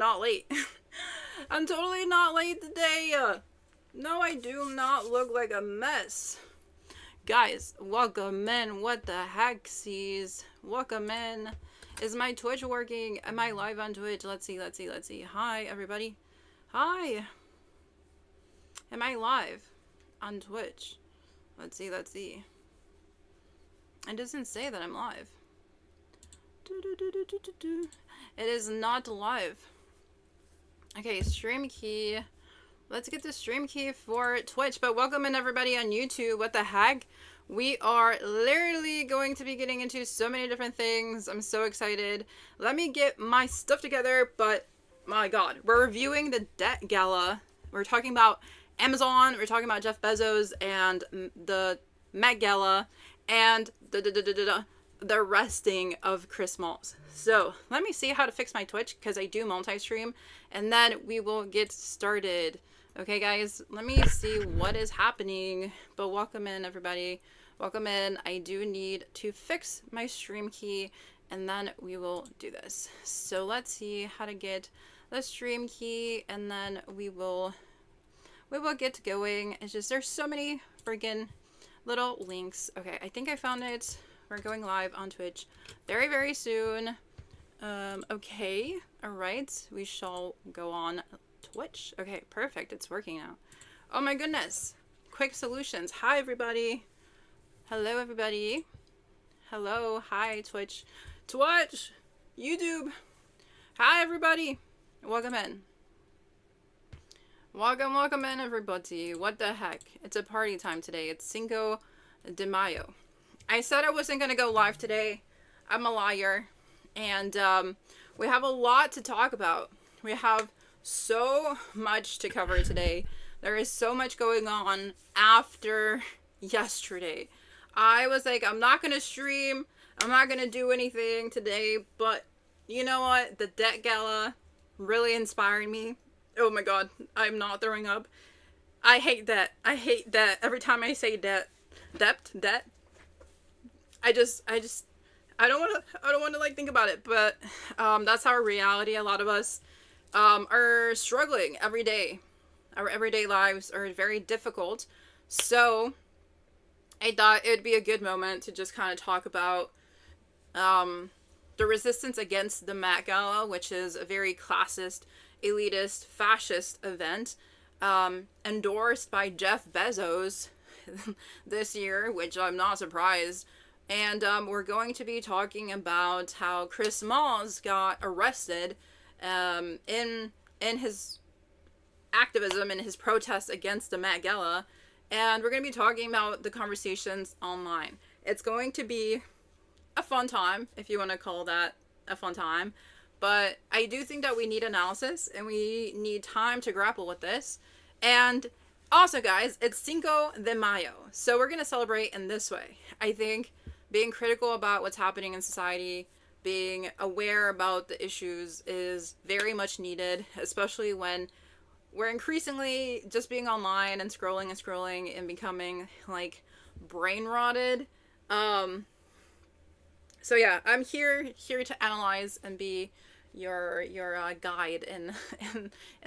not late. I'm totally not late today. No, I do not look like a mess. Guys, welcome in. What the heck, sees? Welcome in. Is my Twitch working? Am I live on Twitch? Let's see. Hi, everybody. Hi. Am I live on Twitch? Let's see. It doesn't say that I'm live. It is not live. Okay, stream key. Let's get the stream key for Twitch. But welcome in everybody on YouTube. What the heck? We are literally going to be getting into so many different things. I'm so excited. Let me get my stuff together. But my God, we're reviewing the Debt Gala. We're talking about Amazon. We're talking about Jeff Bezos and the Met Gala and the resting of Chris Malls. So let me see how to fix my Twitch because I do multi-stream, and then we will get started. Okay, guys, let me see what is happening. But welcome in, everybody. Welcome in. I do need to fix my stream key, and then we will do this. So let's see how to get the stream key, and then we will get going. It's just there's so many freaking little links. Okay, I think I found it. We're going live on Twitch very, very soon. Okay. All right. We shall go on Twitch. Okay, perfect. It's working now. Oh my goodness. Quick solutions. Hi, everybody. Hello, everybody. Hello. Hi, Twitch. Twitch. YouTube. Hi, everybody. Welcome in. Welcome in, everybody. What the heck? It's a party time today. It's Cinco de Mayo. I said I wasn't going to go live today. I'm a liar. And we have a lot to talk about. We have so much to cover today. There is so much going on after yesterday. I was like, I'm not going to stream. I'm not going to do anything today. But you know what? The Debt Gala really inspired me. Oh my God. I'm not throwing up. I hate that. I hate that. Every time I say debt. I don't want to like think about it, but that's our reality. A lot of us are struggling every day. Our everyday lives are very difficult. So I thought it would be a good moment to just kind of talk about the resistance against the Met Gala, which is a very classist, elitist, fascist event endorsed by Jeff Bezos this year, which I'm not surprised. And we're going to be talking about how Chris Malls got arrested in his activism and his protests against the Met Gala. And we're going to be talking about the conversations online. It's going to be a fun time, if you want to call that a fun time. But I do think that we need analysis and we need time to grapple with this. And also, guys, it's Cinco de Mayo. So we're going to celebrate in this way. I think being critical about what's happening in society, being aware about the issues is very much needed, especially when we're increasingly just being online and scrolling and becoming like brain rotted. So yeah, I'm here to analyze and be your guide in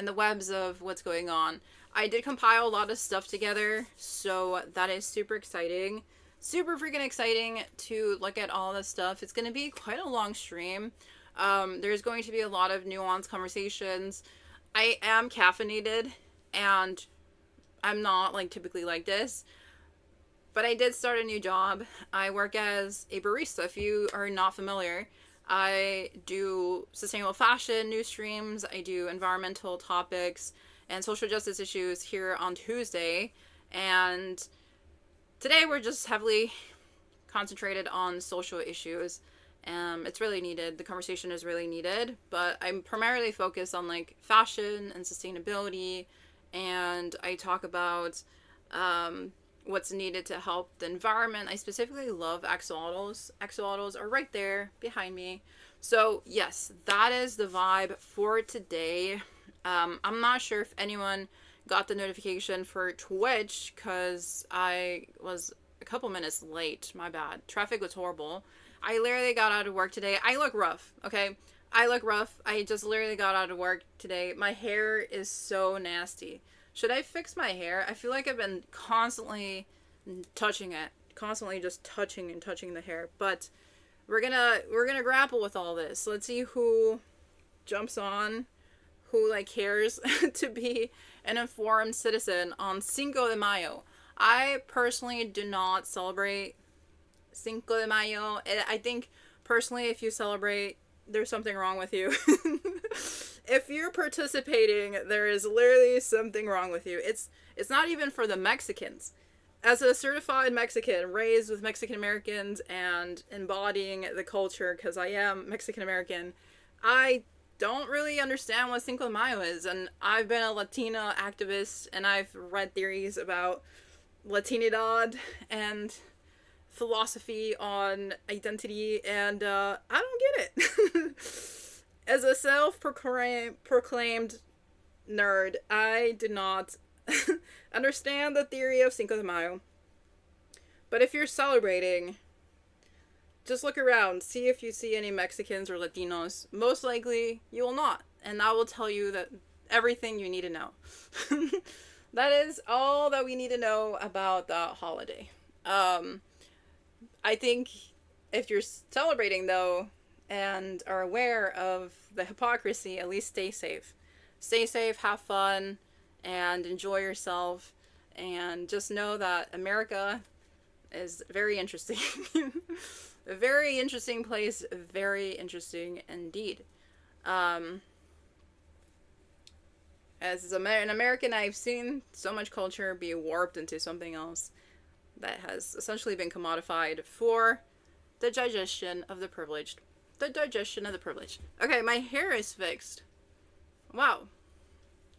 the webs of what's going on. I did compile a lot of stuff together, so that is super exciting. Super freaking exciting to look at all this stuff. It's going to be quite a long stream. There's going to be a lot of nuanced conversations. I am caffeinated, and I'm not like typically like this, but I did start a new job. I work as a barista. If you are not familiar, I do sustainable fashion news streams. I do environmental topics and social justice issues here on Tuesday, and today we're just heavily concentrated on social issues. It's really needed. The conversation is really needed, but I'm primarily focused on like fashion and sustainability, and I talk about what's needed to help the environment. I specifically love axolotls. Axolotls are right there behind me. So yes, that is the vibe for today. I'm not sure if anyone got the notification for Twitch because I was a couple minutes late. My bad. Traffic was horrible. I literally got out of work today. I look rough, okay? I look rough. I just literally got out of work today. My hair is so nasty. Should I fix my hair? I feel like I've been constantly touching it. Constantly just touching and touching the hair. But we're gonna grapple with all this. Let's see who jumps on, who like cares to be an informed citizen on Cinco de Mayo. I personally do not celebrate Cinco de Mayo. I think personally, if you celebrate, there's something wrong with you. If you're participating, there is literally something wrong with you. It's not even for the Mexicans. As a certified Mexican, raised with Mexican Americans and embodying the culture, because I am Mexican American, I don't really understand what Cinco de Mayo is. And I've been a Latina activist, and I've read theories about Latinidad and philosophy on identity, and I don't get it. As a self-proclaimed nerd, I do not understand the theory of Cinco de Mayo. But if you're celebrating, just look around, see if you see any Mexicans or Latinos. Most likely, you will not. And I will tell you that everything you need to know. That is all that we need to know about the holiday. I think if you're celebrating, though, and are aware of the hypocrisy, at least stay safe. Stay safe, have fun, and enjoy yourself. And just know that America is very interesting. A very interesting place, very interesting indeed. As an American, I've seen so much culture be warped into something else that has essentially been commodified for the digestion of the privileged. The digestion of the privileged. Okay, my hair is fixed. Wow.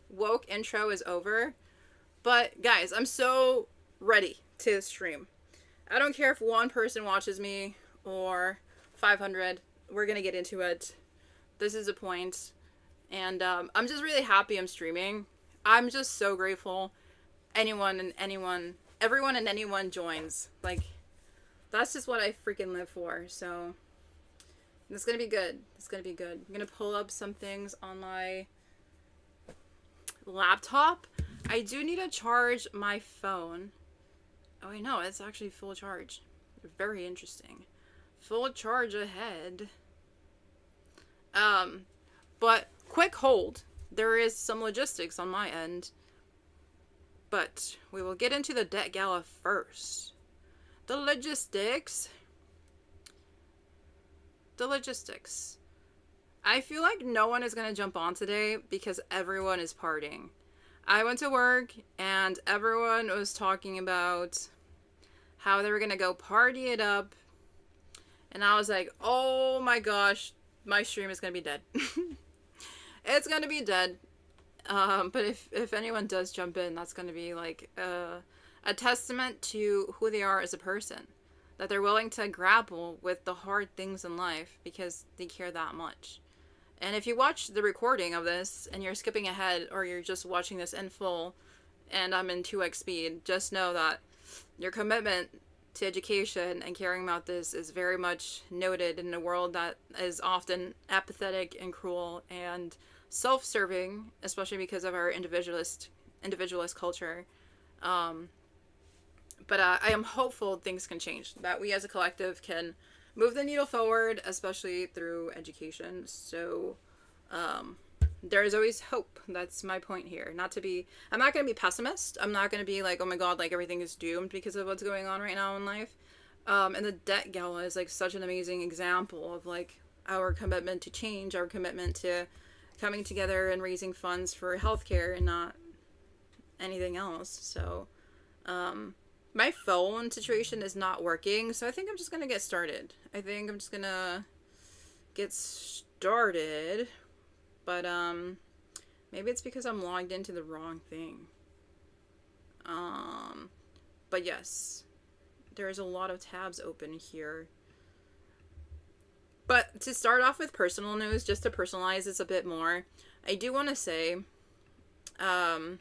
Woke intro is over. But guys, I'm so ready to stream. I don't care if one person watches me or 500. We're gonna get into it. This is a point. And I'm just really happy I'm streaming. I'm just so grateful everyone and anyone joins. Like, that's just what I freaking live for. So it's gonna be good. It's gonna be good. I'm gonna pull up some things on my laptop. I do need to charge my phone. Oh, I know, it's actually full charge. Very interesting. Full charge ahead. But quick hold. There is some logistics on my end. But we will get into the Debt Gala first. The logistics. I feel like no one is going to jump on today because everyone is partying. I went to work and everyone was talking about how they were going to go party it up. And I was like, oh my gosh, my stream is going to be dead. It's going to be dead. But if anyone does jump in, that's going to be like a testament to who they are as a person. That they're willing to grapple with the hard things in life because they care that much. And if you watch the recording of this and you're skipping ahead or you're just watching this in full and I'm in 2x speed, just know that your commitment to education and caring about this is very much noted in a world that is often apathetic and cruel and self-serving, especially because of our individualist culture. But I am hopeful things can change, that we as a collective can move the needle forward, especially through education. So there is always hope. That's my point here. I'm not going to be pessimist. I'm not going to be like, oh my god, like everything is doomed because of what's going on right now in life. And the Debt Gala is like such an amazing example of like our commitment to change, our commitment to coming together and raising funds for healthcare and not anything else. So my phone situation is not working, so I think I'm just gonna get started. But maybe it's because I'm logged into the wrong thing. But yes, there's a lot of tabs open here. But to start off with personal news, just to personalize this a bit more, I do want to say that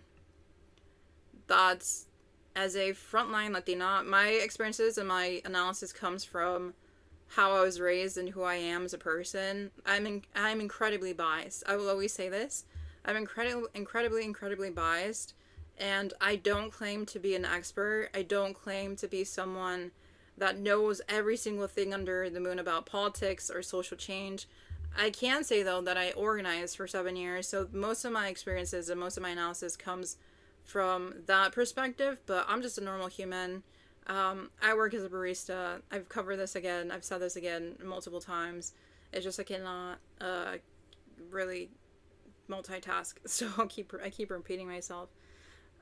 as a frontline Latina, my experiences and my analysis comes from how I was raised and who I am as a person, I'm incredibly biased. I will always say this. I'm incredibly biased, and I don't claim to be an expert. I don't claim to be someone that knows every single thing under the moon about politics or social change. I can say, though, that I organized for 7 years, so most of my experiences and most of my analysis comes from that perspective, but I'm just a normal human. I work as a barista. I've covered this again. I've said this again multiple times. It's just I cannot really multitask, so I keep repeating myself.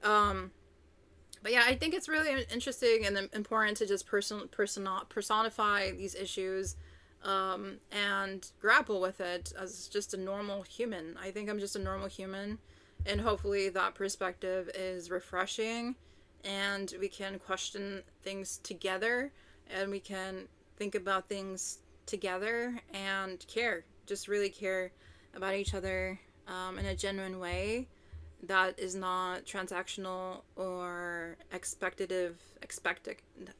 But yeah, I think it's really interesting and important to just personify these issues, and grapple with it as just a normal human. I think I'm just a normal human, and hopefully that perspective is refreshing, and we can question things together, and we can think about things together and care, just really care about each other, in a genuine way that is not transactional or expected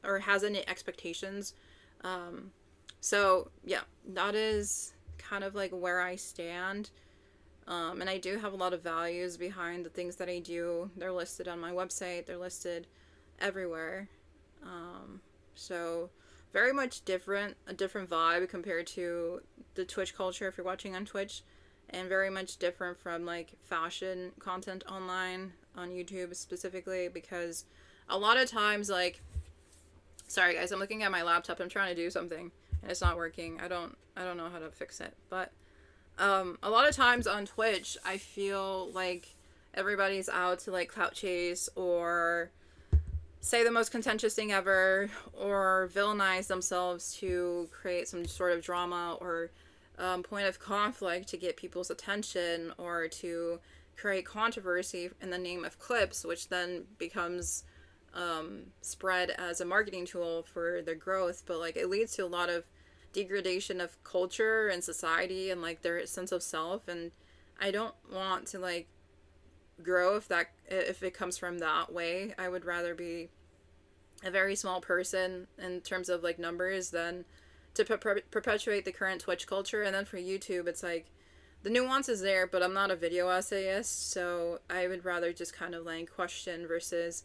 or has any expectations. So yeah, that is kind of like where I stand. And I do have a lot of values behind the things that I do. They're listed on my website. They're listed everywhere. So very much a different vibe compared to the Twitch culture if you're watching on Twitch, and very much different from like fashion content online on YouTube specifically, because a lot of times, like, sorry guys, I'm looking at my laptop. I'm trying to do something and it's not working. I don't know how to fix it, but a lot of times on Twitch, I feel like everybody's out to like clout chase or say the most contentious thing ever, or villainize themselves to create some sort of drama or point of conflict to get people's attention, or to create controversy in the name of clips, which then becomes spread as a marketing tool for their growth. But like, it leads to a lot of degradation of culture and society and like their sense of self, and I don't want to like grow if it comes from that way. I would rather be a very small person in terms of like numbers than to perpetuate the current Twitch culture. And then for YouTube, it's like the nuance is there, but I'm not a video essayist, so I would rather just kind of like question versus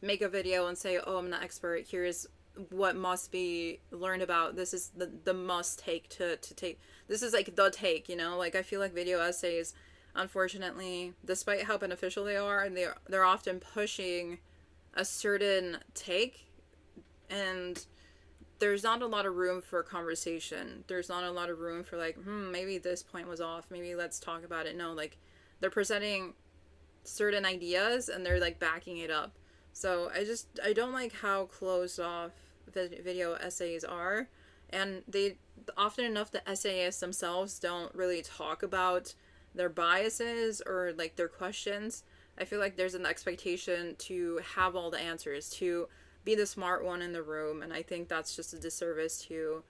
make a video and say, oh, I'm not expert, here's what must be learned about, this is the must take to take, this is like the take, you know. Like, I feel like video essays, unfortunately, despite how beneficial they are, and they're often pushing a certain take, and there's not a lot of room for conversation. There's not a lot of room for like, maybe this point was off, maybe let's talk about it. No, like, they're presenting certain ideas and they're like backing it up. So I don't like how closed off video essays are, and they often enough the essayists themselves don't really talk about their biases or like their questions. I feel like there's an expectation to have all the answers, to be the smart one in the room, and I think that's just a disservice to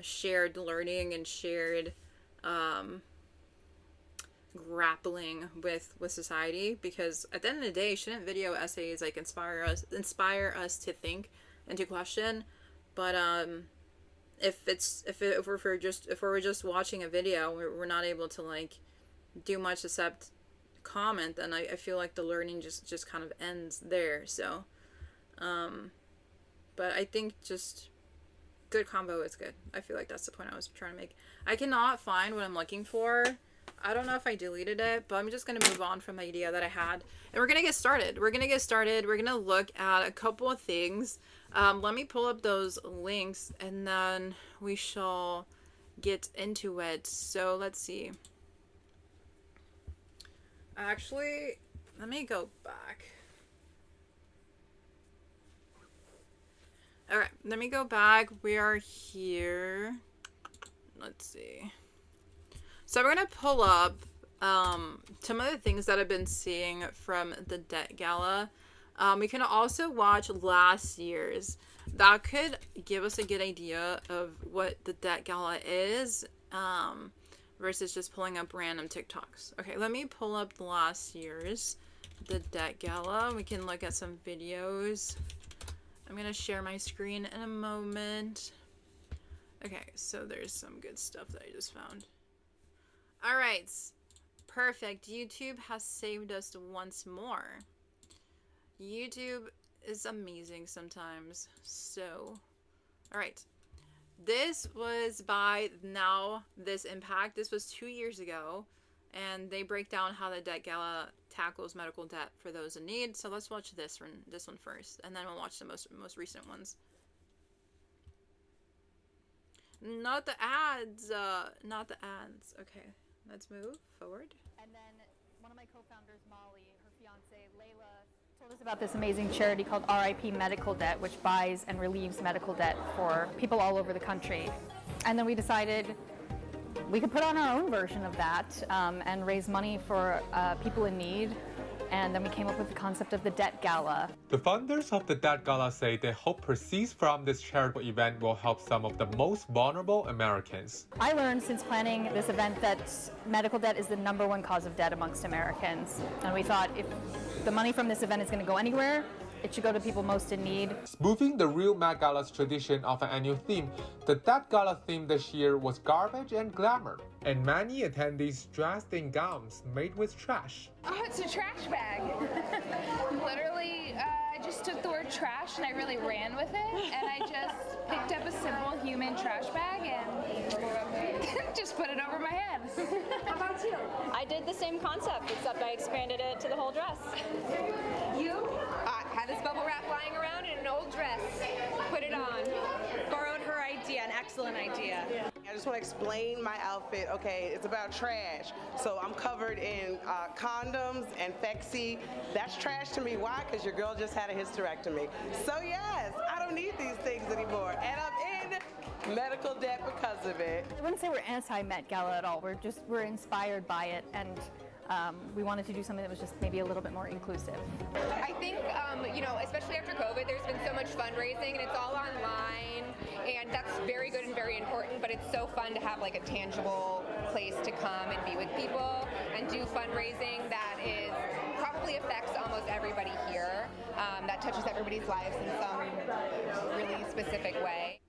shared learning and shared grappling with society. Because at the end of the day, shouldn't video essays like inspire us to think and to question? But if we're just watching a video, we're not able to like do much except comment, then I feel like the learning just kind of ends there. So but I think just good combo is good. I feel like that's the point I was trying to make. I cannot find what I'm looking for. I don't know if I deleted it, but I'm just going to move on from the idea that I had. And we're going to get started. We're going to look at a couple of things. Let me pull up those links and then we shall get into it. So let's see. Actually, let me go back. Alright, let me go back. We are here. Let's see. So we're going to pull up some of the things that I've been seeing from the Debt Gala. We can also watch last year's. That could give us a good idea of what the Debt Gala is, versus just pulling up random TikToks. Okay, let me pull up the last year's, the Debt Gala. We can look at some videos. I'm going to share my screen in a moment. Okay, so there's some good stuff that I just found. Alright, perfect. YouTube has saved us once more. YouTube is amazing sometimes. So, alright. This was by Now This Impact. This was 2 years ago. And they break down how the Debt Gala tackles medical debt for those in need. So let's watch this one first. And then we'll watch the most recent ones. Not the ads. Not the ads. Okay, let's move forward. And then one of my co-founders, Molly, her fiance, Layla, told us about this amazing charity called RIP Medical Debt, which buys and relieves medical debt for people all over the country. And then we decided we could put on our own version of that and raise money for people in need. And then we came up with the concept of the Debt Gala. The founders of the Debt Gala say they hope proceeds from this charitable event will help some of the most vulnerable Americans. I learned since planning this event that medical debt is the #1 cause of debt amongst Americans. And we thought if the money from this event is going to go anywhere, it should go to people most in need. Smoothing the real Met Gala's tradition of an annual theme, the Debt Gala theme this year was garbage and glamour. And many attendees dressed in gowns made with trash. Oh, it's a trash bag. Literally, I just took the word trash and I really ran with it. And I just picked up a simple human trash bag and just put it over my head. How about you? I did the same concept, except I expanded it to the whole dress. You? I had this bubble wrap lying around in an old dress. Put it on. Borrowed her idea, an excellent idea. I just want to explain my outfit. Okay, it's about trash. So I'm covered in condoms and Fexi. That's trash to me. Why? Because your girl just had a hysterectomy. So yes, I don't need these things anymore. And I'm in medical debt because of it. I wouldn't say we're anti-Met Gala at all. We're inspired by it, and we wanted to do something that was just maybe a little bit more inclusive. I think, especially after COVID, there's been so much fundraising and it's all online, and that's very good and very important, but it's so fun to have like a tangible place to come and be with people and do fundraising that is probably affects almost everybody here, that touches everybody's lives in some really specific way.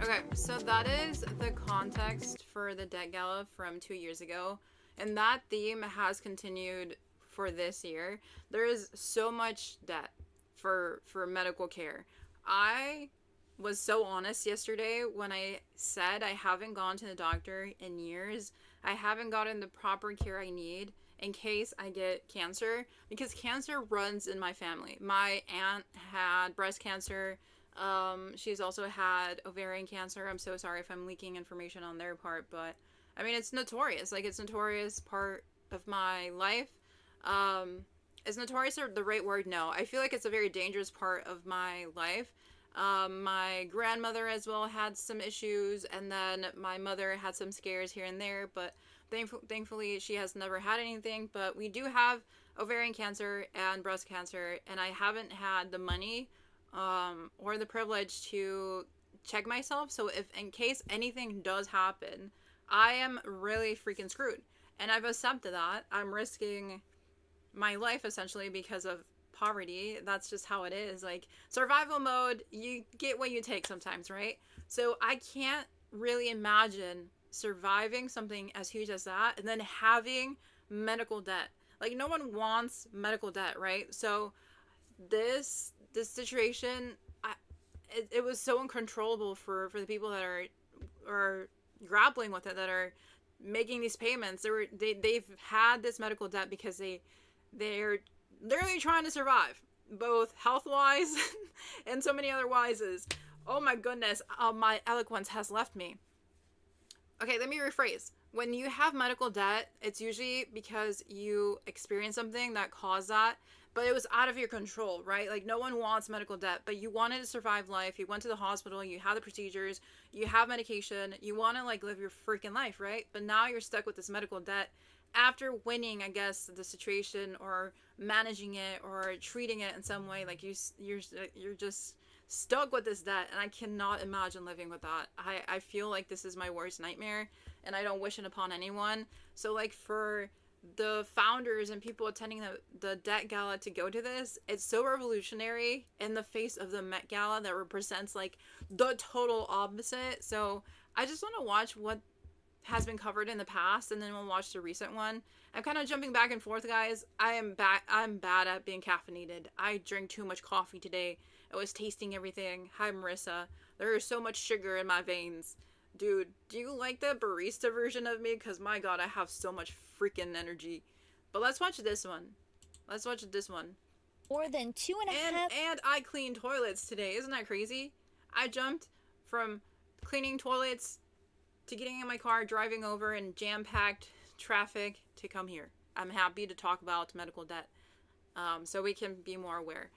Okay, so that is the context for the Debt Gala from 2 years ago, and that theme has continued for this year. There is so much debt for medical care. I was so honest yesterday when I said I haven't gone to the doctor in years. I haven't gotten the proper care I need in case I get cancer, because cancer runs in my family. My aunt had breast cancer. She's also had ovarian cancer. I'm so sorry if I'm leaking information on their part, but I mean, it's notorious. Like, it's notorious part of my life. Is notorious the right word? No. I feel like it's a very dangerous part of my life. My grandmother as well had some issues, and then my mother had some scares here and there, but thankfully she has never had anything. But we do have ovarian cancer and breast cancer, and I haven't had the money or the privilege to check myself. So if in case anything does happen, I am really freaking screwed. And I've accepted that. I'm risking my life essentially because of poverty. That's just how it is. Like, survival mode, you get what you take sometimes, right? So I can't really imagine surviving something as huge as that and then having medical debt. Like, no one wants medical debt, right? So this situation, it was so uncontrollable for the people that are grappling with it, that are making these payments. They've had this medical debt because they're literally trying to survive, both health wise and so many other wises. Oh my goodness, my eloquence has left me. Okay, let me rephrase. When you have medical debt, it's usually because you experienced something that caused that, but it was out of your control, right? Like, no one wants medical debt, but you wanted to survive life. You went to the hospital, you had the procedures, you have medication, you want to like live your freaking life, right? But now you're stuck with this medical debt after winning, I guess, the situation or managing it or treating it in some way. Like, you're just stuck with this debt, and I cannot imagine living with that. I feel like this is my worst nightmare, and I don't wish it upon anyone. So like, for the founders and people attending the Debt Gala to go to this. It's so revolutionary in the face of the Met Gala that represents like the total opposite. So I just want to watch what has been covered in the past, and then we'll watch the recent one. I'm kind of jumping back and forth, guys. I'm bad at being caffeinated. I drank too much coffee today. I was tasting everything. Hi, Marissa. There is so much sugar in my veins. Dude, do you like the barista version of me? Because my god, I have so much freaking energy. But let's watch this one. Let's watch this one. More than 2.5. And I cleaned toilets today. Isn't that crazy? I jumped from cleaning toilets to getting in my car, driving over in jam-packed traffic to come here. I'm happy to talk about medical debt, so we can be more aware.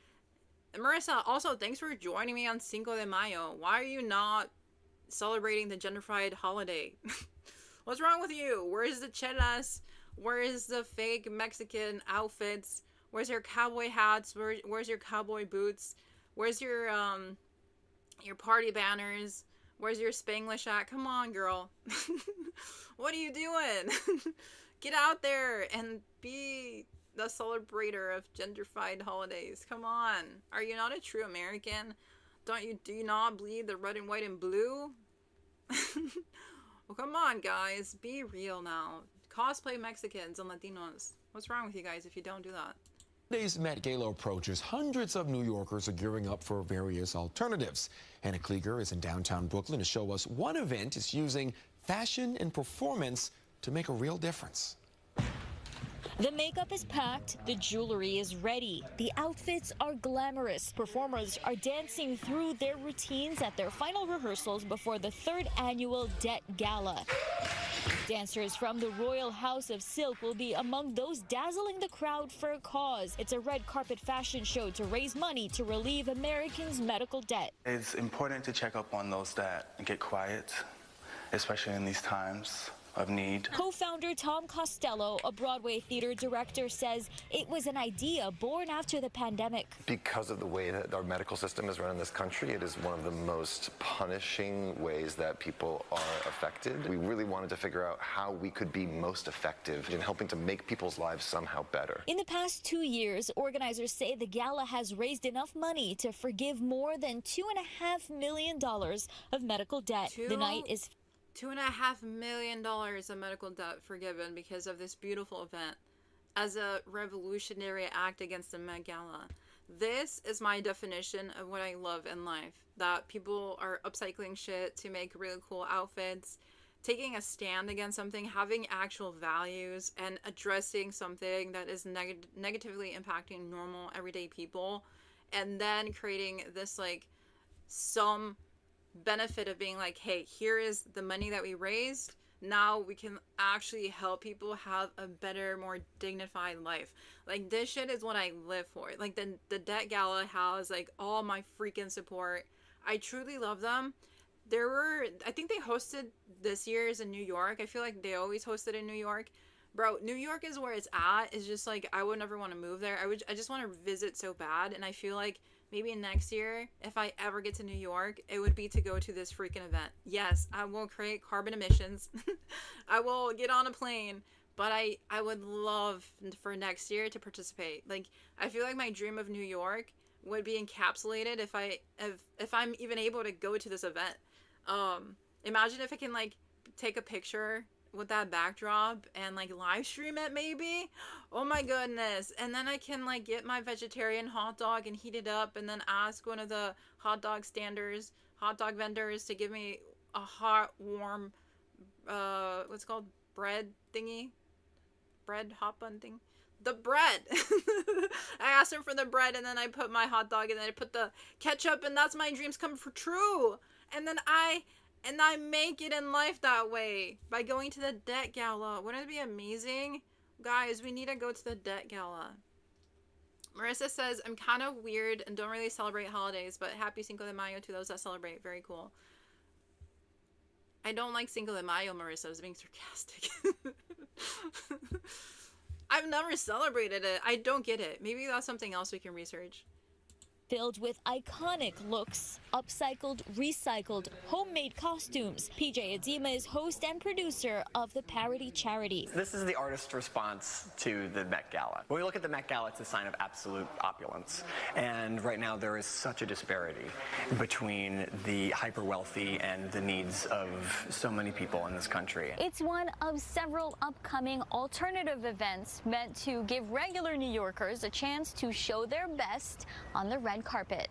And Marissa, also, thanks for joining me on Cinco de Mayo. Why are you not celebrating the gentrified holiday? What's wrong with you? Where's the chelas? Where is the fake Mexican outfits? Where's your cowboy hats? Where's your cowboy boots? Where's your party banners? Where's your Spanglish at? Come on, girl. What are you doing? Get out there and be the celebrator of gentrified holidays. Come on. Are you not a true American? Do you not bleed the red and white and blue? Well, come on, guys. Be real now. Cosplay Mexicans and Latinos. What's wrong with you guys if you don't do that? Today's Met Gala approaches. Hundreds of New Yorkers are gearing up for various alternatives. Anna Klieger is in downtown Brooklyn to show us one event is using fashion and performance to make a real difference. The makeup is packed, the jewelry is ready, the outfits are glamorous. Performers are dancing through their routines at their final rehearsals before the 3rd annual Debt Gala. Dancers from the Royal House of Silk will be among those dazzling the crowd for a cause. It's a red carpet fashion show to raise money to relieve Americans' medical debt. It's important to check up on those that get quiet, especially in these times of need. Co-founder Tom Costello, a Broadway theater director, says it was an idea born after the pandemic. Because of the way that our medical system is run in this country, it is one of the most punishing ways that people are affected. We really wanted to figure out how we could be most effective in helping to make people's lives somehow better. In the past 2 years, organizers say the gala has raised enough money to forgive more than $2.5 million of medical debt. The night is $2.5 million of medical debt forgiven because of this beautiful event as a revolutionary act against the Met Gala. This is my definition of what I love in life. That people are upcycling shit to make really cool outfits, taking a stand against something, having actual values, and addressing something that is negatively impacting normal everyday people, and then creating this like some benefit of being like, hey, here is the money that we raised. Now we can actually help people have a better, more dignified life. Like, this shit is what I live for. Like, the Debt Gala has like all my freaking support. I truly love them. I think they hosted this year's in New York. I feel like they always hosted in New York. Bro, New York is where it's at. It's just like, I would never want to move there. I just want to visit so bad. And I feel like maybe next year, if I ever get to New York, it would be to go to this freaking event. Yes, I will create carbon emissions. I will get on a plane. But I would love for next year to participate. Like, I feel like my dream of New York would be encapsulated if I'm even able to go to this event. Imagine if I can like take a picture with that backdrop and like live stream it maybe. Oh my goodness. And then I can like get my vegetarian hot dog and heat it up and then ask one of the hot dog vendors to give me a hot, warm, what's it called? Bread thingy? Bread hot bun thing? The bread. I asked him for the bread and then I put my hot dog and then I put the ketchup, and that's my dreams come for true. And then I make it in life that way by going to the Debt Gala. Wouldn't it be amazing? Guys, we need to go to the Debt Gala. Marissa says, I'm kind of weird and don't really celebrate holidays, but happy Cinco de Mayo to those that celebrate. Very cool. I don't like Cinco de Mayo, Marissa. I was being sarcastic. I've never celebrated it. I don't get it. Maybe that's something else we can research. filled with iconic looks, upcycled, recycled, homemade costumes. PJ Adema is host and producer of the parody charity. This is the artist's response to the Met Gala. When we look at the Met Gala, it's a sign of absolute opulence. And right now there is such a disparity between the hyper-wealthy and the needs of so many people in this country. It's one of several upcoming alternative events meant to give regular New Yorkers a chance to show their best on the red carpet.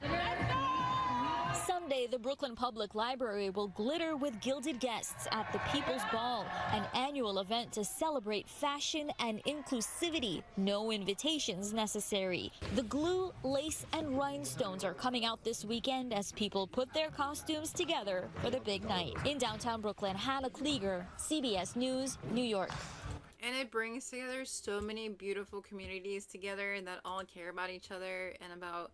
Someday, the Brooklyn Public Library will glitter with gilded guests at the People's Ball, an annual event to celebrate fashion and inclusivity. No invitations necessary. The glue, lace, and rhinestones are coming out this weekend as people put their costumes together for the big night. In downtown Brooklyn, Hannah Klieger, CBS News, New York. And it brings together so many beautiful communities together that all care about each other and about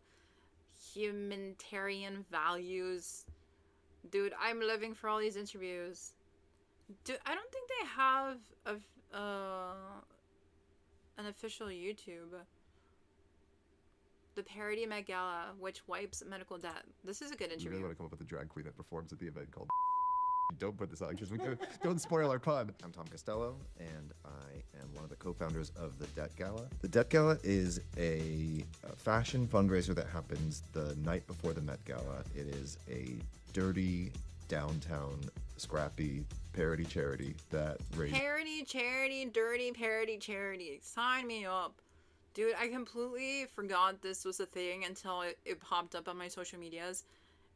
humanitarian values. Dude, I'm living for all these interviews. Dude, I don't think they have an official YouTube. The parody Met Gala, which wipes medical debt. This is a good interview. You really want to come up with a drag queen that performs at the event called Don't put this on because we don't spoil our pun. I'm Tom Costello, and I am one of the co-founders of the Debt Gala. The Debt Gala is a fashion fundraiser that happens the night before the Met Gala. It is a dirty, downtown, scrappy parody charity that raises... Parody charity, dirty parody charity. Sign me up. Dude, I completely forgot this was a thing until it popped up on my social medias.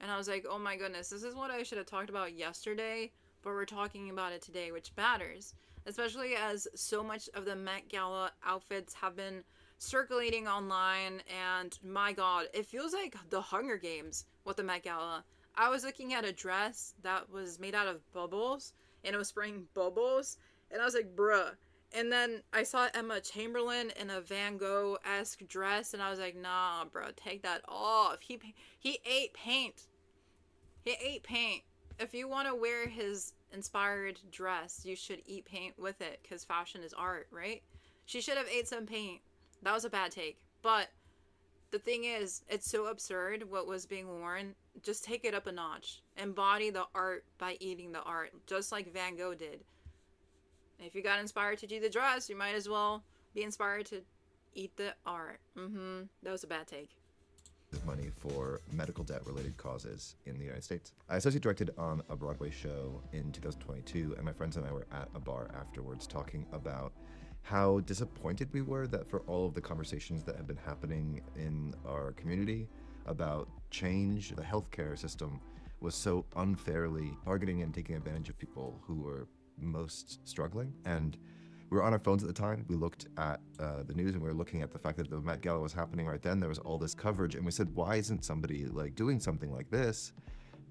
And I was like, oh my goodness, this is what I should have talked about yesterday, but we're talking about it today, which matters. Especially as so much of the Met Gala outfits have been circulating online, and my god, it feels like the Hunger Games with the Met Gala. I was looking at a dress that was made out of bubbles, and it was spraying bubbles, and I was like, bruh. And then I saw Emma Chamberlain in a Van Gogh-esque dress, and I was like, nah, bro, take that off. He ate paint. He ate paint. If you want to wear his inspired dress, you should eat paint with it, because fashion is art, right? She should have ate some paint. That was a bad take. But the thing is, it's so absurd what was being worn. Just take it up a notch. Embody the art by eating the art, just like Van Gogh did. If you got inspired to do the dress, you might as well be inspired to eat the art. That was a bad take. Money for medical debt related causes in the United States. I associate directed on a Broadway show in 2022, and my friends and I were at a bar afterwards talking about how disappointed we were that for all of the conversations that have been happening in our community about change, the healthcare system was so unfairly targeting and taking advantage of people who were most struggling. And we were on our phones at the time. We looked at the news, and we were looking at the fact that the Met Gala was happening right then. There was all this coverage, and we said, why isn't somebody like doing something like this,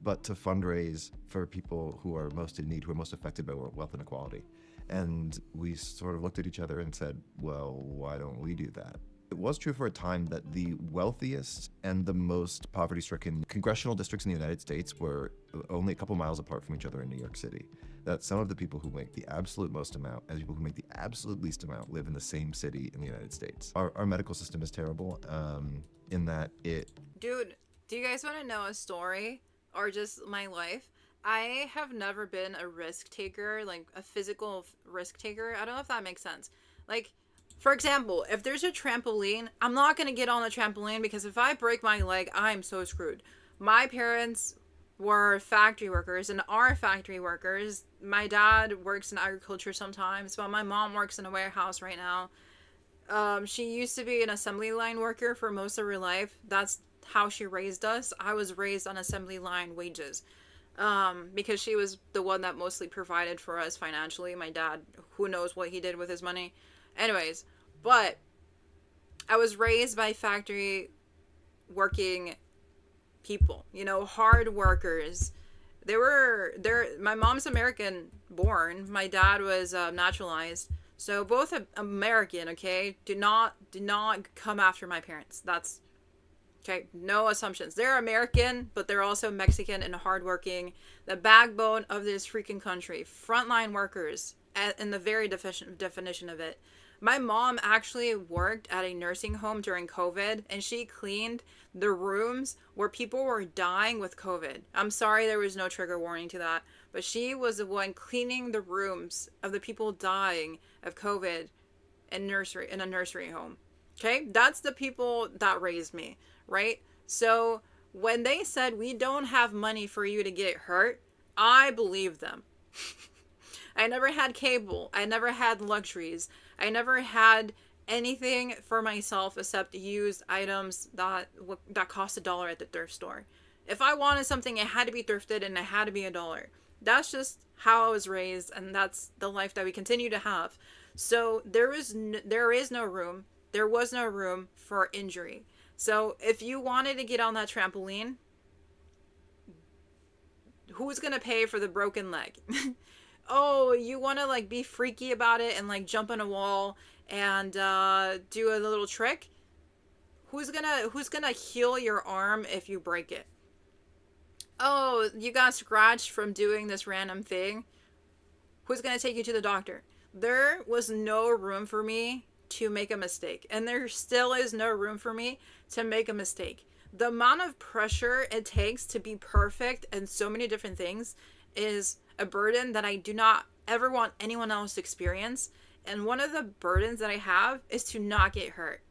but to fundraise for people who are most in need, who are most affected by wealth inequality? And we sort of looked at each other and said, well, why don't we do that? It was true for a time that the wealthiest and the most poverty-stricken congressional districts in the United States were only a couple miles apart from each other in New York City. That some of the people who make the absolute most amount and people who make the absolute least amount live in the same city in the United States. Our medical system is terrible in that it... Dude, do you guys want to know a story or just my life? I have never been a risk taker, like a physical risk taker. I don't know if that makes sense. Like, for example, if there's a trampoline, I'm not going to get on the trampoline because if I break my leg, I'm so screwed. My parents were factory workers and are factory workers. My dad works in agriculture sometimes, but my mom works in a warehouse right now. She used to be an assembly line worker for most of her life. That's how she raised us. I was raised on assembly line wages because she was the one that mostly provided for us financially. My dad, who knows what he did with his money. Anyways, but I was raised by factory working people, you know, hard workers. My mom's American born. My dad was naturalized. So both American, okay? Do not come after my parents. That's okay. No assumptions. They're American, but they're also Mexican and hardworking. The backbone of this freaking country. Frontline workers in the very definition of it. My mom actually worked at a nursing home during COVID, and she cleaned the rooms where people were dying with COVID. I'm sorry there was no trigger warning to that, but she was the one cleaning the rooms of the people dying of COVID in a nursery home. Okay? That's the people that raised me, right? So when they said we don't have money for you to get hurt, I believed them. I never had cable. I never had luxuries. I never had anything for myself except used items that cost $1 at the thrift store. If I wanted something, it had to be thrifted and it had to be $1. That's just how I was raised, and that's the life that we continue to have. So there was no room for injury. So if you wanted to get on that trampoline, who's gonna pay for the broken leg? Oh, you want to like be freaky about it and like jump on a wall and do a little trick? Who's gonna heal your arm if you break it? Oh, you got scratched from doing this random thing. Who's gonna take you to the doctor? There was no room for me to make a mistake, and there still is no room for me to make a mistake. The amount of pressure it takes to be perfect and so many different things is a burden that I do not ever want anyone else to experience. And one of the burdens that I have is to not get hurt.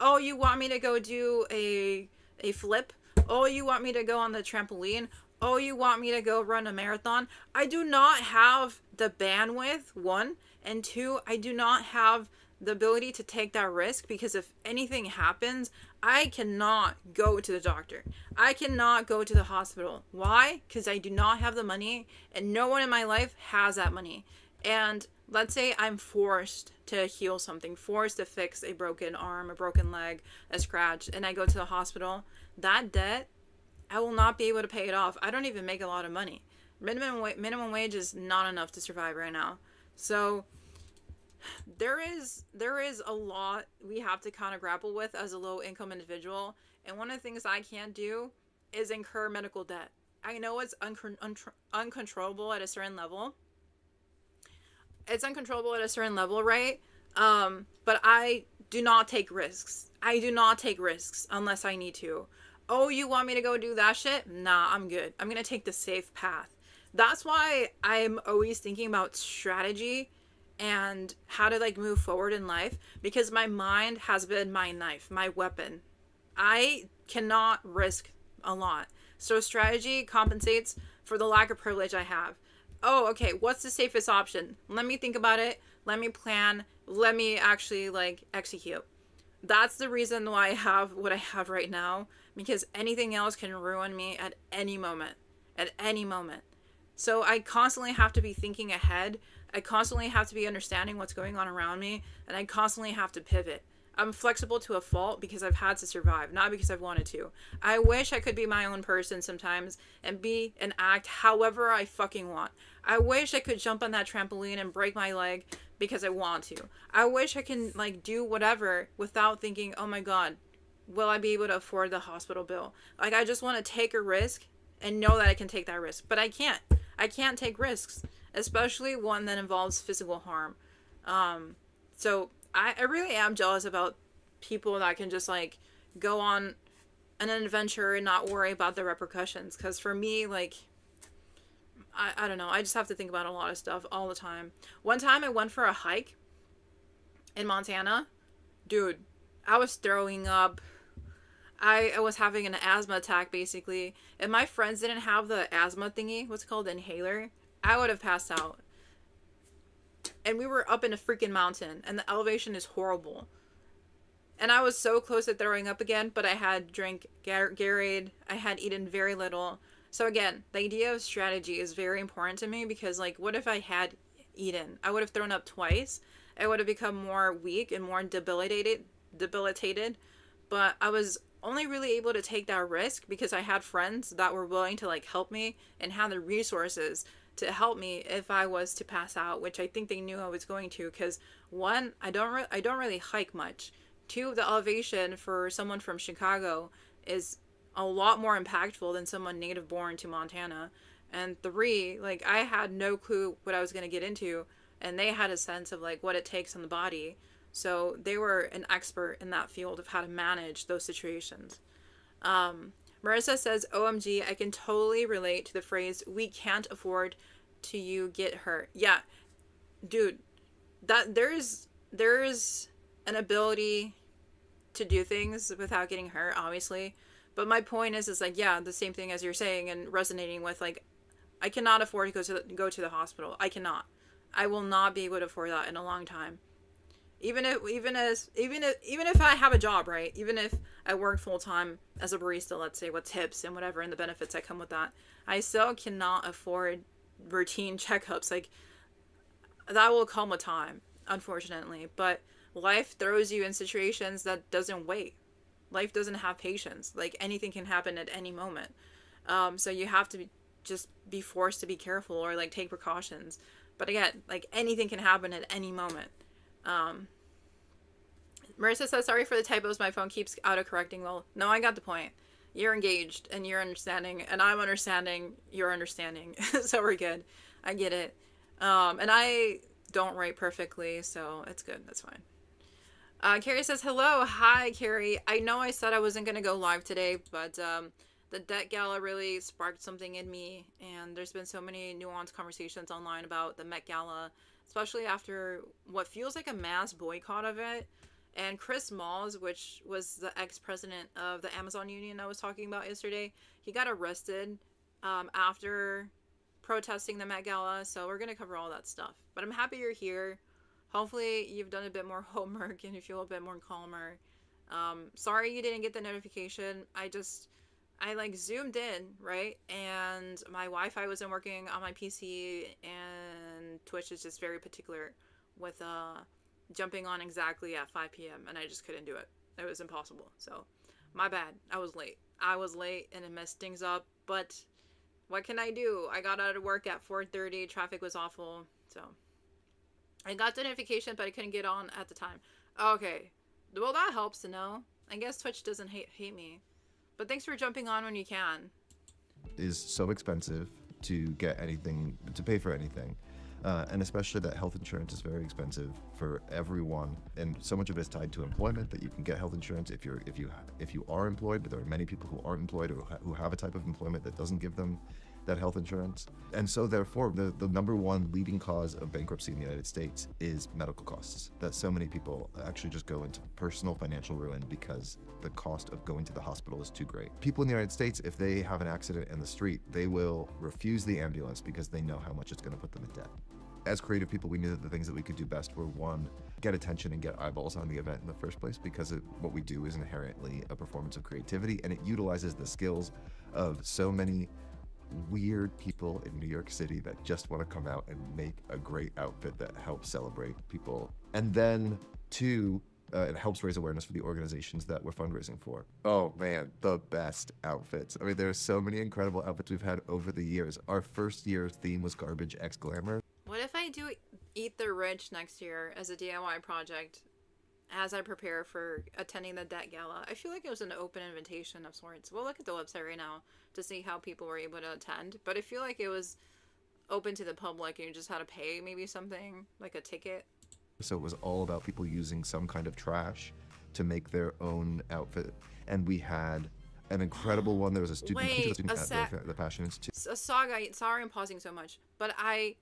Oh, you want me to go do a flip? Oh, you want me to go on the trampoline? Oh, you want me to go run a marathon? I do not have the bandwidth, one, and two, I do not have the ability to take that risk, because if anything happens, I cannot go to the doctor. I cannot go to the hospital. Why? Because I do not have the money, and no one in my life has that money. And let's say I'm forced to heal something, forced to fix a broken arm, a broken leg, a scratch, and I go to the hospital. That debt, I will not be able to pay it off. I don't even make a lot of money. Minimum wage is not enough to survive right now. So there is a lot we have to kind of grapple with as a low income individual, and one of the things I can't do is incur medical debt. I know it's uncontrollable at a certain level. It's uncontrollable at a certain level, right? But I do not take risks. I do not take risks unless I need to. Oh, you want me to go do that shit? Nah, I'm good. I'm gonna take the safe path. That's why I'm always thinking about strategy and how to like move forward in life, because my mind has been my knife, my weapon. I cannot risk a lot. So strategy compensates for the lack of privilege I have. Oh, okay, what's the safest option? Let me think about it. Let me plan. Let me actually like execute. That's the reason why I have what I have right now, because anything else can ruin me at any moment. At any moment. So I constantly have to be thinking ahead. I constantly have to be understanding what's going on around me, and I constantly have to pivot. I'm flexible to a fault because I've had to survive, not because I've wanted to. I wish I could be my own person sometimes and be and act however I fucking want. I wish I could jump on that trampoline and break my leg because I want to. I wish I can like do whatever without thinking, oh my god, will I be able to afford the hospital bill? Like, I just want to take a risk and know that I can take that risk, but I can't. I can't take risks, especially one that involves physical harm. So I really am jealous about people that can just like go on an adventure and not worry about the repercussions. Because for me, like, I don't know. I just have to think about a lot of stuff all the time. One time I went for a hike in Montana. Dude, I was throwing up. I was having an asthma attack, basically. If my friends didn't have the asthma thingy, what's it called, inhaler, I would have passed out. And we were up in a freaking mountain, and the elevation is horrible. And I was so close to throwing up again, but I had drank Gatorade. I had eaten very little. So again, the idea of strategy is very important to me, because like, what if I had eaten? I would have thrown up twice. I would have become more weak and more debilitated. But I was only really able to take that risk because I had friends that were willing to like help me and had the resources to help me if I was to pass out, which I think they knew I was going to, because one, I don't really hike much. Two, the elevation for someone from Chicago is a lot more impactful than someone native born to Montana. And three, like, I had no clue what I was going to get into, and they had a sense of like what it takes on the body. So they were an expert in that field of how to manage those situations. Marissa says, OMG, I can totally relate to the phrase, we can't afford to you get hurt. Yeah, dude, that there's an ability to do things without getting hurt, obviously. But my point is like, yeah, the same thing as you're saying and resonating with, like, I cannot afford to go to the hospital. I cannot. I will not be able to afford that in a long time. Even if I have a job, right? Even if I work full time as a barista, let's say, with tips and whatever and the benefits that come with that, I still cannot afford routine checkups. Like, that will come with time, unfortunately. But life throws you in situations that doesn't wait. Life doesn't have patience. Like, anything can happen at any moment. So you have to just be forced to be careful or like take precautions. But again, like, anything can happen at any moment. Marissa says, sorry for the typos, my phone keeps auto-correcting. Well, no, I got the point. You're engaged and you're understanding, and I'm understanding, you're understanding. So we're good. I get it. And I don't write perfectly, so it's good. That's fine. Carrie says, hello. Hi, Carrie. I know I said I wasn't going to go live today, but the Debt Gala really sparked something in me, and there's been so many nuanced conversations online about the Met Gala, especially after what feels like a mass boycott of it. And Chris Malls, which was the ex-president of the Amazon union I was talking about yesterday, he got arrested after protesting the Met Gala. So we're going to cover all that stuff. But I'm happy you're here. Hopefully you've done a bit more homework and you feel a bit more calmer. Sorry you didn't get the notification. I like zoomed in, right? And my Wi-Fi wasn't working on my PC, and Twitch is just very particular with jumping on exactly at 5 p.m. and I just couldn't do it. It was impossible. So my bad. I was late and it messed things up, but what can I do? I got out of work at 4:30. Traffic was awful. So I got the notification, but I couldn't get on at the time. Okay. Well, that helps to know. I guess Twitch doesn't hate me. But thanks for jumping on when you can. It is so expensive to get anything, to pay for anything. And especially that health insurance is very expensive for everyone, and so much of it is tied to employment that you can get health insurance if you are employed, but there are many people who aren't employed or who have a type of employment that doesn't give them that health insurance. And so therefore the number one leading cause of bankruptcy in the United States is medical costs, that so many people actually just go into personal financial ruin because the cost of going to the hospital is too great. People in the United States, if they have an accident in the street, they will refuse the ambulance because they know how much it's going to put them in debt. As creative people, we knew that the things that we could do best were, one, get attention and get eyeballs on the event in the first place, because what we do is inherently a performance of creativity, and it utilizes the skills of so many weird people in New York City that just want to come out and make a great outfit that helps celebrate people. And then, two, it helps raise awareness for the organizations that we're fundraising for. Oh man, the best outfits. I mean, there's so many incredible outfits we've had over the years. Our first year's theme was Garbage X Glamour. What if I do Eat the Rich next year as a DIY project as I prepare for attending the Debt Gala? I feel like it was an open invitation of sorts. We'll look at the website right now to see how people were able to attend, but I feel like it was open to the public and you just had to pay maybe something, like a ticket. So it was all about people using some kind of trash to make their own outfit. And we had an incredible one. There was a student, at the Passion Institute. A saga, sorry I'm pausing so much, but I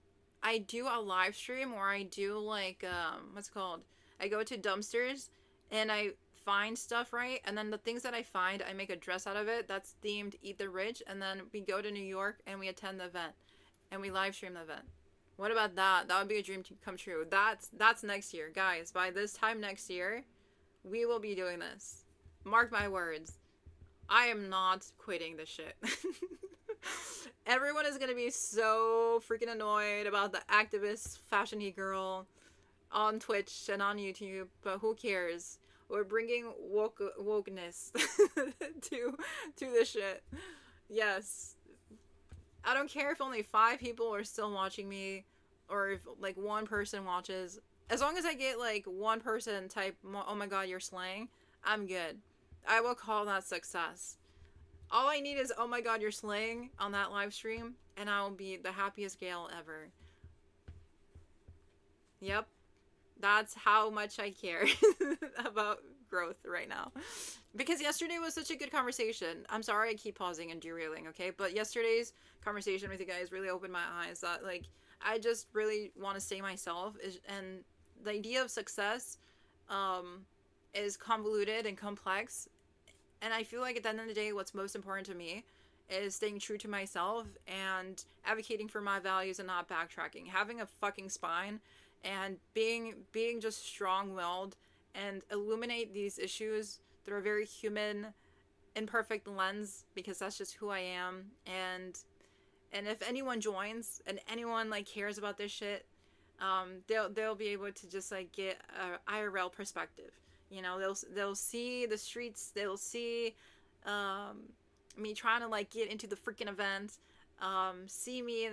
do a live stream where I do like, what's it called? I go to dumpsters and I find stuff, right? And then the things that I find, I make a dress out of it that's themed Eat the Rich. And then we go to New York and we attend the event and we live stream the event. What about that? That would be a dream to come true. That's next year. Guys, by this time next year, we will be doing this. Mark my words. I am not quitting this shit. Everyone is going to be so freaking annoyed about the activist fashion-y girl on Twitch and on YouTube, but who cares? We're bringing wokeness to this shit. Yes. I don't care if only 5 people are still watching me, or if like 1 person watches. As long as I get like 1 person type, oh my god, you're slaying, I'm good. I will call that success. All I need is, oh my god, you're slaying on that live stream, and I will be the happiest gal ever. Yep. That's how much I care about growth right now. Because yesterday was such a good conversation. I'm sorry I keep pausing and derailing, okay? But yesterday's conversation with you guys really opened my eyes that, like, I just really want to stay myself. And the idea of success is convoluted and complex. And I feel like at the end of the day, what's most important to me is staying true to myself and advocating for my values and not backtracking. Having a fucking spine and being just strong-willed and illuminate these issues through a very human, imperfect lens, because that's just who I am. And if anyone joins and anyone like cares about this shit, they'll be able to just like get a IRL perspective. You know, they'll see the streets, they'll see me trying to like get into the freaking event, see me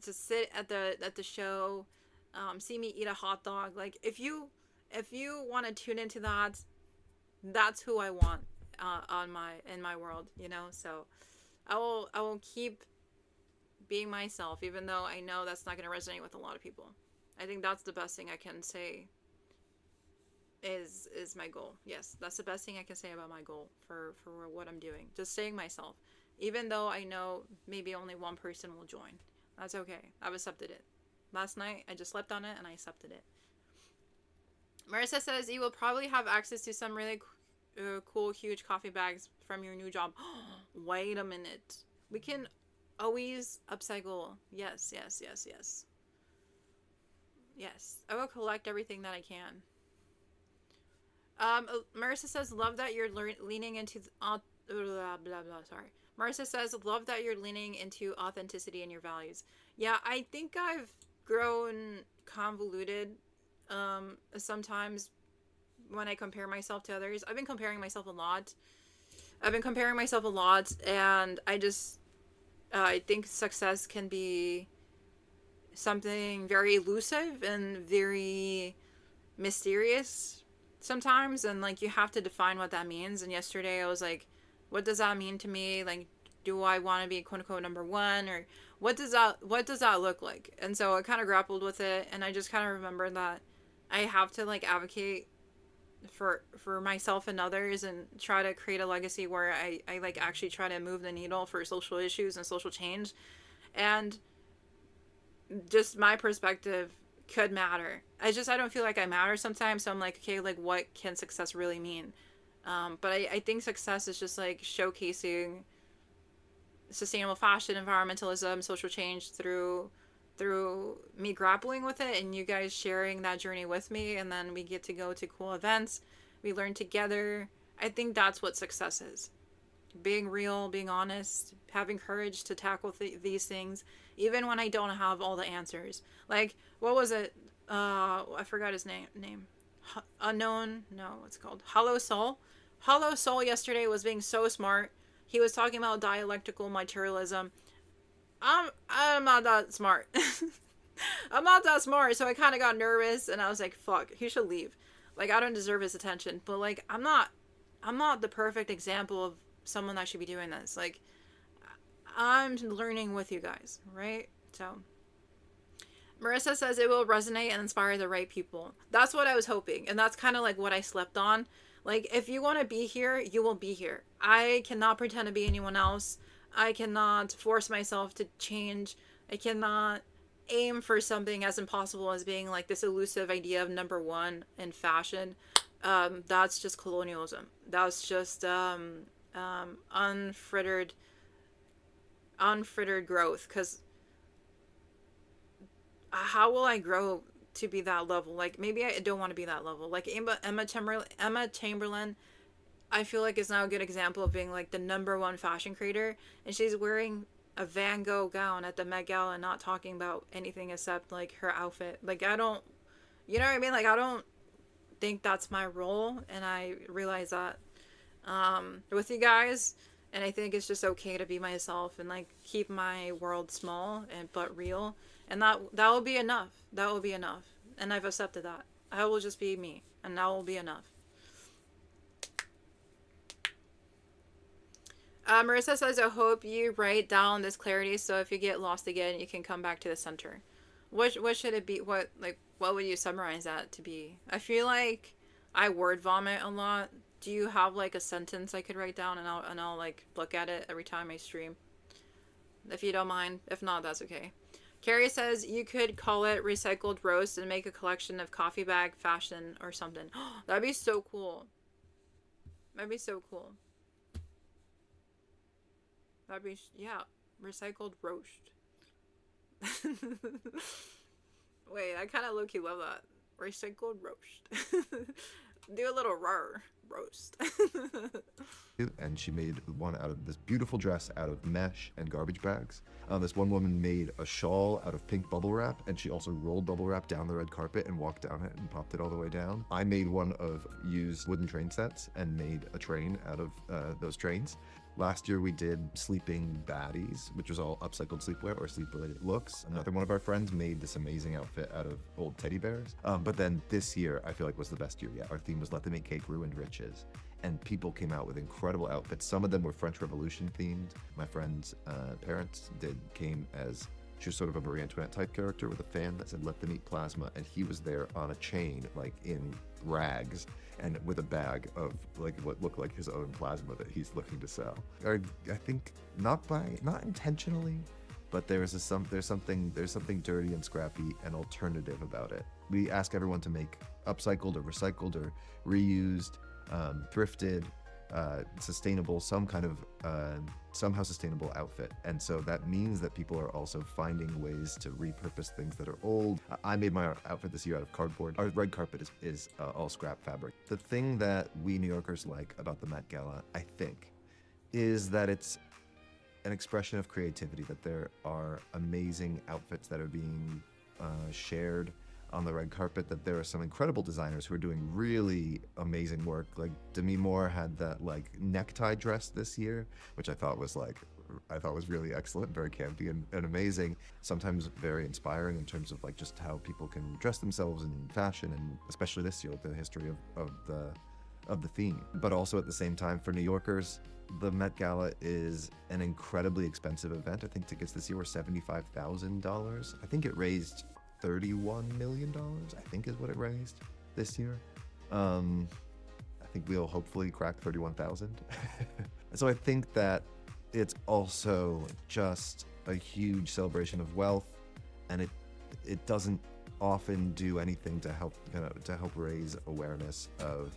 just sit at the show, see me eat a hot dog. Like if you want to tune into that, that's who I want in my world, you know. So I will keep being myself, even though I know that's not going to resonate with a lot of people. I think that's the best thing I can say is my goal. Yes, that's the best thing I can say about my goal for what I'm doing. Just staying myself. Even though I know maybe only one person will join. That's okay. I've accepted it. Last night, I just slept on it and I accepted it. Marissa says, you will probably have access to some really cool, huge coffee bags from your new job. Wait a minute. We can always upcycle. Yes, yes, yes, yes. Yes. I will collect everything that I can. Marissa says, love that you're leaning into blah, blah, blah, sorry. Marissa says, love that you're leaning into authenticity and your values. Yeah, I think I've grown convoluted sometimes when I compare myself to others. I've been comparing myself a lot. And I think success can be something very elusive and very mysterious sometimes, and like you have to define what that means. And yesterday I was like, what does that mean to me? Like, do I want to be quote unquote number one, or what does that look like? And so I kind of grappled with it, and I just kind of remembered that I have to like advocate for myself and others and try to create a legacy where I like actually try to move the needle for social issues and social change. And just my perspective could matter. I don't feel like I matter sometimes, so I'm like, okay, like what can success really mean? But I think success is just like showcasing sustainable fashion, environmentalism, social change through me grappling with it and you guys sharing that journey with me, and then we get to go to cool events, we learn together. I think that's what success is. Being real, being honest, having courage to tackle these things, even when I don't have all the answers. Like, what was it? I forgot his name. Unknown? No, what's it called? Hollow Soul. Hollow Soul yesterday was being so smart. He was talking about dialectical materialism. I'm not that smart. I'm not that smart, so I kind of got nervous, and I was like, fuck, he should leave. Like, I don't deserve his attention. But, like, I'm not the perfect example of someone that should be doing this. Like, I'm learning with you guys, right? So Marissa says it will resonate and inspire the right people. That's what I was hoping, and that's kind of like what I slept on. Like, if you want to be here, you will be here. I cannot pretend to be anyone else. I cannot force myself to change. I cannot aim for something as impossible as being like this elusive idea of number one in fashion. That's just colonialism. That's just unfrittered growth. Because how will I grow to be that level? Like, maybe I don't want to be that level. Like Emma Chamberlain, I feel like is now a good example of being like the number one fashion creator, and she's wearing a Van Gogh gown at the Met Gala and not talking about anything except like her outfit. Like, I don't, you know what I mean? Like, I don't think that's my role, and I realize that with you guys, and I think it's just okay to be myself and like keep my world small but real, and that will be enough. That will be enough, and I've accepted that. I will just be me, and that will be enough. Marissa says, I hope you write down this clarity so if you get lost again, you can come back to the center. What should it be? What would you summarize that to be? I feel like I word vomit a lot. Do you have like a sentence I could write down and I'll like look at it every time I stream? If you don't mind. If not, that's okay. Carrie says you could call it recycled roast and make a collection of coffee bag fashion or something. That'd be so cool. That'd be so cool. That'd be, yeah, recycled roast. Wait, I kind of low-key love that. Recycled roast. Do a little roast. And she made one out of this beautiful dress out of mesh and garbage bags. This one woman made a shawl out of pink bubble wrap, and she also rolled bubble wrap down the red carpet and walked down it and popped it all the way down. I made one of used wooden train sets and made a train out of those trains. Last year we did sleeping baddies, which was all upcycled sleepwear or sleep-related looks. Another one of our friends made this amazing outfit out of old teddy bears. But then this year, I feel like was the best year yet. Our theme was Let Them Eat Cake, Ruined Riches. And people came out with incredible outfits. Some of them were French Revolution themed. My friend's parents came as, she was sort of a Marie Antoinette type character with a fan that said, "Let them eat plasma." And he was there on a chain, like in rags, and with a bag of like what looked like his own plasma that he's looking to sell. I think not intentionally, but there's something dirty and scrappy and alternative about it. We ask everyone to make upcycled or recycled or reused, thrifted, sustainable, some kind of somehow sustainable outfit. And so that means that people are also finding ways to repurpose things that are old. I made my outfit this year out of cardboard. Our red carpet is all scrap fabric. The thing that we New Yorkers like about the Met Gala, I think, is that it's an expression of creativity, that there are amazing outfits that are being shared on the red carpet, that there are some incredible designers who are doing really amazing work. Like Demi Moore had that like necktie dress this year, which I thought was really excellent, very campy and amazing. Sometimes very inspiring in terms of like just how people can dress themselves in fashion, and especially this year, the history of the theme. But also at the same time, for New Yorkers, the Met Gala is an incredibly expensive event. I think tickets this year were $75,000. I think it raised $31 million, I think is what it raised this year. I think we'll hopefully crack 31,000. So I think that it's also just a huge celebration of wealth, and it doesn't often do anything to help raise awareness of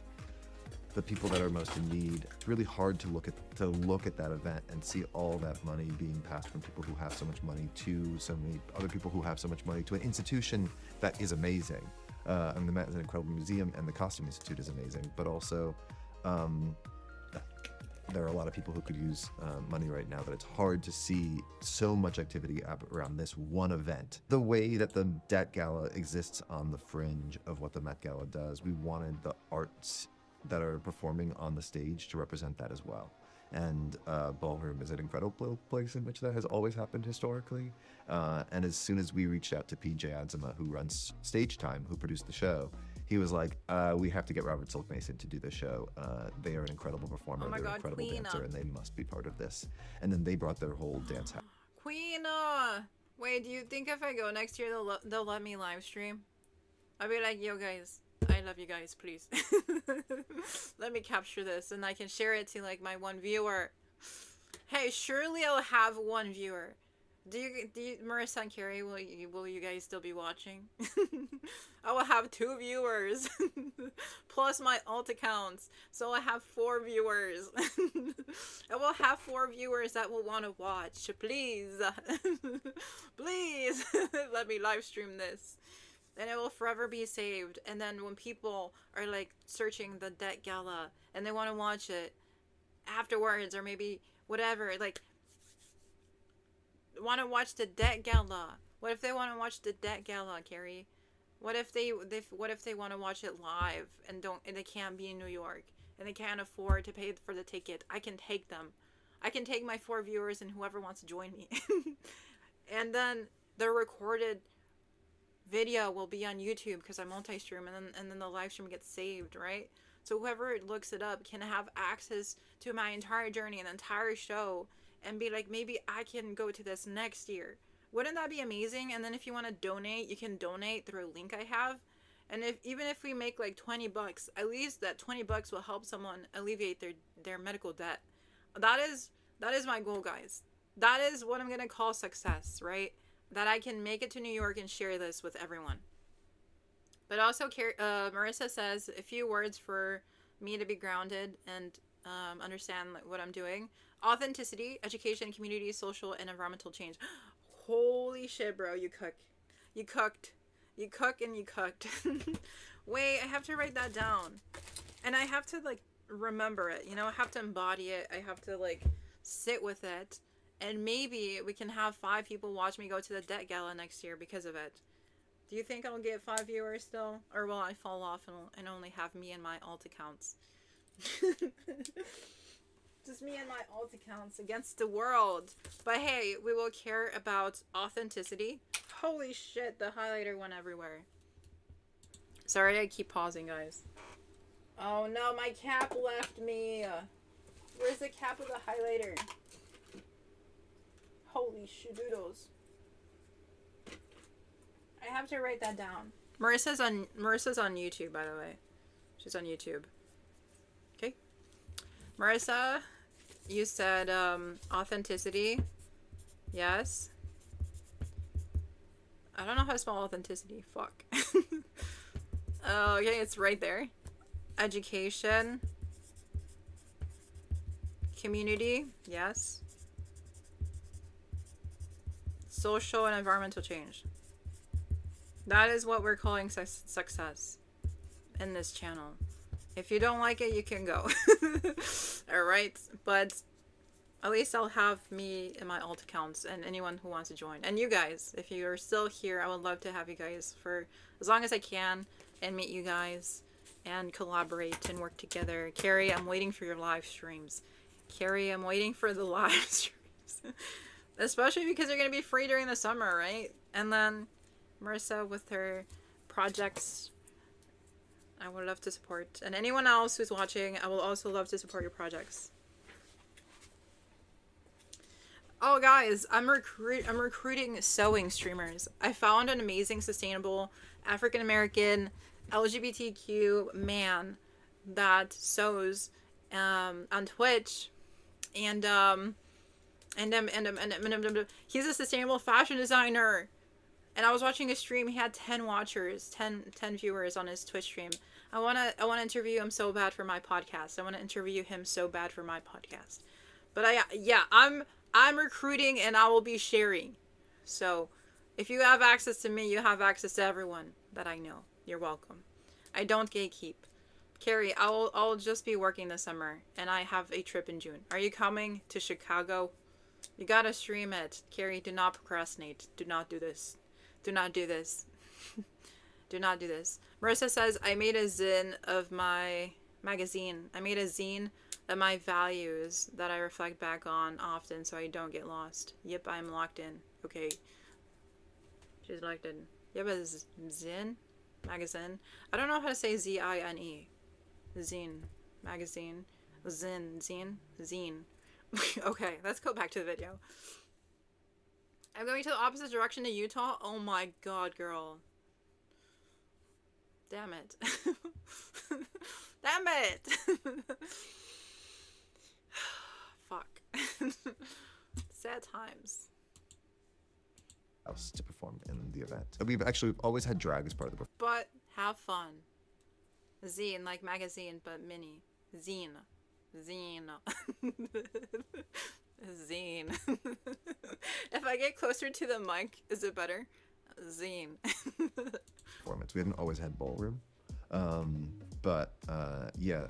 the people that are most in need. It's really hard to look at that event and see all that money being passed from people who have so much money to so many other people who have so much money to an institution that is amazing. And the Met is an incredible museum, and the Costume Institute is amazing, but also there are a lot of people who could use money right now, but it's hard to see so much activity around this one event. The way that the Debt Gala exists on the fringe of what the Met Gala does, we wanted the arts that are performing on the stage to represent that as well. And Ballroom is an incredible place in which that has always happened historically. And as soon as we reached out to PJ Adzema, who runs Stage Time, who produced the show, he was like, we have to get Robert Silk Mason to do the show. They are an incredible performer, they're an incredible dancer, and they must be part of this. And then they brought their whole dance house. Queen, wait, do you think if I go next year they'll let me live stream? I'll be like, yo guys, I love you guys, please. Let me capture this and I can share it to like my one viewer. Hey, surely I'll have one viewer. Do you Marissa and Carrie, will you guys still be watching? I will have 2 viewers plus my alt accounts, so I have 4 viewers. I will have 4 viewers that will want to watch. Please, please let me live stream this. And it will forever be saved. And then when people are like searching the Debt Gala and they want to watch it afterwards, or maybe whatever, like want to watch the Debt Gala. What if they want to watch the Debt Gala, Carrie? What if they want to watch it live and they can't be in New York and they can't afford to pay for the ticket? I can take them. I can take my 4 viewers and whoever wants to join me. And then the recorded video will be on YouTube because I multi-stream, and then the live stream gets saved, right? So whoever looks it up can have access to my entire journey and entire show and be like, maybe I can go to this next year. Wouldn't that be amazing? And then if you want to donate, you can donate through a link I have. And even if we make like 20 bucks, at least that 20 bucks will help someone alleviate their medical debt. That is my goal, guys. That is what I'm going to call success, right? That I can make it to New York and share this with everyone. But also, Marissa says a few words for me to be grounded and understand like, what I'm doing. Authenticity, education, community, social, and environmental change. Holy shit, bro, you cook. You cooked. You cook and you cooked. Wait, I have to write that down. And I have to, like, remember it. You know, I have to embody it. I have to, like, sit with it. And maybe we can have 5 people watch me go to the Debt Gala next year because of it. Do you think I'll get 5 viewers still? Or will I fall off and only have me and my alt accounts? Just me and my alt accounts against the world. But hey, we will care about authenticity. Holy shit, the highlighter went everywhere. Sorry, I keep pausing, guys. Oh no, my cap left me. Where's the cap of the highlighter? Holy shit-doodles. I have to write that down. Marissa's on YouTube, by the way. She's on YouTube. Okay. Marissa, you said authenticity. Yes. I don't know how to spell authenticity. Fuck. Okay, it's right there. Education. Community. Yes. Social and environmental change. That is what we're calling success in this channel. If you don't like it, you can go. Alright, but at least I'll have me in my alt accounts and anyone who wants to join. And you guys, if you're still here, I would love to have you guys for as long as I can and meet you guys and collaborate and work together. Carrie, I'm waiting for your live streams. Carrie, I'm waiting for the live streams. Especially because they're going to be free during the summer, right? And then Marissa with her projects, I would love to support. And anyone else who's watching, I will also love to support your projects. Oh guys, I'm recruiting sewing streamers. I found an amazing, sustainable African-American LGBTQ man that sews on Twitch, and he's a sustainable fashion designer. And I was watching a stream. He had 10 watchers, 10 viewers on his Twitch stream. I wanna interview him so bad for my podcast. I wanna interview him so bad for my podcast. But I'm recruiting and I will be sharing. So if you have access to me, you have access to everyone that I know. You're welcome. I don't gatekeep. Carrie, I'll just be working this summer and I have a trip in June. Are you coming to Chicago? You gotta stream it. Carrie, do not procrastinate. Do not do this. Do not do this. Do not do this. Marissa says, I made a zine of my magazine. I made a zine of my values that I reflect back on often so I don't get lost. Yep, I'm locked in. Okay. She's locked in. Yep, a zine? Magazine? I don't know how to say Z-I-N-E. Zine. Magazine. Zine. Okay, let's go back to the video. I'm going to the opposite direction to Utah. Oh my god, girl. Damn it. Damn it. Fuck. Sad times. Else to perform in the event. We've always had drag as part of the performance. But have fun. Zine, like magazine, but mini. Zine. Zine. If I get closer to the mic, is it better? Zine. Performance. We haven't always had ballroom. Yeah,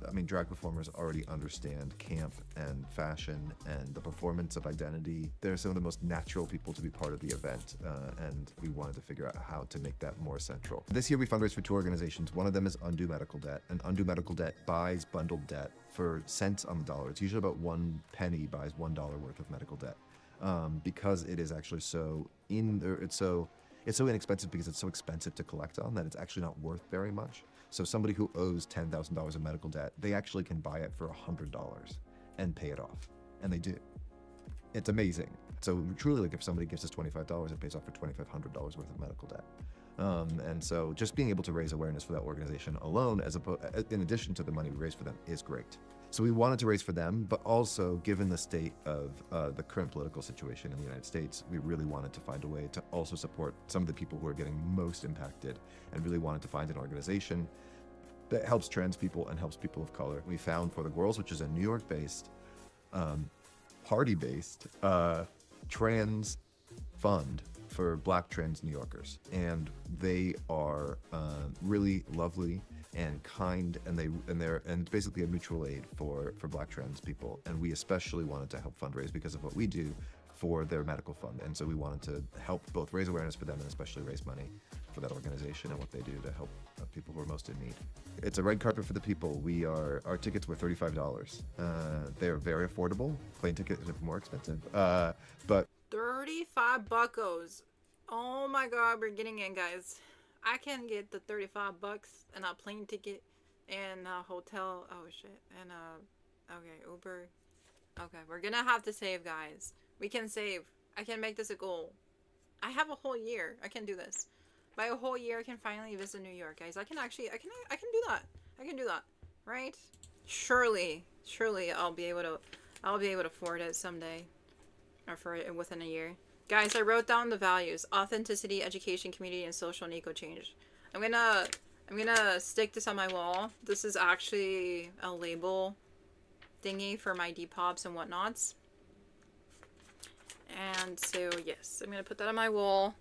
I mean, drag performers already understand camp and fashion and the performance of identity. They're some of the most natural people to be part of the event, and we wanted to figure out how to make that more central. This year we fundraised for 2 organizations. One of them is Undo Medical Debt, and Undo Medical Debt buys bundled debt for cents on the dollar. It's usually about 1 penny buys $1 worth of medical debt, because it is actually it's so inexpensive because it's so expensive to collect on that it's actually not worth very much. So somebody who owes $10,000 of medical debt, they actually can buy it for $100 and pay it off. And they do. It's amazing. So truly, like if somebody gives us $25, it pays off for $2,500 worth of medical debt. And so just being able to raise awareness for that organization alone, in addition to the money we raise for them, is great. So we wanted to raise for them, but also given the state of the current political situation in the United States, we really wanted to find a way to also support some of the people who are getting most impacted, and really wanted to find an organization that helps trans people and helps people of color. We found For the Girls, which is a New York-based, party-based, trans fund for Black trans New Yorkers, and they are really lovely and kind, and it's basically a mutual aid for Black trans people. And we especially wanted to help fundraise because of what we do for their medical fund, and so we wanted to help both raise awareness for them and especially raise money for that organization and what they do to help people who are most in need. It's a red carpet for the people. Our tickets were $35. They're very affordable. Plane tickets are more expensive, but 35 buckos. Oh my god, we're getting in, guys. I can get the 35 bucks and a plane ticket and a hotel. Oh shit. And okay, Uber. Okay, we're gonna have to save, guys. We can save. I can make this a goal. I have a whole year. I can do this. By a whole year, I can finally visit New York, guys. I can do that. I can do that, right? Surely I'll be able to afford it someday, or within a year. Guys, I wrote down the values: authenticity, education, community, and social and eco change. I'm gonna stick this on my wall. This is actually a label thingy for my Depop's and whatnots. And so yes, I'm gonna put that on my wall.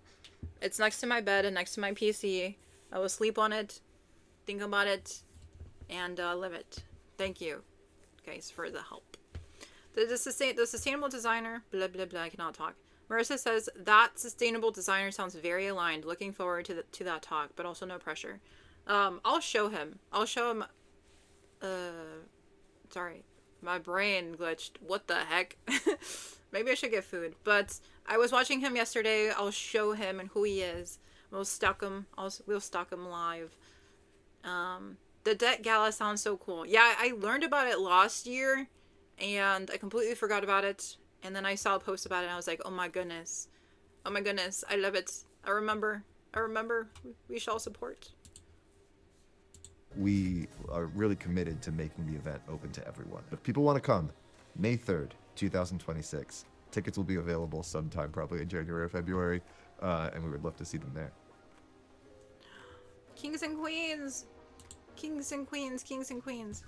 It's next to my bed and next to my PC. I will sleep on it, think about it, and live it. Thank you, guys, for the help. The sustainable designer, blah blah blah. I cannot talk. Marissa says that sustainable designer sounds very aligned. Looking forward to that talk, but also no pressure. I'll show him. Sorry, my brain glitched. What the heck? Maybe I should get food. But I was watching him yesterday. I'll show him and who he is. We'll stalk him. We'll stalk him live. The Debt Gala sounds so cool. Yeah, I learned about it last year, and I completely forgot about it. And then I saw a post about it, and I was like, oh my goodness. Oh my goodness. I love it. I remember. We shall support. We are really committed to making the event open to everyone. If people want to come, May 3rd, 2026. Tickets will be available sometime probably in January or February, and we would love to see them there. Kings and queens. Kings and queens. Kings and queens.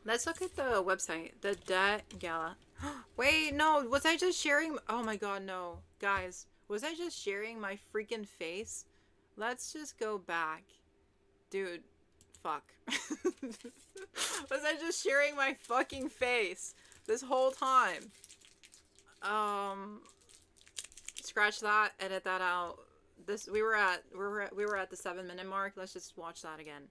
Let's look at the website. The Debt Gala. Wait, no. Was I just sharing? Oh my god, no. Guys, was I just sharing my freaking face? Let's just go back. Dude, fuck. Was I just sharing my fucking face this whole time? Scratch that, edit that out. We were at the 7-minute mark. Let's just watch that again.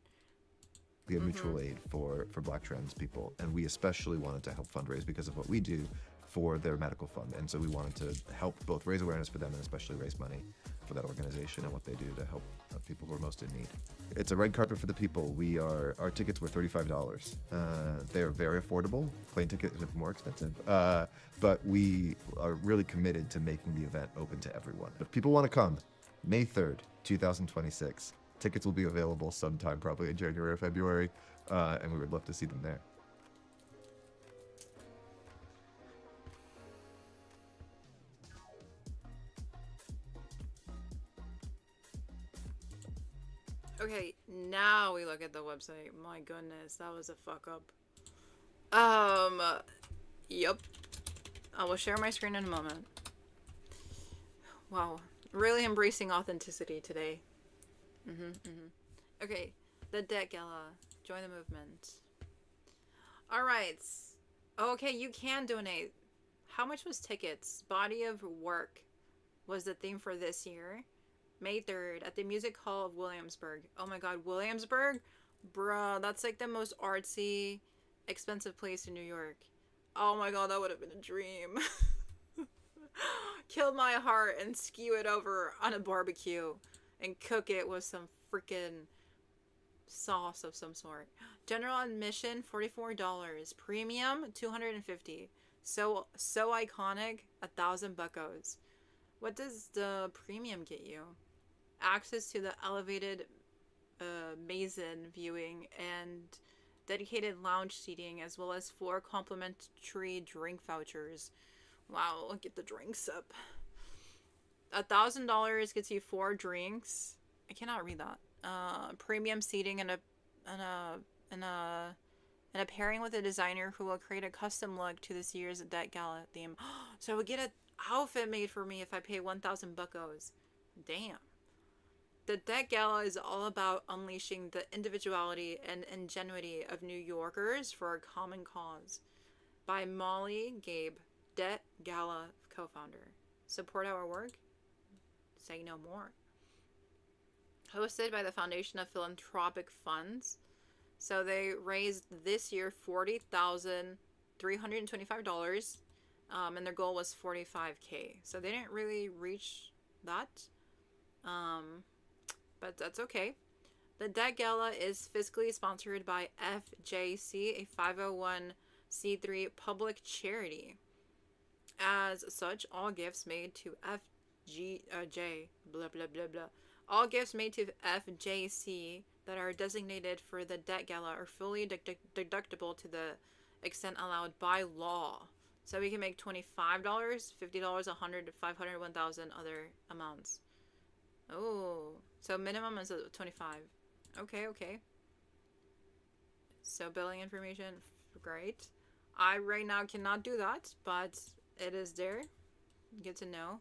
Be a mutual aid for Black trans people, and we especially wanted to help fundraise because of what we do for their medical fund, and so we wanted to help both raise awareness for them and especially raise money for that organization and what they do to help people who are most in need. It's a red carpet for the people. Our tickets were $35. They're very affordable. Plane tickets are more expensive, but we are really committed to making the event open to everyone. If people want to come, May 3rd, 2026. Tickets will be available sometime probably in January or February, and we would love to see them there. Okay, now we look at the website. My goodness, that was a fuck up. Yep. I will share my screen in a moment. Wow. Really embracing authenticity today. Okay, the Debt Gala. Join the movement. Alright. Okay, you can donate. How much was tickets? Body of Work was the theme for this year. May 3rd at the Music Hall of Williamsburg. Oh my god, Williamsburg? Bruh, that's like the most artsy, expensive place in New York. Oh my god, that would have been a dream. Kill my heart and skew it over on a barbecue and cook it with some freaking sauce of some sort. General admission $44, premium $250. So iconic. 1,000 buckos. What does the premium get you? Access to the elevated Mason viewing and dedicated lounge seating, as well as 4 complimentary drink vouchers. Wow, look at the drinks up. $1,000 gets you 4 drinks. I cannot read that. Premium seating and a pairing with a designer who will create a custom look to this year's Debt Gala theme. So I would get an outfit made for me if I pay 1,000 buckos. Damn. The Debt Gala is all about unleashing the individuality and ingenuity of New Yorkers for a common cause. By Molly Gabe, Debt Gala co-founder. Support our work? Say no more. Hosted by the Foundation of Philanthropic Funds. So they raised this year $40,325, and their goal was $45K. So they didn't really reach that, but that's okay. The Debt Gala is fiscally sponsored by FJC, a 501c3 public charity. As such, all gifts made to all gifts made to FJC that are designated for the Debt Gala are fully deductible to the extent allowed by law. So we can make $25, $50, $100, $500, $1,000 other amounts. Oh, so minimum is 25. Okay. So billing information, great. I right now cannot do that, but it is there. Good to know.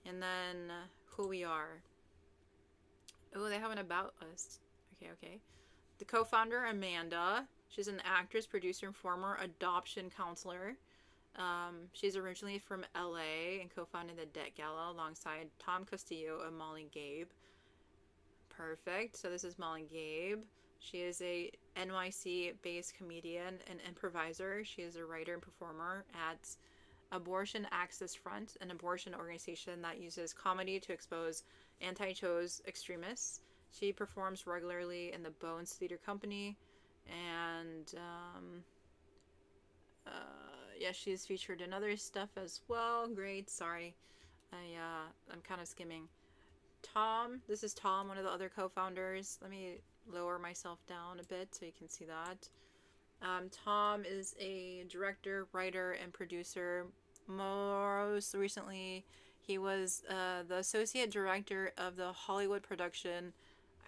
And then who we are. Oh, they have an about us. Okay. The co-founder, Amanda. She's an actress, producer, and former adoption counselor. She's originally from LA and co-founded the Debt Gala alongside Tom Castillo and Molly Gabe. Perfect. So this is Molly Gabe. She is a NYC-based comedian and improviser. She is a writer and performer at Abortion Access Front, an abortion organization that uses comedy to expose anti-choice extremists. She performs regularly in the Bones Theater Company, and she's featured in other stuff as well. Great. Sorry, I'm kind of skimming. Tom, this is Tom, one of the other co-founders. Let me lower myself down a bit so you can see that. Tom is a director, writer, and producer. Most recently, he was the associate director of the Hollywood production,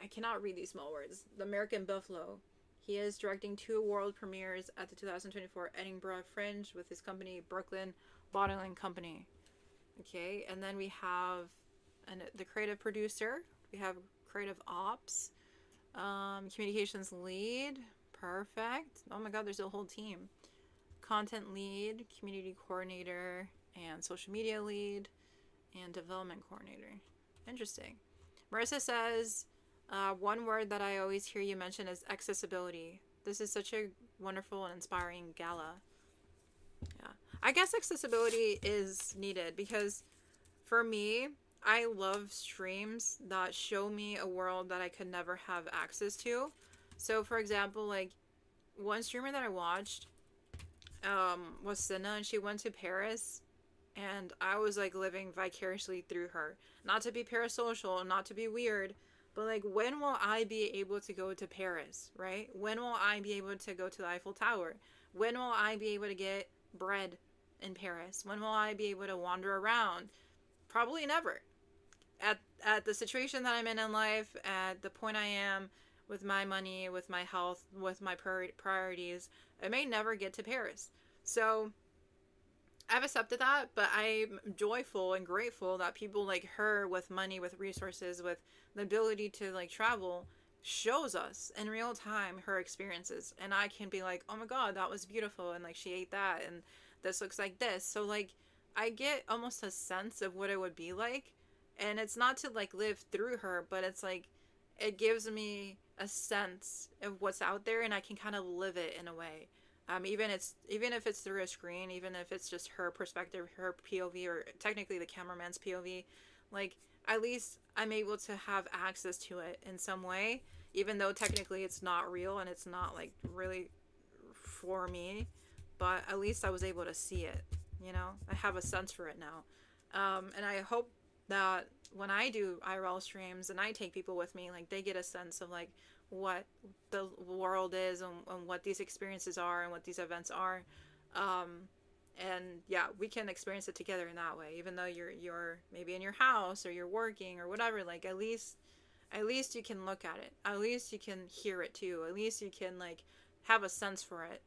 I cannot read these small words, The American Buffalo. He is directing 2 world premieres at the 2024 Edinburgh Fringe with his company, Brooklyn Bottling Company. Okay, and then we have the creative producer. We have creative ops, communications lead. Perfect. Oh my god, there's a whole team. Content lead, community coordinator, and social media lead, and development coordinator. Interesting. Marissa says, one word that I always hear you mention is accessibility. This is such a wonderful and inspiring gala. Yeah. I guess accessibility is needed because for me, I love streams that show me a world that I could never have access to. So for example, like one streamer that I watched was Cinna, and she went to Paris, and I was like living vicariously through her. Not to be parasocial, not to be weird, but like when will I be able to go to Paris, right? When will I be able to go to the Eiffel Tower? When will I be able to get bread in Paris? When will I be able to wander around? Probably never. At the situation that I'm in life, at the point I am with my money, with my health, with my priorities, I may never get to Paris. So I've accepted that, but I'm joyful and grateful that people like her with money, with resources, with the ability to like travel shows us in real time her experiences, and I can be like, oh my god, that was beautiful, and like she ate that, and this looks like this. So like I get almost a sense of what it would be like, and it's not to like live through her, but it's like it gives me a sense of what's out there, and I can kind of live it in a way. Even if it's through a screen, even if it's just her perspective, her POV, or technically the cameraman's POV, like at least I'm able to have access to it in some way, even though technically it's not real and it's not like really for me. but at least I was able to see it, you know? I have a sense for it now. And I hope that when I do IRL streams and I take people with me, like, they get a sense of, like, what the world is and what these experiences are and what these events are. And yeah, we can experience it together in that way, even though you're maybe in your house or you're working or whatever. Like, at least you can look at it. At least you can hear it too. At least you can, like, have a sense for it.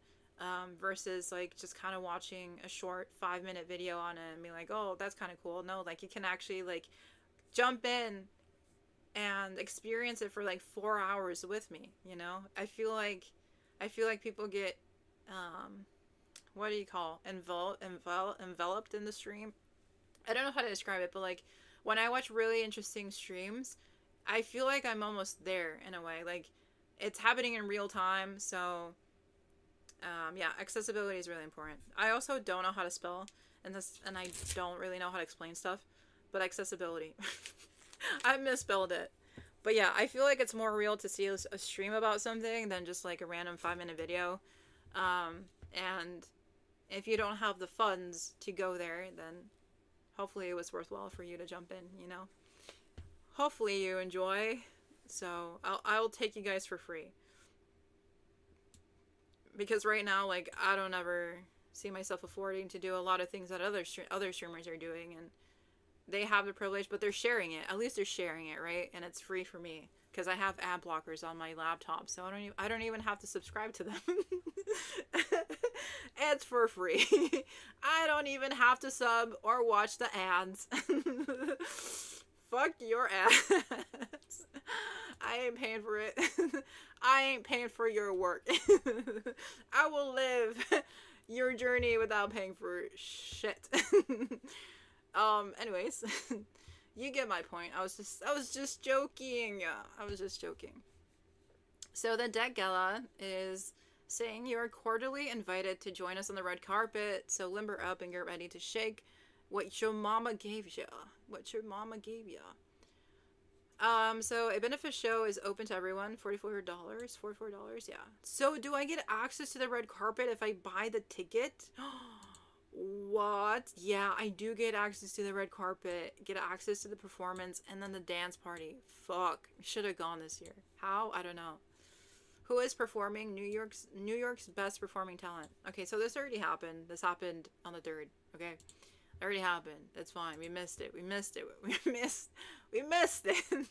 Versus, like, just kind of watching a short 5-minute video on it and be like, oh, that's kind of cool. No, like, you can actually, like, jump in and experience it for, like, 4 hours with me, you know? I feel like people get, what do you call, enveloped in the stream. I don't know how to describe it, but, like, when I watch really interesting streams, I feel like I'm almost there in a way. Like, it's happening in real time, so yeah, accessibility is really important. I also don't know how to spell, and I don't really know how to explain stuff, but accessibility. I misspelled it. But yeah, I feel like it's more real to see a stream about something than just, like, a random 5-minute video. And if you don't have the funds to go there, then hopefully it was worthwhile for you to jump in, you know? Hopefully you enjoy, so I'll take you guys for free. Because right now, like, I don't ever see myself affording to do a lot of things that other streamers are doing, and they have the privilege, but they're sharing it. At least they're sharing it, right? And it's free for me because I have ad blockers on my laptop, so I don't even have to subscribe to them. It's for free. I don't even have to sub or watch the ads. Fuck your ads. I ain't paying for it. I ain't paying for your work. I will live your journey without paying for shit. Anyways, you get my point. I was just joking. I was just joking. So the Debt Gala is saying you are cordially invited to join us on the red carpet. So limber up and get ready to shake what your mama gave ya. What your mama gave ya. So a benefit show is open to everyone. $44. $44, yeah. So do I get access to the red carpet if I buy the ticket? What? Yeah, I do get access to the red carpet, get access to the performance, and then the dance party. Fuck. Should have gone this year. How? I don't know. Who is performing? New York's best performing talent. Okay, so this already happened. This happened on the 3rd, okay? It already happened. It's fine. We missed it. We missed it. We missed it.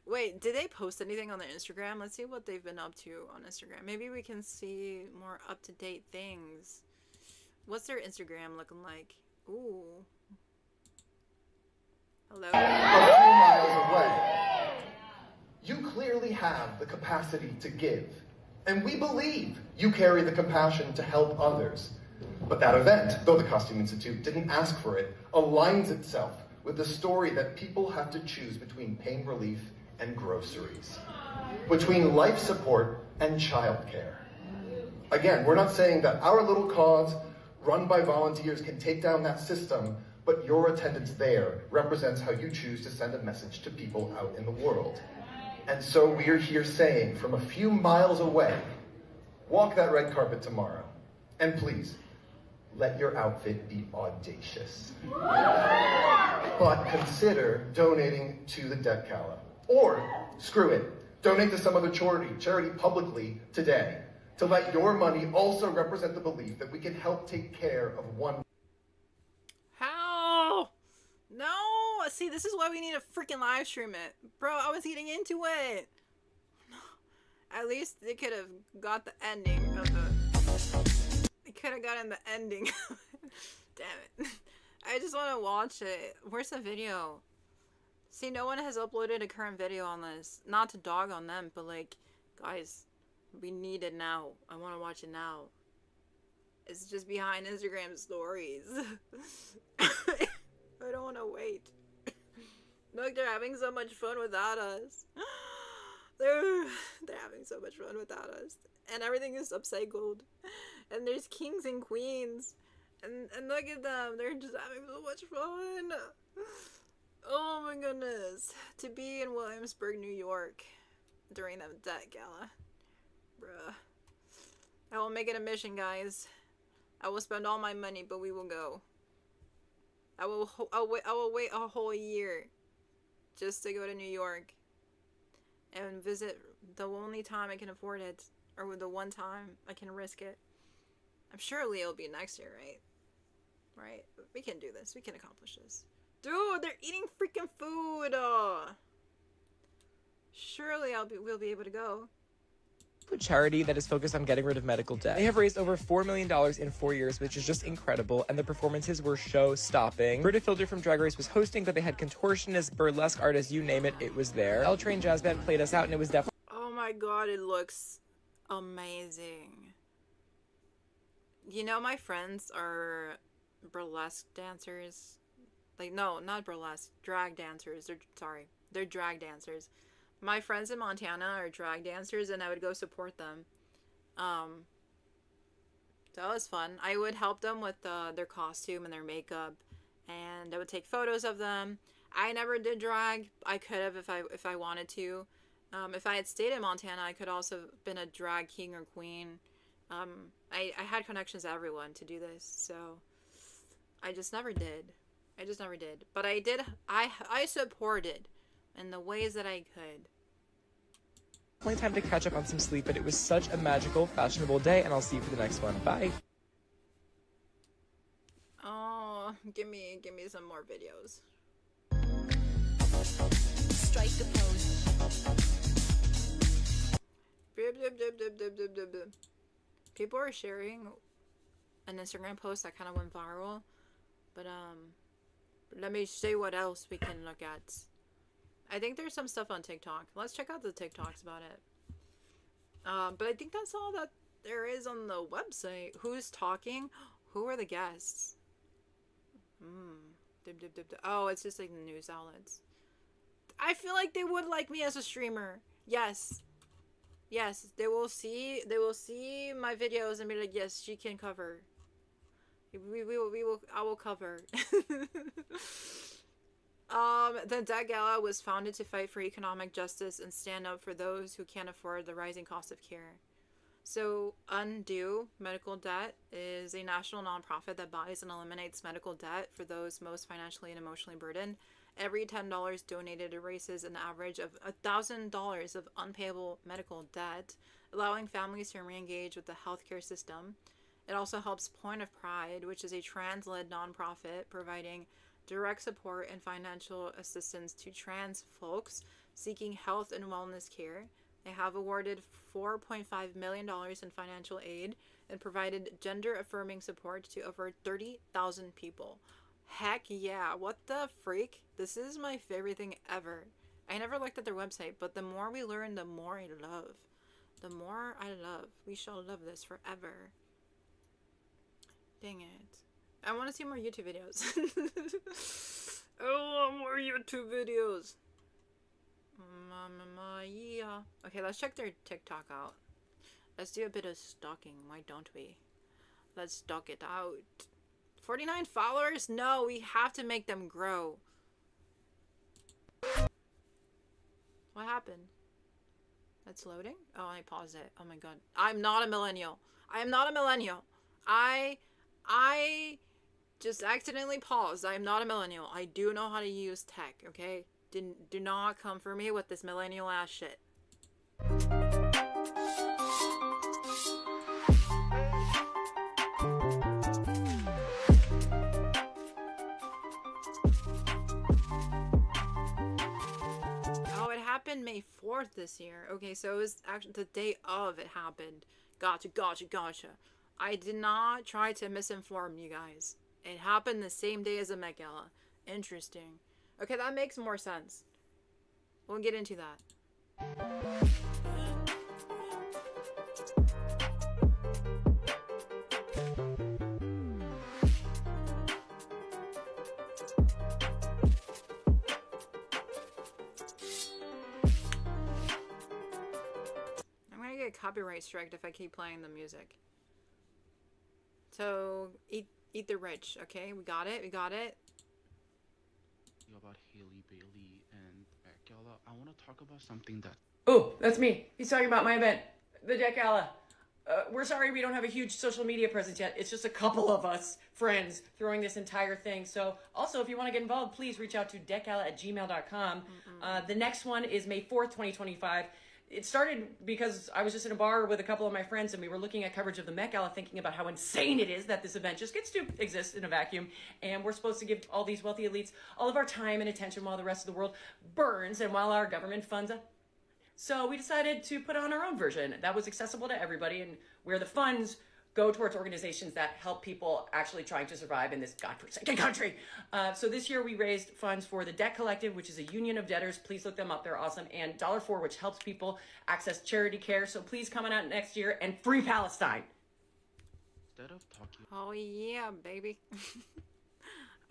Wait, did they post anything on their Instagram? Let's see what they've been up to on Instagram. Maybe we can see more up-to-date things. What's their Instagram looking like? Ooh. Hello? A few miles away. You clearly have the capacity to give. And we believe you carry the compassion to help others. But that event, though the Costume Institute didn't ask for it, aligns itself with the story that people have to choose between pain relief and groceries, between life support and childcare. Again, we're not saying that our little cause, run by volunteers, can take down that system, but your attendance there represents how you choose to send a message to people out in the world. And so we're here saying, from a few miles away, walk that red carpet tomorrow. And please, let your outfit be audacious. But consider donating to the Debt Gala. Or, screw it, donate to some other charity publicly today to let your money also represent the belief that we can help take care of one. How? No! See, this is why we need to freaking live stream it. Bro, I was getting into it. At least they could have got the ending of the... They could have gotten the ending. Damn it. I just want to watch it. Where's the video? See, no one has uploaded a current video on this. Not to dog on them, but, like, guys, we need it now. I want to watch it now. It's just behind Instagram stories. I don't want to wait. Look, they're having so much fun without us. They're having so much fun without us. And everything is upcycled. And there's kings and queens. And look at them. They're just having so much fun. Oh my goodness. To be in Williamsburg, New York during the Debt Gala. Bruh. I will make it a mission, guys. I will spend all my money, but we will go. I will wait a whole year just to go to New York and visit the only time I can afford it, or the one time I can risk it. I'm sure it'll be next year, right? Right? We can do this. We can accomplish this. Dude, they're eating freaking food. Surely we'll be able to go. A charity that is focused on getting rid of medical debt. They have raised over $4 million in 4 years, which is just incredible, and the performances were show-stopping. Brita Filter from Drag Race was hosting, but they had contortionists, burlesque artists, you name it, it was there. L Train Jazz Band played us out, and it was definitely... Oh my god, it looks amazing. You know, my friends are burlesque dancers. Like, no, not burlesque, drag dancers. They're drag dancers. My friends in Montana are drag dancers, and I would go support them. That was fun. I would help them with their costume and their makeup, and I would take photos of them. I never did drag. I could have if I wanted to. If I had stayed in Montana, I could also have been a drag king or queen. I had connections to everyone to do this, so I just never did. But I did. I supported in the ways that I could. Only time to catch up on some sleep, but it was such a magical, fashionable day, and I'll see you for the next one. Bye. Oh, give me some more videos. Strike the pose. People are sharing an Instagram post that kind of went viral, but let me see what else we can look at. I think there's some stuff on TikTok. Let's check out the TikToks about it. But I think that's all that there is on the website. Who's talking? Who are the guests? Oh, it's just like the news outlets. I feel like they would like me as a streamer. Yes. Yes, they will see my videos and be like, yes, she can cover. I will cover. The Debt Gala was founded to fight for economic justice and stand up for those who can't afford the rising cost of care. So, Undo Medical Debt is a national nonprofit that buys and eliminates medical debt for those most financially and emotionally burdened. Every $10 donated erases an average of $1,000 of unpayable medical debt, allowing families to re-engage with the healthcare system. It also helps Point of Pride, which is a trans-led nonprofit providing direct support and financial assistance to trans folks seeking health and wellness care. They have awarded $4.5 million in financial aid and provided gender-affirming support to over 30,000 people. Heck yeah, what the freak? This is my favorite thing ever. I never looked at their website, but the more we learn, the more I love. The more I love. We shall love this forever. Dang it. I want to see more YouTube videos. I want more YouTube videos. Mamma mia. Okay, let's check their TikTok out. Let's do a bit of stalking. Why don't we? Let's stalk it out. 49 followers? No, we have to make them grow. What happened? That's loading? Oh, I paused it. Oh my god. I'm not a millennial. I am not a millennial. I just accidentally paused. I am not a millennial. I do know how to use tech, okay? Do not come for me with this millennial ass shit. Oh, it happened May 4th this year. Okay, so it was actually the day of it happened. Gotcha. I did not try to misinform you guys. It happened the same day as the Met Gala. Interesting. Okay, that makes more sense. We'll get into that. I'm gonna get copyright striked if I keep playing the music. So, eat the rich, okay? We got it. About Haley Bailey and Met Gala, I want to talk about something that... Oh, that's me. He's talking about my event, the Debt Gala. we're sorry we don't have a huge social media presence yet. It's just a couple of us friends throwing this entire thing. So also, if you want to get involved, please reach out to debtgala@gmail.com. The next one is May 4th, 2025. It started because I was just in a bar with a couple of my friends and we were looking at coverage of the Met Gala, thinking about how insane it is that this event just gets to exist in a vacuum. And we're supposed to give all these wealthy elites all of our time and attention while the rest of the world burns and while our government funds. So we decided to put on our own version that was accessible to everybody and where the funds go towards organizations that help people actually trying to survive in this godforsaken country. So this year we raised funds for the Debt Collective, which is a union of debtors. Please look them up. They're awesome. And $4, which helps people access charity care. So please come on out next year and free Palestine. Instead of talking. Oh yeah, baby.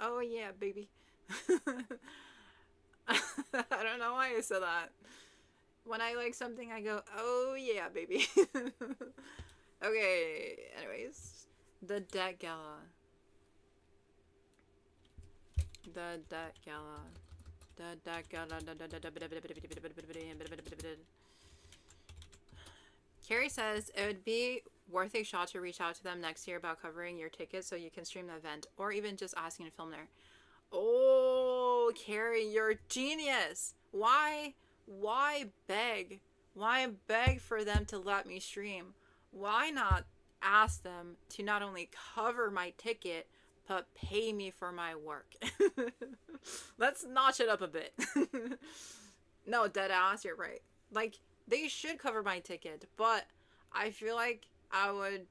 Oh yeah, baby. I don't know why I said that. When I like something, I go, oh yeah, baby. Okay, anyways. The Debt Gala. The Debt Gala. The Debt Gala. Carrie says it would be worth a shot to reach out to them next year about covering your tickets so you can stream the event, or even just asking to film there. Oh, Carrie, you're a genius. Why beg? Why beg for them to let me stream? Why not ask them to not only cover my ticket, but pay me for my work? Let's notch it up a bit. No, deadass, you're right. Like, they should cover my ticket, but I feel like I would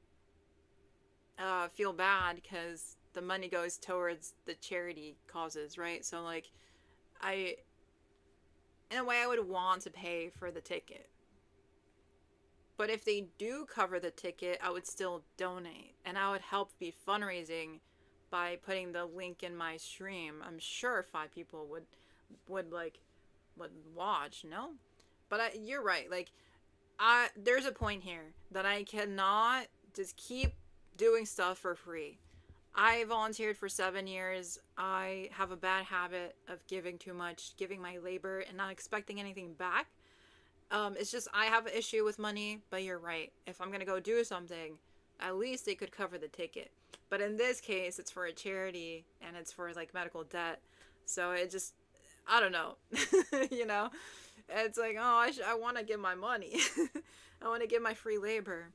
feel bad because the money goes towards the charity causes, right? So, like, in a way, I would want to pay for the ticket. But if they do cover the ticket, I would still donate. And I would help be fundraising by putting the link in my stream. I'm sure 5 people would watch, no? But you're right. Like, there's a point here that I cannot just keep doing stuff for free. I volunteered for 7 years. I have a bad habit of giving too much, giving my labor and not expecting anything back. It's just I have an issue with money, but you're right. If I'm gonna go do something, at least they could cover the ticket. But in this case, it's for a charity and it's for like medical debt. So it just, I don't know, you know? It's like, oh, I want to give my money. I want to give my free labor.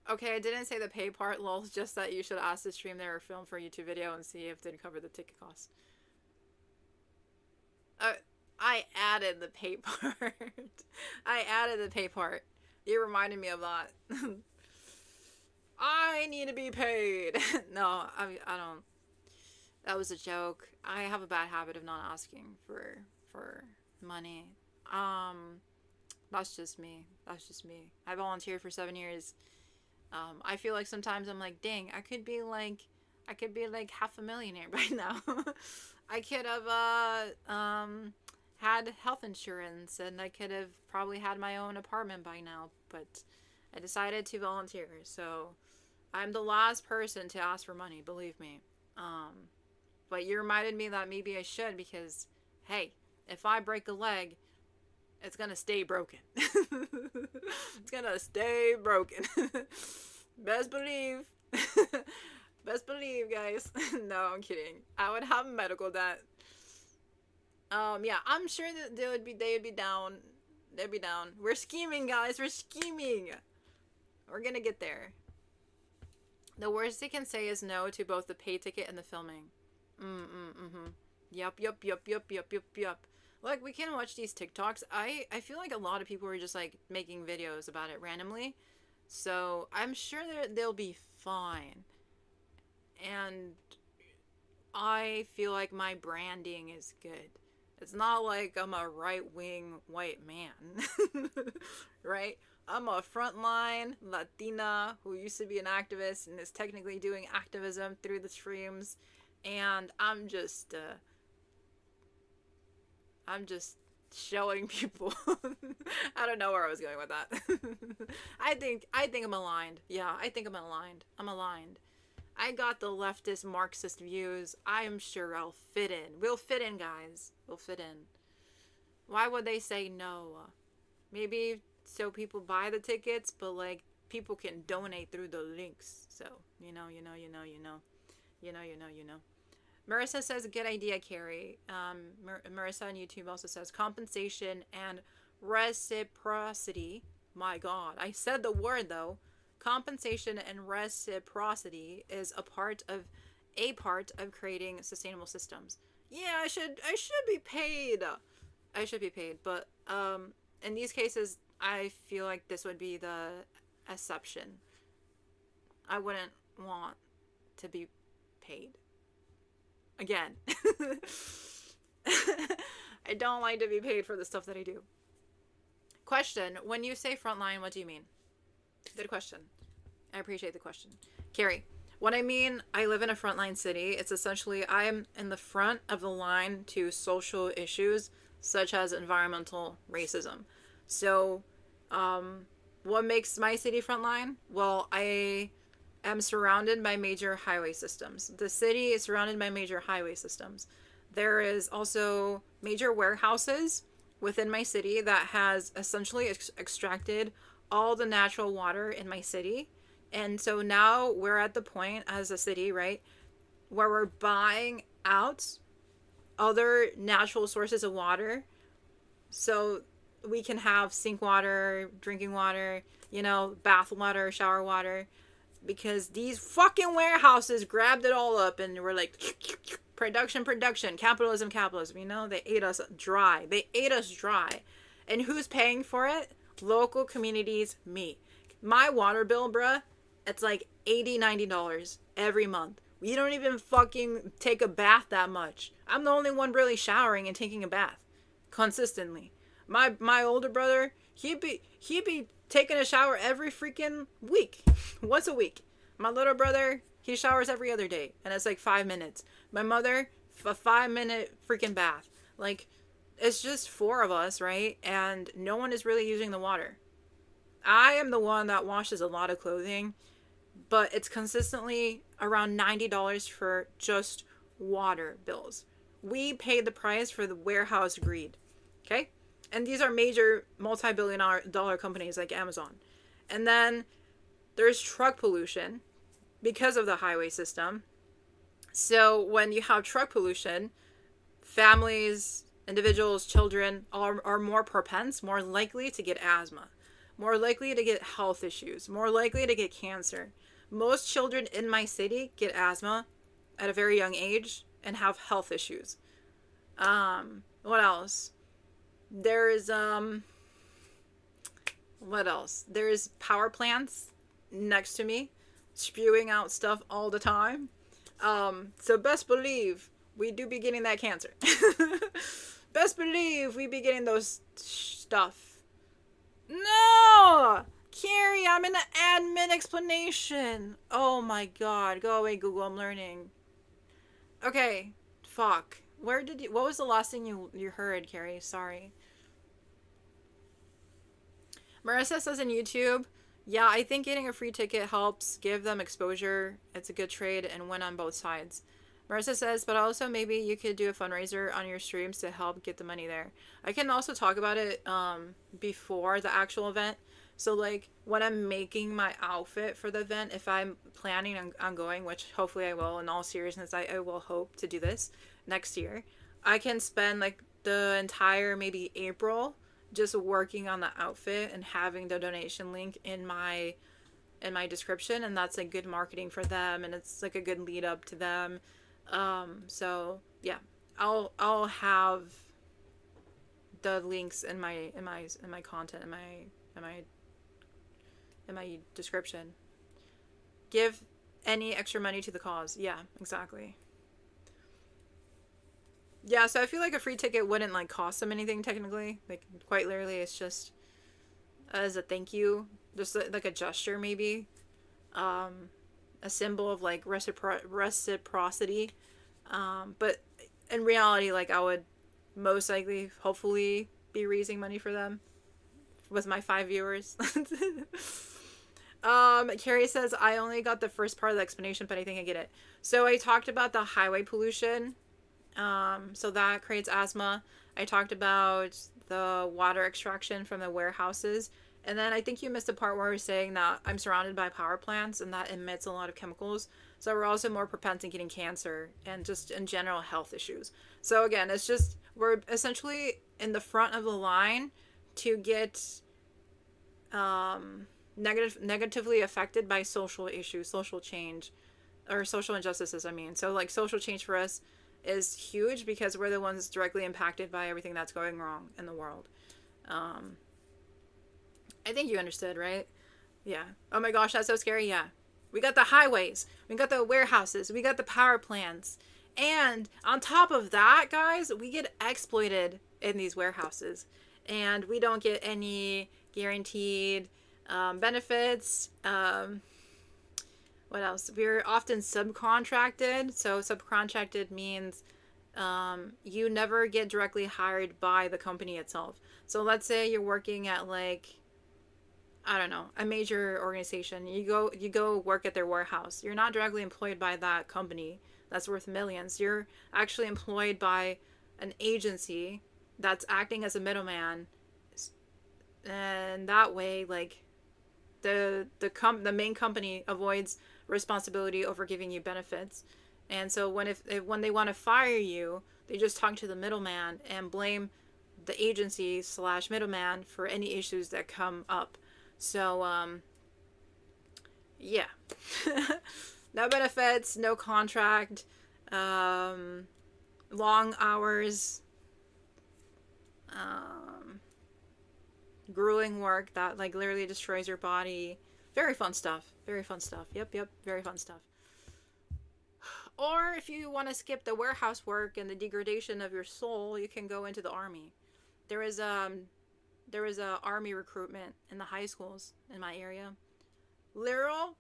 Okay, I didn't say the pay part, lol. Just that you should ask to stream their film for a YouTube video and see if they'd cover the ticket cost. I added the pay part. I added the pay part. You reminded me of that. I need to be paid. No, I don't. That was a joke. I have a bad habit of not asking for money. That's just me. That's just me. I volunteered for 7 years. I feel like sometimes I'm like, dang, I could be like half a millionaire right now. I could have had health insurance and I could have probably had my own apartment by now, but I decided to volunteer. So I'm the last person to ask for money, believe me. But you reminded me that maybe I should, because hey, if I break a leg, it's gonna stay broken. It's gonna stay broken. Best believe. Best believe, guys. No, I'm kidding. I would have medical debt. Yeah, I'm sure that they'd be down. They'd be down. We're scheming, guys. We're scheming. We're gonna get there. The worst they can say is no to both the pay ticket and the filming. Yup. Like, we can watch these TikToks. I feel like a lot of people are just like making videos about it randomly. So I'm sure they'll be fine. And I feel like my branding is good. It's not like I'm a right-wing white man. Right? I'm a frontline Latina who used to be an activist and is technically doing activism through the streams. And I'm just showing people. I don't know where I was going with that. I think I'm aligned. Yeah, I think I'm aligned. I'm aligned. I got the leftist Marxist views. I am sure I'll fit in. We'll fit in, guys. We'll fit in. Why would they say no? Maybe so people buy the tickets, but like people can donate through the links. So, you know. Marissa says, good idea, Carrie. Marissa on YouTube also says, compensation and reciprocity. My God, I said the word though. Compensation and reciprocity is a part of creating sustainable systems. Yeah, I should be paid. I should be paid, but in these cases, I feel like this would be the exception. I wouldn't want to be paid. Again. I don't like to be paid for the stuff that I do. Question, when you say frontline, what do you mean? Good question. I appreciate the question. Carrie, what I mean, I live in a frontline city. It's essentially, I am in the front of the line to social issues such as environmental racism. So, what makes my city frontline? Well, I am surrounded by major highway systems. The city is surrounded by major highway systems. There is also major warehouses within my city that has essentially extracted all the natural water in my city. And so now we're at the point as a city, right, where we're buying out other natural sources of water so we can have sink water, drinking water, you know, bath water, shower water, because these fucking warehouses grabbed it all up and were like, production, capitalism, you know, they ate us dry. And who's paying for it? Local communities, me. My water bill, bruh, it's like $80-$90 every month. We don't even fucking take a bath that much. I'm the only one really showering and taking a bath consistently. My older brother, he'd be taking a shower every freaking week. Once a week. My little brother, he showers every other day, and it's like 5 minutes. My mother, a 5-minute freaking bath. Like, it's just 4 of us, right? And no one is really using the water. I am the one that washes a lot of clothing, but it's consistently around $90 for just water bills. We pay the price for the warehouse greed. Okay? And these are major multi-billion-dollar companies like Amazon. And then there's truck pollution because of the highway system. So when you have truck pollution, families, individuals, children are more propense, more likely to get asthma, more likely to get health issues, more likely to get cancer. Most children in my city get asthma at a very young age and have health issues. What else? There's what else? There's power plants next to me spewing out stuff all the time. So best believe we do be getting that cancer. Best believe we be getting those stuff. No! Carrie, I'm in the admin explanation. Oh my god. Go away, Google. I'm learning. Okay. Fuck. What was the last thing you heard, Carrie? Sorry. Marissa says in YouTube, yeah, I think getting a free ticket helps give them exposure. It's a good trade and win on both sides. Marissa says, but also maybe you could do a fundraiser on your streams to help get the money there. I can also talk about it before the actual event. So like when I'm making my outfit for the event, if I'm planning on going, which hopefully I will, in all seriousness, I will hope to do this next year. I can spend like the entire maybe April just working on the outfit and having the donation link in my description, and that's like good marketing for them, and it's like a good lead up to them. So yeah, I'll have the links in my content in my description. Give any extra money to the cause. Yeah, exactly. Yeah, so I feel like a free ticket wouldn't like cost them anything technically. Like quite literally, it's just as a thank you, just like a gesture maybe, a symbol of like reciprocity. But in reality, like I would most likely, hopefully, be raising money for them with my 5 viewers. Carrie says, I only got the first part of the explanation, but I think I get it. So I talked about the highway pollution. So that creates asthma. I talked about the water extraction from the warehouses And then I think you missed the part where I was saying that I'm surrounded by power plants and that emits a lot of chemicals. So we're also more propensed to getting cancer and just in general health issues. So again, it's just we're essentially in the front of the line to get negatively affected by social issues, social change, or social injustices. I mean, so like social change for us is huge because we're the ones directly impacted by everything that's going wrong in the world. I think you understood, right? Yeah. Oh my gosh, that's so scary. Yeah. We got the highways, we got the warehouses, we got the power plants. And on top of that, guys, we get exploited in these warehouses. And we don't get any guaranteed benefits. What else? We're often subcontracted. So subcontracted means you never get directly hired by the company itself. So let's say you're working at like, I don't know, a major organization. You go work at their warehouse. You're not directly employed by that company that's worth millions. You're actually employed by an agency that's acting as a middleman. And that way, like, the main company avoids responsibility over giving you benefits. And so when they want to fire you, they just talk to the middleman and blame the agency / middleman for any issues that come up. So yeah. No benefits, no contract, long hours, grueling work that like literally destroys your body. Very fun stuff. Very fun stuff. Yep. Very fun stuff. Or if you want to skip the warehouse work and the degradation of your soul, you can go into the army. There is a army recruitment in the high schools in my area. Literal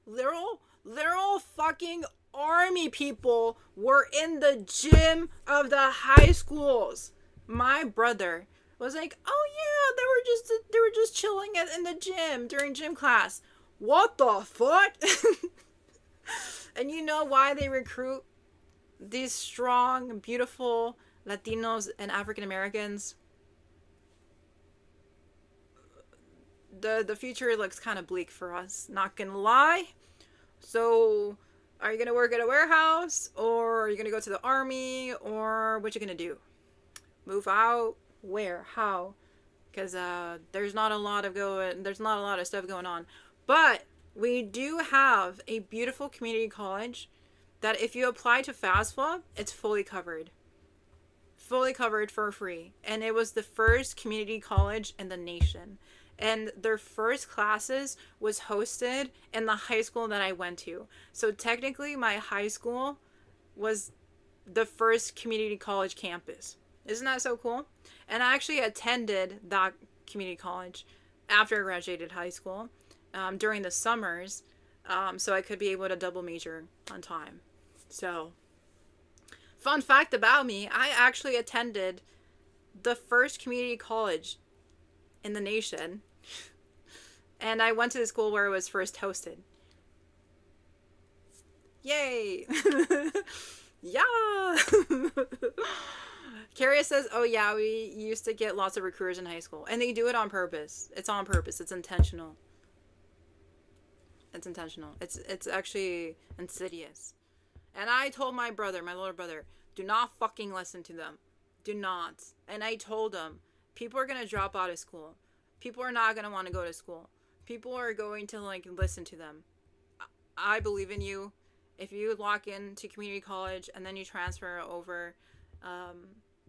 fucking army people were in the gym of the high schools. My brother was like, oh yeah, they were just chilling in the gym during gym class. What the fuck? And you know why they recruit these strong, beautiful Latinos and African Americans? The future looks kind of bleak for us, not gonna lie. So are you gonna work at a warehouse, or are you gonna go to the army, or what you gonna do? Move out? Where? How? Because there's not a lot of stuff going on. But we do have a beautiful community college that if you apply to FAFSA, it's fully covered for free. And it was the first community college in the nation. And their first classes was hosted in the high school that I went to. So technically my high school was the first community college campus. Isn't that so cool? And I actually attended that community college after I graduated high school during the summers, so I could be able to double major on time. So, fun fact about me, I actually attended the first community college in the nation. And I went to the school where it was first hosted. Yay! Yeah! Carrie says, oh yeah, we used to get lots of recruiters in high school. And they do it on purpose. It's on purpose. It's intentional. It's intentional. It's actually insidious. And I told my brother, my little brother, do not fucking listen to them. Do not. And I told him, people are going to drop out of school. People are not going to want to go to school. People are going to like listen to them. I believe in you. If you lock into community college and then you transfer over,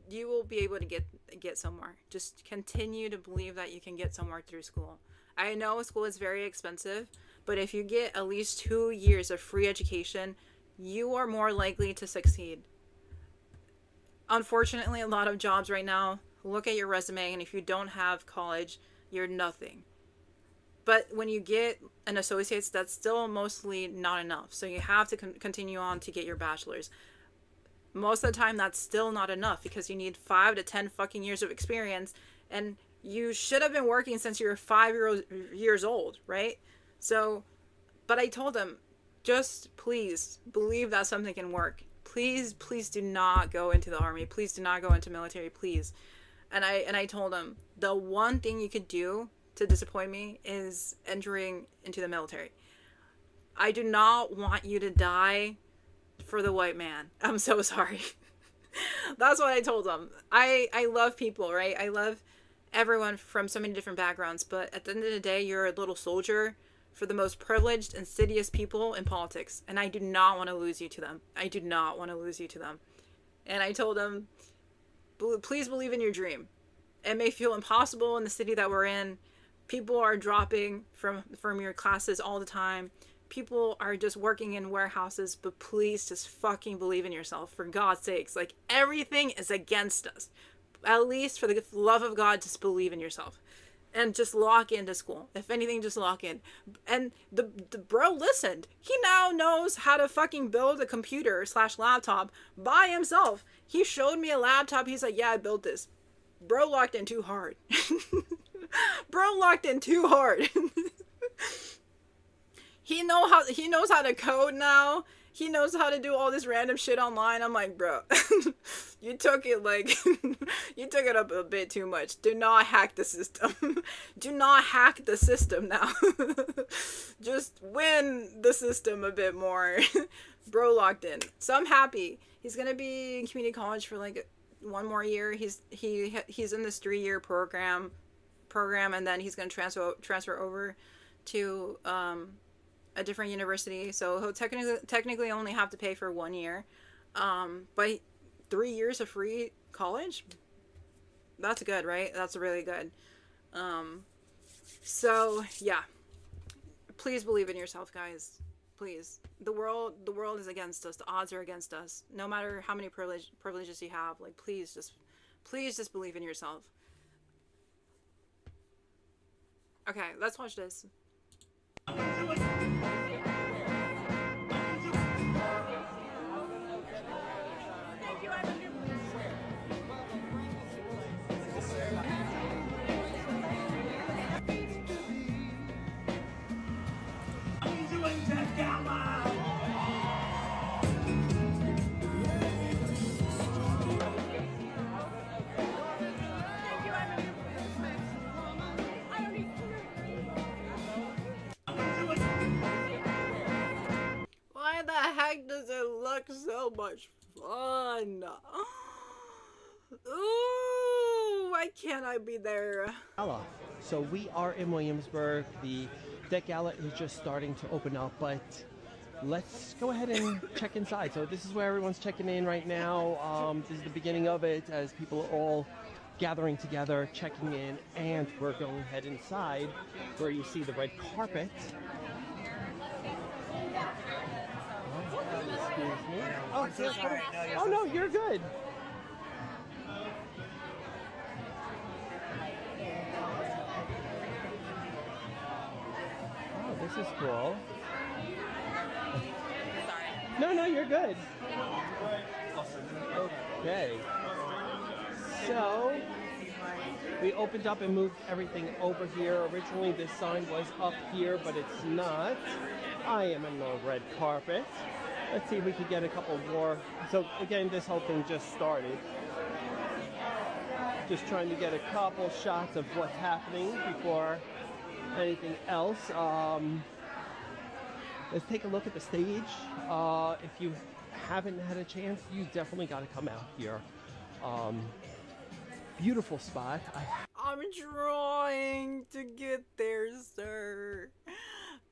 you will be able to get somewhere. Just continue to believe that you can get somewhere through school. I know school is very expensive, but if you get at least 2 years of free education, you are more likely to succeed. Unfortunately, a lot of jobs right now, look at your resume, and if you don't have college, you're nothing. But when you get an associate's, that's still mostly not enough. So you have to continue on to get your bachelor's. Most of the time, that's still not enough because you need 5 to 10 fucking years of experience, and you should have been working since you were 5 years old, right? So, but I told them, just please believe that something can work. Please do not go into the army. Please do not go into military, please. And I told them, the one thing you could do to disappoint me is entering into the military. I do not want you to die for the white man. I'm so sorry. That's what I told them. I love people, right? I love everyone from so many different backgrounds, but at the end of the day, you're a little soldier for the most privileged, insidious people in politics, and I do not want to lose you to them. I do not want to lose you to them. And I told them, please believe in your dream. It may feel impossible in the city that we're in. People are dropping from your classes all the time. People are just working in warehouses, but please just fucking believe in yourself, for God's sakes. Like, everything is against us. At least for the love of God, just believe in yourself. And just lock into school. If anything, just lock in. And the bro listened. He now knows how to fucking build a computer / laptop by himself. He showed me a laptop. He's like, yeah, I built this. Bro locked in too hard. Bro locked in too hard. He knows how to code now. He knows how to do all this random shit online. I'm like, bro, you took it you took it up a bit too much. Do not hack the system. Do not hack the system now. Just win the system a bit more. Bro locked in. So I'm happy. He's gonna be in community college for like 1 more year. He's in this 3-year program, and then he's gonna transfer over to a different university, so he'll technically only have to pay for 1 year, but 3 years of free college, that's good, right? That's really good. So yeah, please believe in yourself, guys. Please. The world is against us. The odds are against us. No matter how many privileges you have, like, please just believe in yourself. Okay, let's watch this. Why the heck does it look so much fun? Ooh, why can't I be there? Gala. So we are in Williamsburg. The Debt Gala is just starting to open up, but let's go ahead and check inside. So this is where everyone's checking in right now. This is the beginning of it as people are all gathering together, checking in, and we're going to head inside where you see the red carpet. Excuse me. Oh, oh no, you're good. Oh, this is cool. No, you're good. Okay. So, we opened up and moved everything over here. Originally, this sign was up here, but it's not. I am in the red carpet. Let's see if we could get a couple more. So, again, this whole thing just started. Just trying to get a couple shots of what's happening before anything else. Let's take a look at the stage. If you haven't had a chance, you definitely got to come out here. Beautiful spot. I'm trying to get there, sir.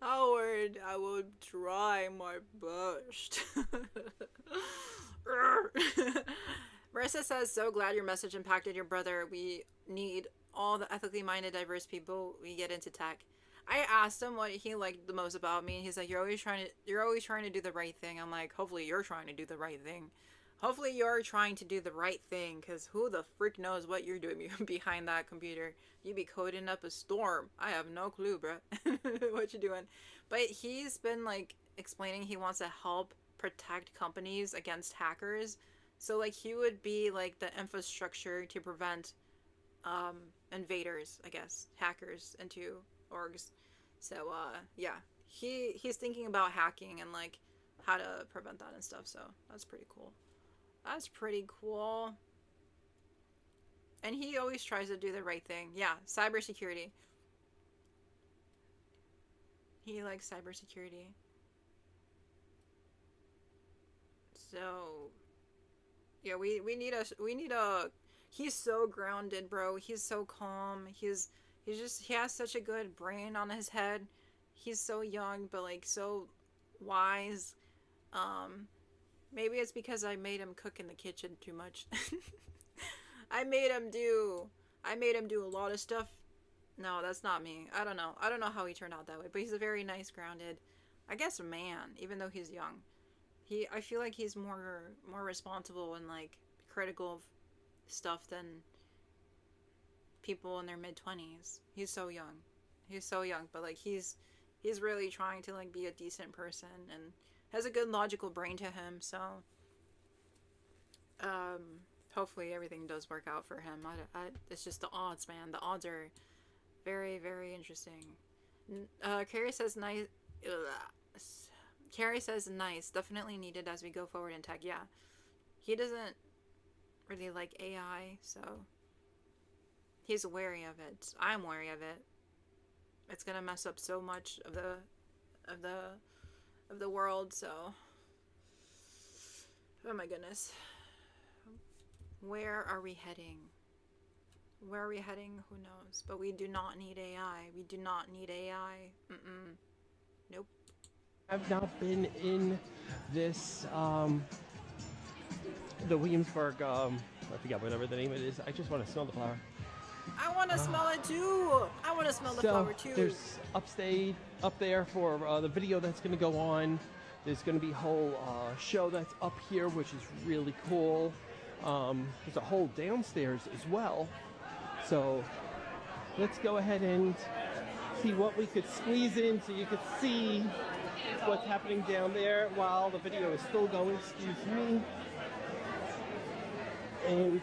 Howard, I will try my best. Marissa says, so glad your message impacted your brother. We need all the ethically minded, diverse people we get into tech. I asked him what he liked the most about me, and he's like, you're always trying to do the right thing. I'm like, hopefully you're trying to do the right thing. Hopefully you're trying to do the right thing, because who the frick knows what you're doing behind that computer. You be coding up a storm. I have no clue, bruh, what you're doing. But he's been, like, explaining he wants to help protect companies against hackers. So, like, he would be, like, the infrastructure to prevent invaders, I guess, hackers into orgs. So, yeah, he's thinking about hacking and, like, how to prevent that and stuff. So that's pretty cool. That's pretty cool. And he always tries to do the right thing. Yeah, cybersecurity. He likes cybersecurity. So yeah, we need a he's so grounded, bro. He's so calm. He has such a good brain on his head. He's so young but like so wise. Maybe it's because I made him cook in the kitchen too much. I made him do a lot of stuff. No, that's not me. I don't know how he turned out that way, but he's a very nice, grounded, I guess, a man, even though he's young. I feel like he's more responsible and like critical of stuff than people in their mid-20s. He's so young, but like he's really trying to like be a decent person and has a good logical brain to him. So hopefully everything does work out for him. It's just the odds, man. The odds are very, very interesting. Carrie says nice. Carrie says nice. Definitely needed as we go forward in tech. Yeah. He doesn't really like AI, so he's wary of it. I'm wary of it. It's gonna mess up so much of the world, so oh my goodness. Where are we heading? Where are we heading? Who knows? But we do not need AI. We do not need AI. Nope. I've not been in this, the Williamsburg, I forget whatever the name of it is. I just want to smell the flower. I want to smell it too. I want to smell the flower too. There's up there for the video that's going to go on. There's going to be a whole show that's up here, which is really cool. There's a whole downstairs as well. So let's go ahead and see what we could squeeze in so you could see what's happening down there while the video is still going. Excuse me. And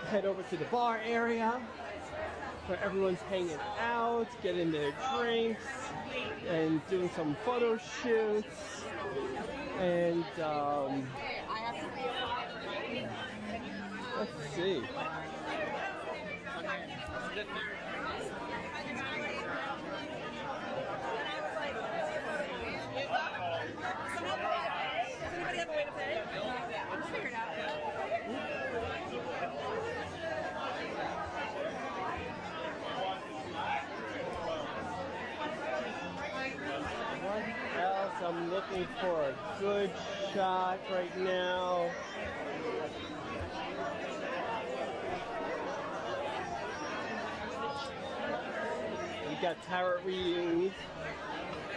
head over to the bar area where everyone's hanging out, getting their drinks, and doing some photo shoots. And let's see. I'm looking for a good shot right now. We got tarot readings.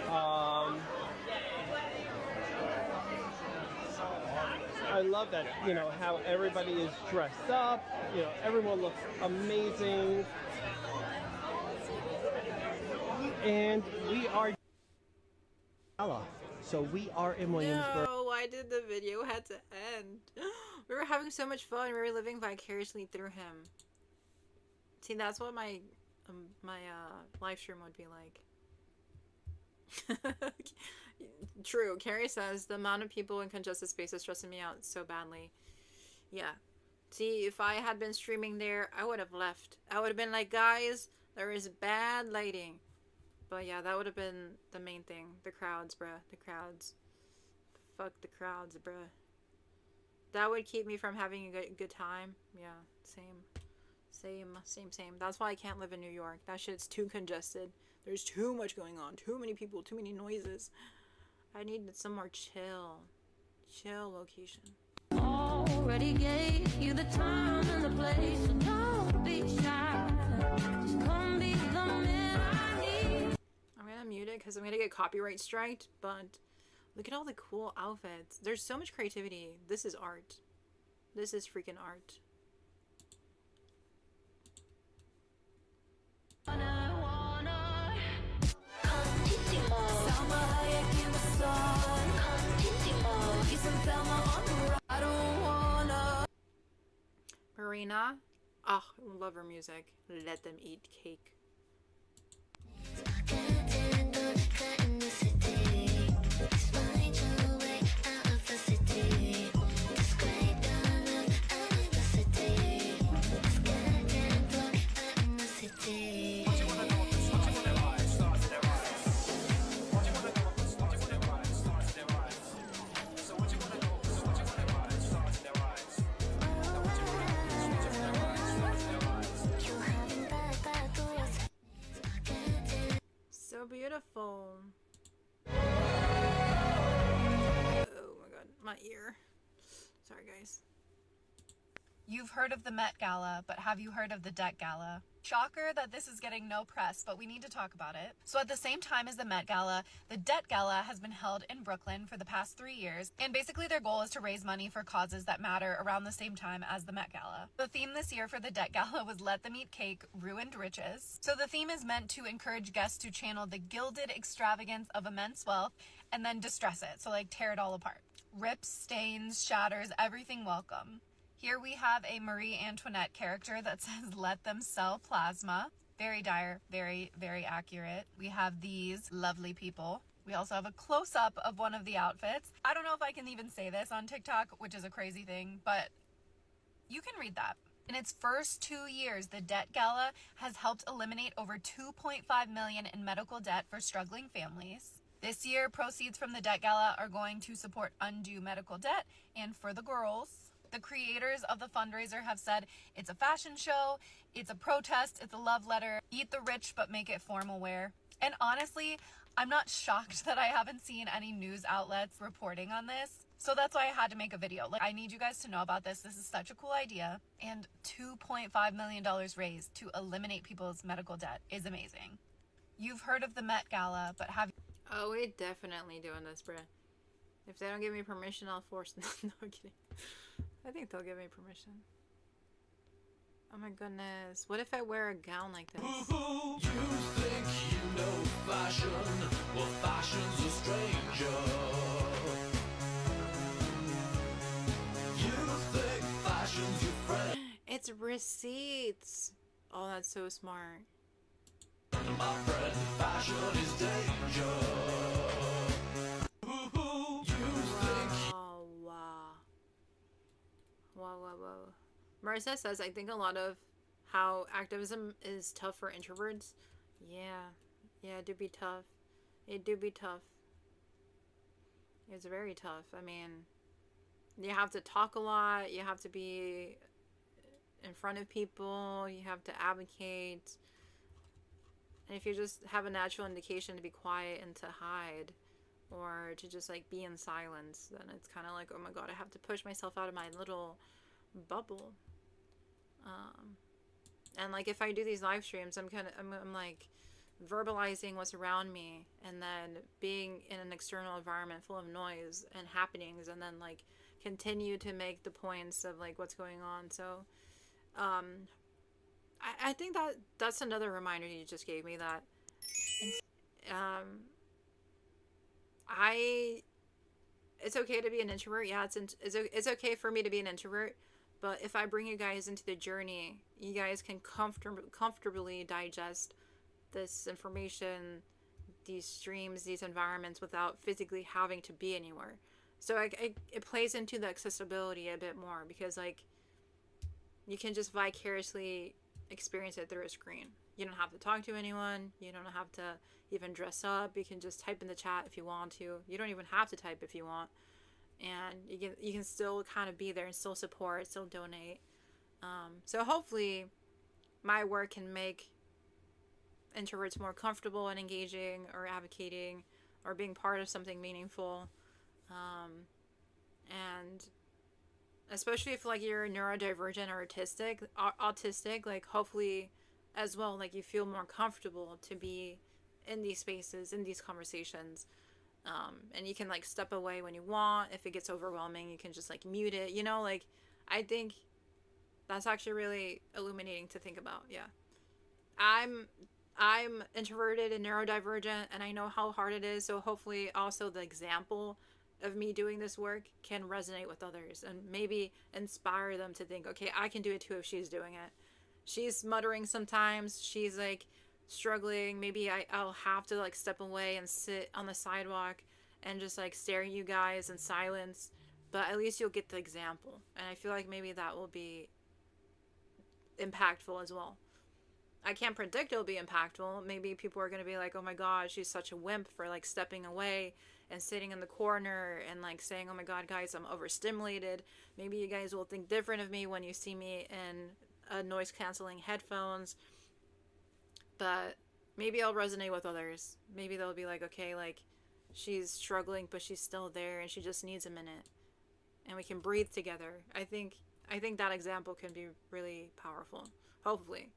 I love that, you know, how everybody is dressed up. You know, everyone looks amazing. And we are Gala. So we are in Williamsburg. No, why did the video had to end? We were having so much fun. We were living vicariously through him. See, that's what my live stream would be like. True. Carrie says the amount of people in congested space is stressing me out so badly. Yeah. See, if I had been streaming there, I would have left. I would have been like, guys, there is bad lighting. But yeah, that would have been the main thing. The crowds, bruh. The crowds. Fuck the crowds, bruh. That would keep me from having a good time. Yeah, same. That's why I can't live in New York. That shit's too congested. There's too much going on. Too many people. Too many noises. I need some more chill location. Already gave you the time and the place, so don't be shy. Just come be the man I need. I'm gonna mute it because I'm gonna get copyright striked, but look at all the cool outfits. There's so much creativity. This is art. This is freaking art. Marina, oh, I love her music. Let them eat cake. beautiful. Oh my god, my ear. Sorry, guys. You've heard of the Met Gala, but have you heard of the Debt Gala? Shocker that this is getting no press, but we need to talk about it. So at the same time as the Met Gala, the Debt Gala has been held in Brooklyn for the past 3 years, and basically their goal is to raise money for causes that matter around the same time as the Met Gala. The theme this year for the Debt Gala was Let Them Eat Cake, Ruined Riches. So the theme is meant to encourage guests to channel the gilded extravagance of immense wealth and then distress it, so like tear it all apart. Rips, stains, shatters, everything welcome. Here we have a Marie Antoinette character that says, let them sell plasma. Very dire, very, very accurate. We have these lovely people. We also have a close-up of one of the outfits. I don't know if I can even say this on TikTok, which is a crazy thing, but you can read that. In its first 2 years, the Debt Gala has helped eliminate over $2.5 million in medical debt for struggling families. This year, proceeds from the Debt Gala are going to support undue medical debt and for the girls. The creators of the fundraiser have said it's a fashion show, it's a protest, it's a love letter, eat the rich but make it formal wear. And honestly, I'm not shocked that I haven't seen any news outlets reporting on this. So that's why I had to make a video. Like, I need you guys to know about this. This is such a cool idea. And $2.5 million raised to eliminate people's medical debt is amazing. You've heard of the Met Gala, but have... Oh, we're definitely doing this, bruh. If they don't give me permission, I'll force them. No, I'm kidding. I think they'll give me permission. Oh my goodness. What if I wear a gown like this? You think you know fashion? Well, fashion's a stranger. You think fashion's your friend? It's receipts. Oh, that's so smart. My friend, fashion is danger. Wow. Marissa says, I think a lot of how activism is tough for introverts. Yeah, it do be tough. It do be tough. It's very tough. I mean, you have to talk a lot. You have to be in front of people. You have to advocate. And if you just have a natural indication to be quiet and to hide, or to just like be in silence, then it's kind of like, oh my god, I have to push myself out of my little bubble. And like if I do these live streams, I'm like verbalizing what's around me, and then being in an external environment full of noise and happenings, and then like continue to make the points of like what's going on. So I think that's another reminder you just gave me, that it's okay to be an introvert. Yeah, it's okay for me to be an introvert, but if I bring you guys into the journey, you guys can comfortably digest this information, these streams, these environments, without physically having to be anywhere. So it plays into the accessibility a bit more, because like you can just vicariously experience it through a screen. You don't have to talk to anyone. You don't have to even dress up. You can just type in the chat if you want to. You don't even have to type if you want. And you can still kind of be there and still support, still donate. So hopefully my work can make introverts more comfortable and engaging, or advocating, or being part of something meaningful. And especially if like you're neurodivergent or autistic, like hopefully as well, like you feel more comfortable to be in these spaces, in these conversations. And you can like step away when you want. If it gets overwhelming, you can just like mute it, you know. Like I think that's actually really illuminating to think about. Yeah, I'm introverted and neurodivergent, and I know how hard it is. So hopefully also the example of me doing this work can resonate with others, and maybe inspire them to think, okay, I can do it too if she's doing it. She's muttering sometimes, she's like struggling, maybe I'll have to like step away and sit on the sidewalk and just like stare at you guys in silence, but at least you'll get the example. And I feel like maybe that will be impactful as well. I can't predict it'll be impactful. Maybe people are going to be like, oh my god, she's such a wimp for like stepping away and sitting in the corner and like saying, oh my god, guys, I'm overstimulated. Maybe you guys will think different of me when you see me in noise canceling headphones. But Maybe I'll resonate with others. Maybe they'll be like, okay, like, she's struggling, but she's still there, and she just needs a minute, and we can breathe together. I think that example can be really powerful. Hopefully.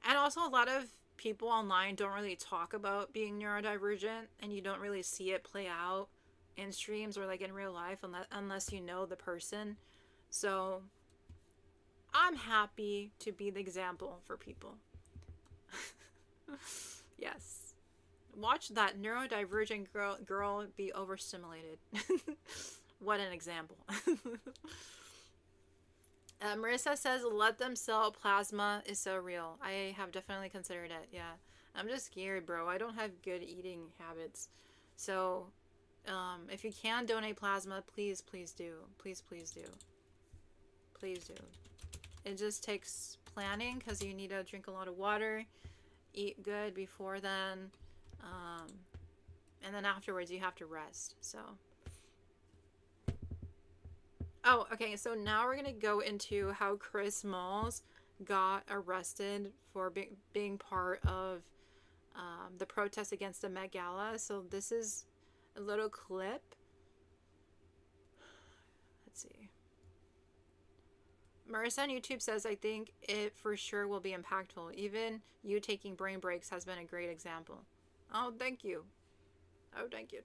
And also, a lot of people online don't really talk about being neurodivergent, and you don't really see it play out in streams or like in real life unless you know the person. So I'm happy to be the example for people. Yes. Watch that neurodivergent girl be overstimulated. What an example. Marissa says, let them sell plasma is so real. I have definitely considered it, yeah. I'm just scared, bro. I don't have good eating habits. So, if you can donate plasma, please do. Please do. Please do. It just takes planning because you need to drink a lot of water, eat good before then, and then afterwards you have to rest, so. Oh, okay, so now we're gonna go into how Chris Smalls got arrested for being part of the protest against the Met Gala. So this is a little clip. Let's see. Marissa on YouTube says, I think it for sure will be impactful. Even you taking brain breaks has been a great example. Oh, thank you. Oh, thank you.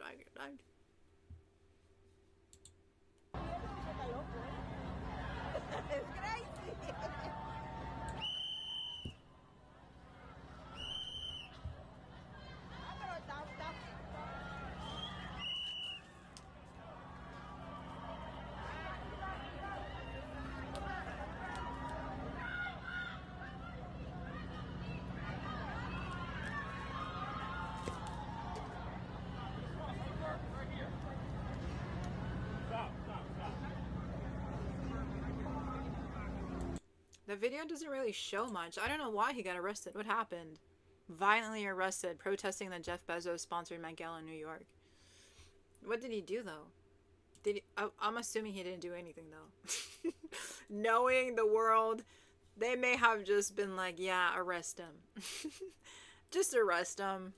The video doesn't really show much. I don't know why he got arrested. What happened? Violently arrested, protesting the Jeff Bezos sponsored Met Gala in New York. What did he do though? I'm assuming he didn't do anything though. Knowing the world, they may have just been like, yeah, arrest him. Just arrest him.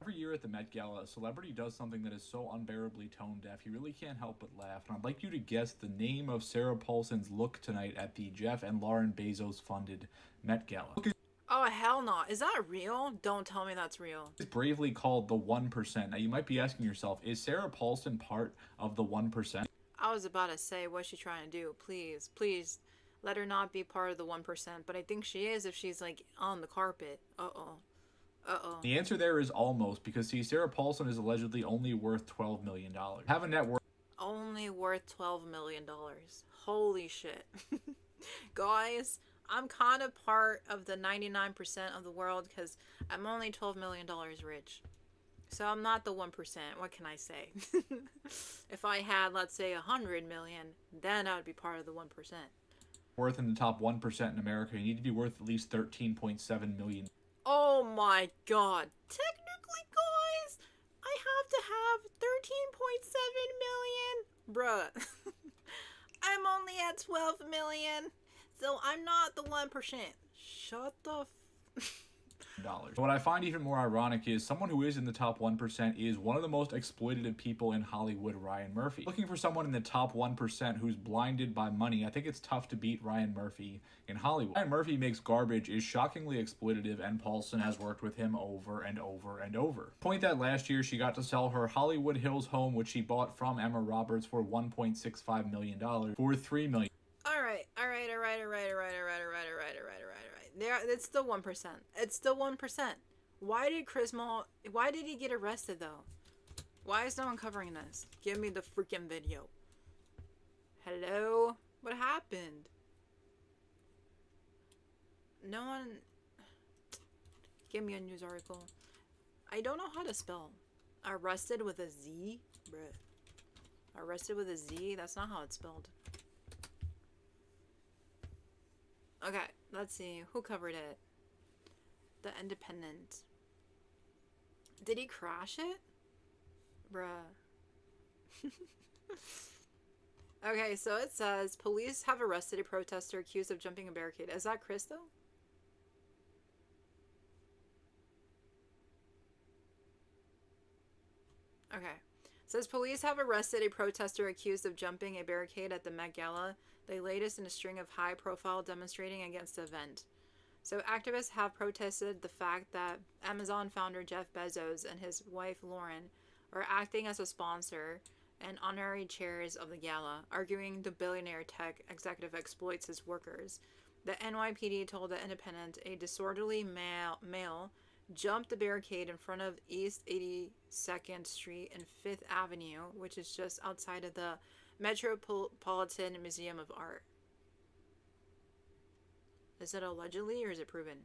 Every year at the Met Gala, a celebrity does something that is so unbearably tone deaf, you really can't help but laugh. And I'd like you to guess the name of Sarah Paulson's look tonight at the Jeff and Lauren Bezos funded Met Gala. Oh, hell no. Is that real? Don't tell me that's real. It's bravely called the 1%. Now you might be asking yourself, is Sarah Paulson part of the 1%? I was about to say, what's she trying to do? Please, please, let her not be part of the 1%. But I think she is if she's like on the carpet. Uh-oh. The answer there is almost, because see, Sarah Paulson is allegedly only worth $12 million. Have a net worth. Only worth $12 million. Holy shit. Guys, I'm kind of part of the 99% of the world because I'm only $12 million rich. So I'm not the 1%. What can I say? If I had, let's say, 100 million, then I would be part of the 1%. Worth in the top 1% in America, you need to be worth at least 13.7 million. Oh my god. Technically, guys, I have to have 13.7 million. Bruh. I'm only at 12 million. So I'm not the 1%. Shut the What I find even more ironic is someone who is in the top 1% is one of the most exploitative people in Hollywood, Ryan Murphy. Looking for someone in the top 1% who's blinded by money, I think it's tough to beat Ryan Murphy in Hollywood. Ryan Murphy makes garbage, is shockingly exploitative, and Paulson has worked with him over and over and over. Point that last year she got to sell her Hollywood Hills home, which she bought from Emma Roberts for $1.65 million, for $3 million. Alright. There, it's the 1%. It's the 1%. Why did he get arrested though? Why is no one covering this? Give me the freaking video. Hello? What happened? No one... Give me a news article. I don't know how to spell. Arrested with a Z? Bruh. Arrested with a Z? That's not how it's spelled. Okay, let's see. Who covered it? The Independent. Did he crash it? Bruh. Okay, so it says police have arrested a protester accused of jumping a barricade. Is that Chris though? Okay. It says police have arrested a protester accused of jumping a barricade at the Met Gala, the latest in a string of high-profile demonstrating against the event. So activists have protested the fact that Amazon founder Jeff Bezos and his wife Lauren are acting as a sponsor and honorary chairs of the gala, arguing the billionaire tech executive exploits his workers. The NYPD told The Independent a disorderly male jumped the barricade in front of East 82nd Street and 5th Avenue, which is just outside of the Metropolitan Museum of Art. Is it allegedly or is it proven?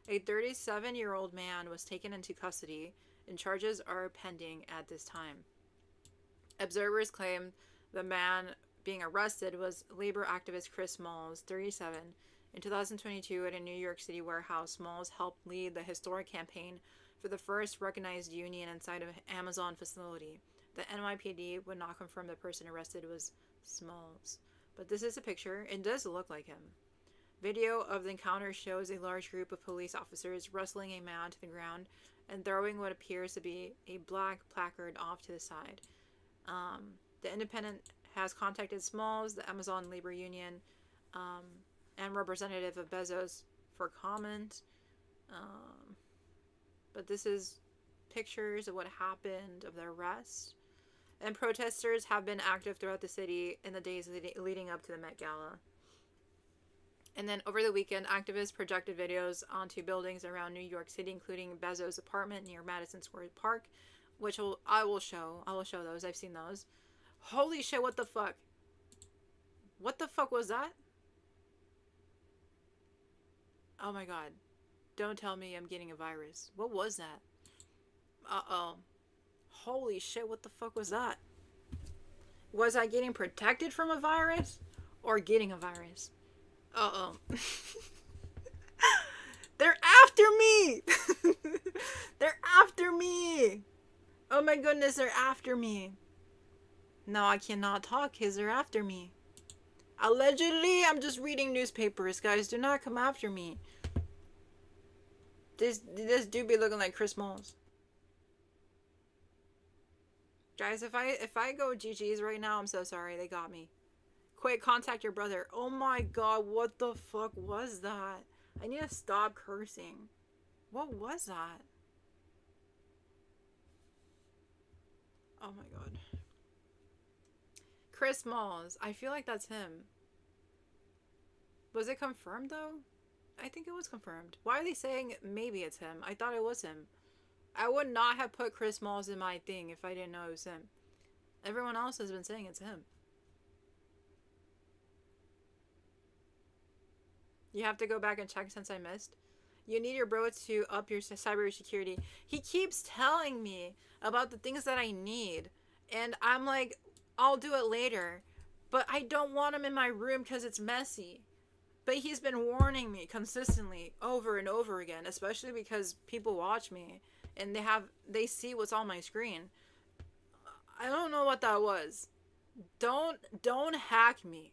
A 37-year-old man was taken into custody and charges are pending at this time. Observers claim the man being arrested was labor activist Chris Smalls, 37. In 2022, at a New York City warehouse, Smalls helped lead the historic campaign for the first recognized union inside of an Amazon facility. The NYPD would not confirm the person arrested was Smalls. But this is a picture. It does look like him. Video of the encounter shows a large group of police officers wrestling a man to the ground and throwing what appears to be a black placard off to the side. The Independent has contacted Smalls, the Amazon labor union, and representative of Bezos for comment. But this is pictures of what happened of the arrest. And protesters have been active throughout the city in the days leading up to the Met Gala. And then over the weekend, activists projected videos onto buildings around New York City, including Bezos' apartment near Madison Square Park, which I will show. I will show those. I've seen those. Holy shit, what the fuck? What the fuck was that? Oh my god. Don't tell me I'm getting a virus. What was that? Uh-oh. Holy shit, what the fuck was that? Was I getting protected from a virus? Or getting a virus? Uh-oh. They're after me! They're after me! Oh my goodness, they're after me. No, I cannot talk because they're after me. Allegedly, I'm just reading newspapers, guys. Do not come after me. This dude be looking like Chris Smalls. Guys, if I go GG's right now, I'm so sorry. They got me. Quick, contact your brother. Oh my god, what the fuck was that? I need to stop cursing. What was that? Oh my god. Chris Smalls. I feel like that's him. Was it confirmed though? I think it was confirmed. Why are they saying maybe it's him? I thought it was him. I would not have put Chris Smalls in my thing if I didn't know it was him. Everyone else has been saying it's him. You have to go back and check since I missed. You need your bro to up your cybersecurity. He keeps telling me about the things that I need. And I'm like, I'll do it later. But I don't want him in my room because it's messy. But he's been warning me consistently over and over again. Especially because people watch me. And they see what's on my screen. I don't know what that was. Don't hack me.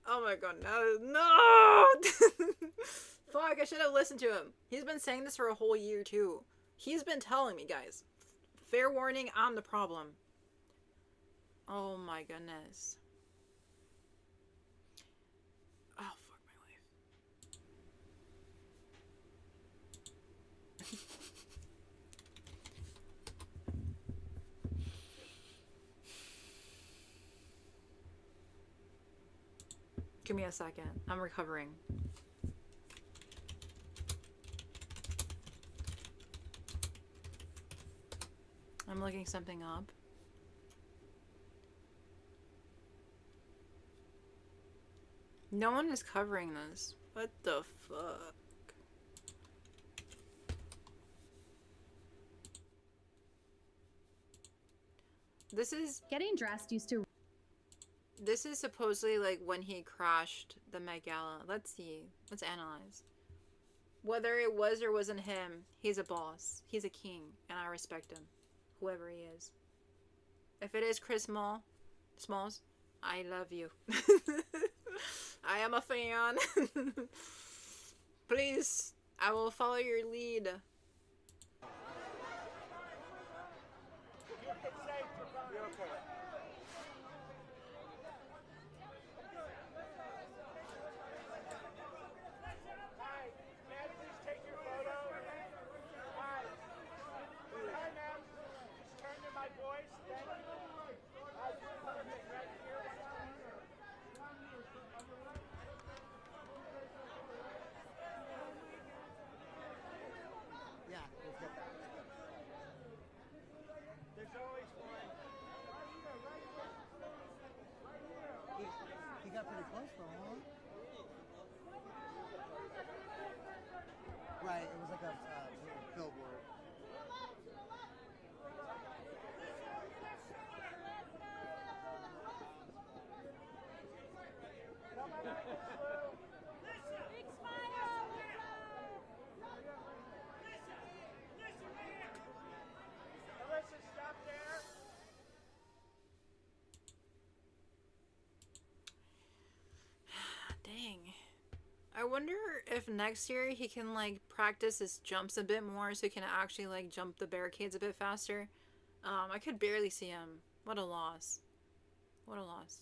Oh my god, no! Fuck, I should have listened to him. He's been saying this for a whole year too. He's been telling me, guys. Fair warning, I'm the problem. Oh my goodness. Oh, fuck my life. Give me a second. I'm recovering. I'm looking something up. No one is covering this. What the fuck? This is... Getting dressed used to... This is supposedly like when he crashed the Met Gala. Let's see. Let's analyze. Whether it was or wasn't him, he's a boss. He's a king, and I respect him. Whoever he is. If it is Chris Mall, Smalls, I love you. I am a fan. Please, I will follow your lead. He got pretty close though, huh? Right, it was like a billboard. Dang. I wonder if next year he can like practice his jumps a bit more so he can actually like jump the barricades a bit faster. I could barely see him. What a loss. What a loss.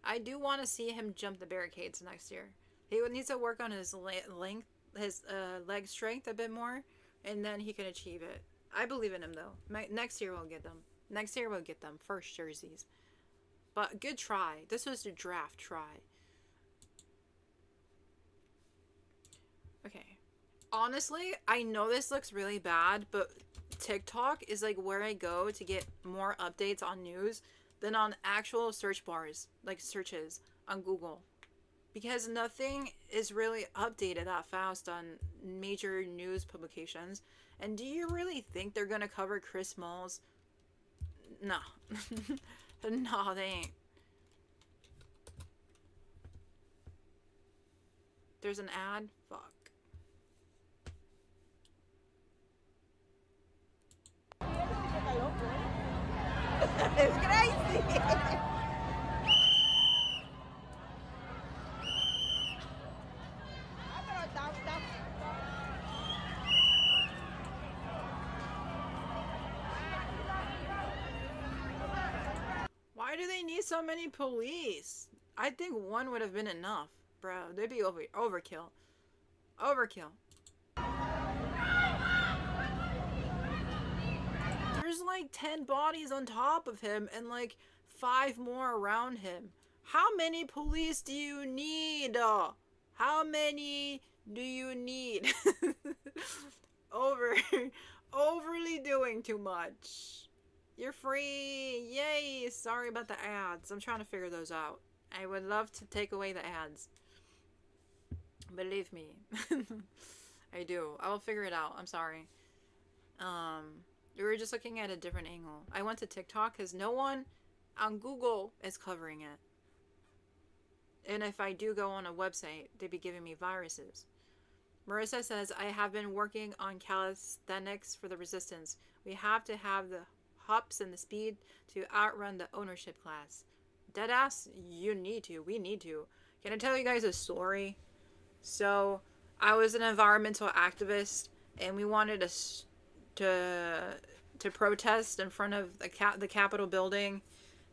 I do want to see him jump the barricades next year. He needs to work on his length, his leg strength a bit more, and then he can achieve it. I believe in him though. Next year we'll get them. Next year we'll get them first jerseys. But good try. This was a draft try. Okay. Honestly, I know this looks really bad, but TikTok is like where I go to get more updates on news than on actual search bars, like searches on Google. Because nothing is really updated that fast on major news publications. And do you really think they're gonna cover Chris Smalls? No. No, they ain't. There's an ad? Fuck. It's crazy. Why do they need so many police? I think one would have been enough. Bro, they'd be overkill. Overkill. There's like 10 bodies on top of him and like 5 more around him. How many police do you need? How many do you need? Overly doing too much. You're free. Yay. Sorry about the ads. I'm trying to figure those out. I would love to take away the ads. Believe me. I do. I will figure it out. I'm sorry. We were just looking at a different angle. I went to TikTok because no one on Google is covering it. And if I do go on a website, they'd be giving me viruses. Marissa says, I have been working on calisthenics for the resistance. We have to have the hops and the speed to outrun the ownership class. Deadass, you need to. We need to. Can I tell you guys a story? So, I was an environmental activist, and we wanted to protest in front of the Capitol building.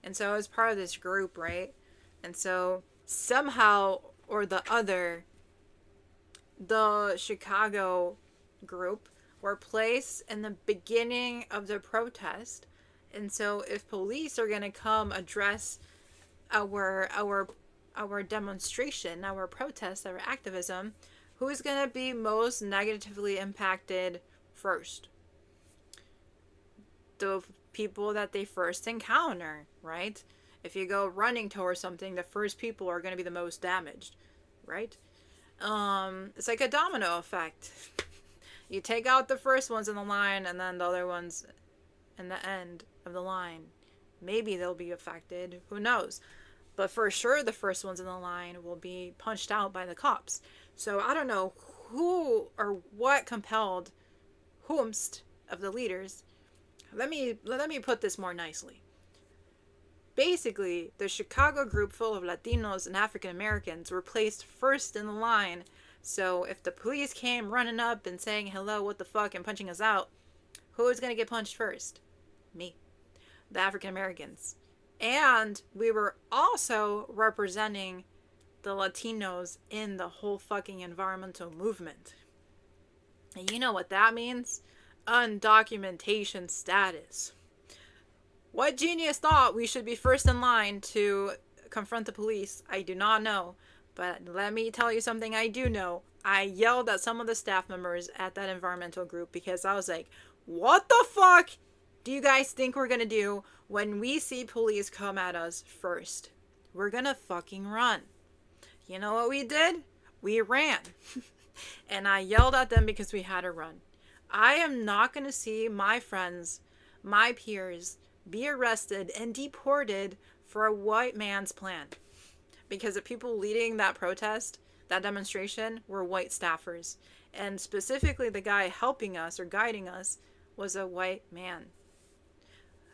And so I was part of this group, right? And so somehow or the other, the Chicago group were placed in the beginning of the protest. And so if police are going to come address our demonstration, our protest, our activism, who is going to be most negatively impacted first? The people that they first encounter, right? If you go running towards something, the first people are going to be the most damaged, right? It's like a domino effect. You take out the first ones in the line, and then the other ones in the end of the line. Maybe they'll be affected. Who knows? But for sure, the first ones in the line will be punched out by the cops. So I don't know who or what compelled whomst of the leaders. Let me put this more nicely. basically, the Chicago group full of Latinos and African Americans were placed first in the line. So if the police came running up and saying, hello, what the fuck, and punching us out, who was going to get punched first? Me. The African Americans. And we were also representing the Latinos in the whole fucking environmental movement. And you know what that means? Undocumentation status. What genius thought we should be first in line to confront the police? I do not know. But let me tell you something I do know. I yelled at some of the staff members at that environmental group because I was like, what the fuck do you guys think we're gonna do when we see police come at us first? We're gonna fucking run. You know what we did? We ran. And I yelled at them because we had to run. I am not gonna see my friends, my peers, be arrested and deported for a white man's plan. Because the people leading that protest, that demonstration, were white staffers. And specifically the guy helping us or guiding us was a white man.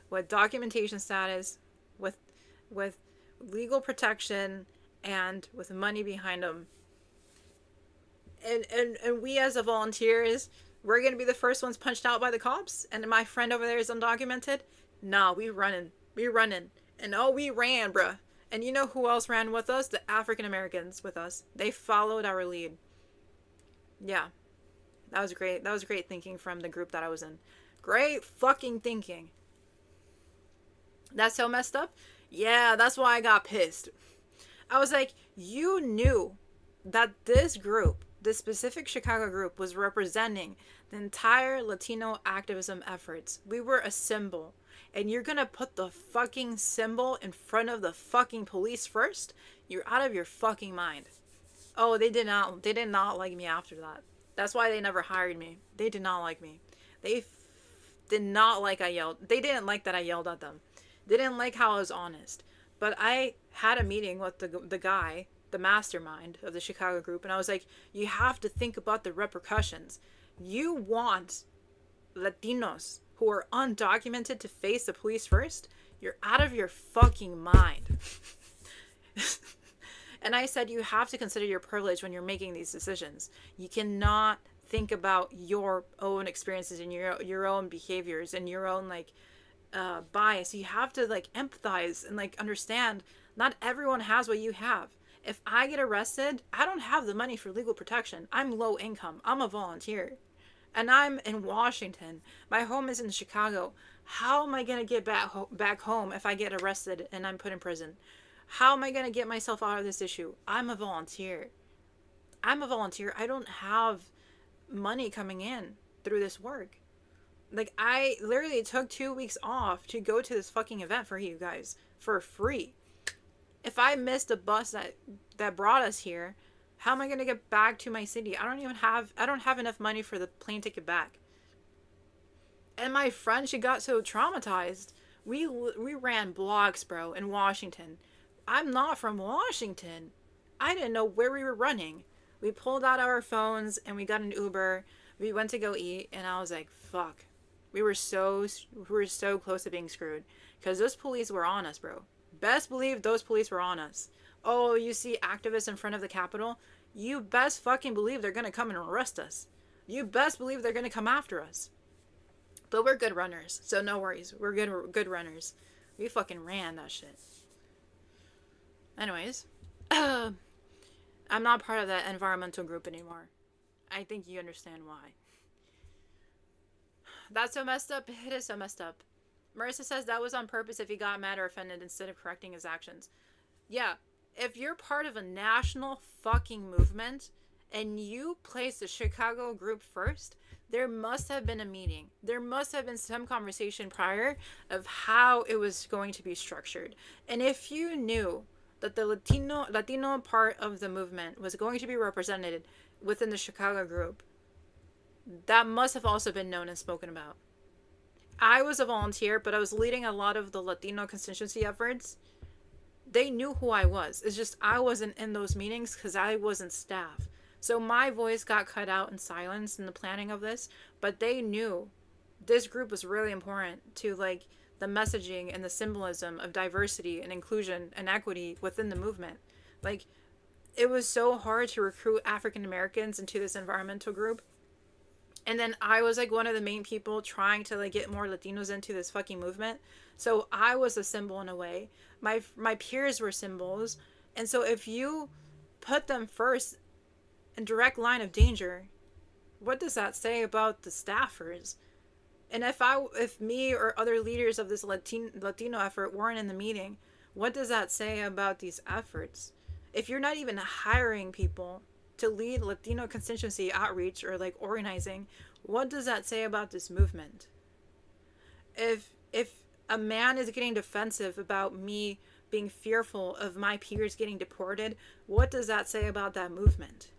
With documentation status, with legal protection, and with money behind him. And we as the volunteers, we're going to be the first ones punched out by the cops? And my friend over there is undocumented? Nah, we running. We running. And oh, we ran, bruh. And you know who else ran with us? The African Americans with us. They followed our lead. Yeah. That was great. That was great thinking from the group that I was in. Great fucking thinking. That's so messed up? Yeah, that's why I got pissed. I was like, you knew that this group, this specific Chicago group, was representing the entire Latino activism efforts. We were a symbol. And you're gonna put the fucking symbol in front of the fucking police first? You're out of your fucking mind. Oh, they did not like me after that. That's why they never hired me. They did not like me. They did not like I yelled. They didn't like that I yelled at them. They didn't like how I was honest. But I had a meeting with the guy, the mastermind of the Chicago group, and I was like, you have to think about the repercussions. You want Latinos who are undocumented to face the police first? You're out of your fucking mind. And I said, you have to consider your privilege when you're making these decisions. You cannot think about your own experiences and your own behaviors and your own bias. You have to empathize and understand not everyone has what you have. If I get arrested, I don't have the money for legal protection. I'm low income. I'm a volunteer. And I'm in Washington. My home is in Chicago. How am I going to get back home if I get arrested and I'm put in prison? How am I going to get myself out of this issue? I'm a volunteer. I don't have money coming in through this work. I literally took 2 weeks off to go to this fucking event for you guys for free. If I missed the bus that brought us here, how am I going to get back to my city? I don't have enough money for the plane ticket back. And my friend, she got so traumatized. We ran blocks, bro, in Washington. I'm not from Washington. I didn't know where we were running. We pulled out our phones and we got an Uber. We went to go eat and I was like, fuck. We were so close to being screwed. Because those police were on us, bro. Best believe those police were on us. Oh, you see activists in front of the Capitol? You best fucking believe they're going to come and arrest us. You best believe they're going to come after us. But we're good runners, so no worries. We're good runners. We fucking ran that shit. Anyways, I'm not part of that environmental group anymore. I think you understand why. That's so messed up. It is so messed up. Marissa says that was on purpose if he got mad or offended instead of correcting his actions. Yeah, if you're part of a national fucking movement and you place the Chicago group first, there must have been a meeting. There must have been some conversation prior of how it was going to be structured. And if you knew that the Latino part of the movement was going to be represented within the Chicago group, that must have also been known and spoken about. I was a volunteer, but I was leading a lot of the Latino constituency efforts. They knew who I was. It's just I wasn't in those meetings because I wasn't staff. So my voice got cut out and silenced in the planning of this, but they knew this group was really important to the messaging and the symbolism of diversity and inclusion and equity within the movement. Like, it was so hard to recruit African Americans into this environmental group. And then I was like one of the main people trying to like get more Latinos into this fucking movement. So I was a symbol in a way. My peers were symbols. And so if you put them first in direct line of danger, what does that say about the staffers? And if me or other leaders of this Latino effort weren't in the meeting, what does that say about these efforts? If you're not even hiring people to lead Latino constituency outreach or like organizing, what does that say about this movement? If a man is getting defensive about me being fearful of my peers getting deported, what does that say about that movement?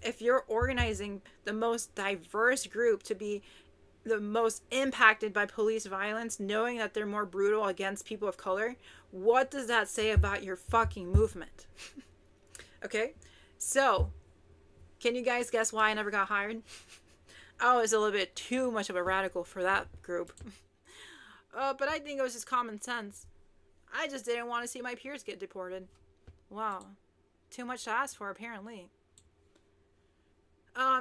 If you're organizing the most diverse group to be the most impacted by police violence, knowing that they're more brutal against people of color, what does that say about your fucking movement? Okay, so can you guys guess why I never got hired? I was a little bit too much of a radical for that group. But I think it was just common sense. I just didn't want to see my peers get deported. Wow. Too much to ask for, apparently.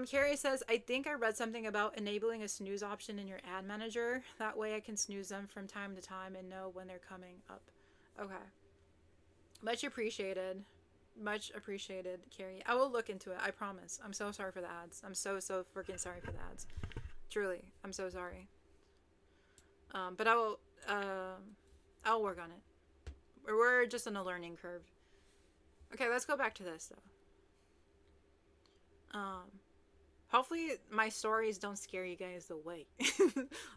Carrie says, I think I read something about enabling a snooze option in your ad manager. That way I can snooze them from time to time and know when they're coming up. Okay. Much appreciated. Much appreciated, Carrie. I will look into it. I promise. I'm so sorry for the ads. I'm so freaking sorry for the ads. Truly. I'm so sorry. But I'll work on it. We're just on a learning curve. Okay, let's go back to this though. Hopefully my stories don't scare you guys away.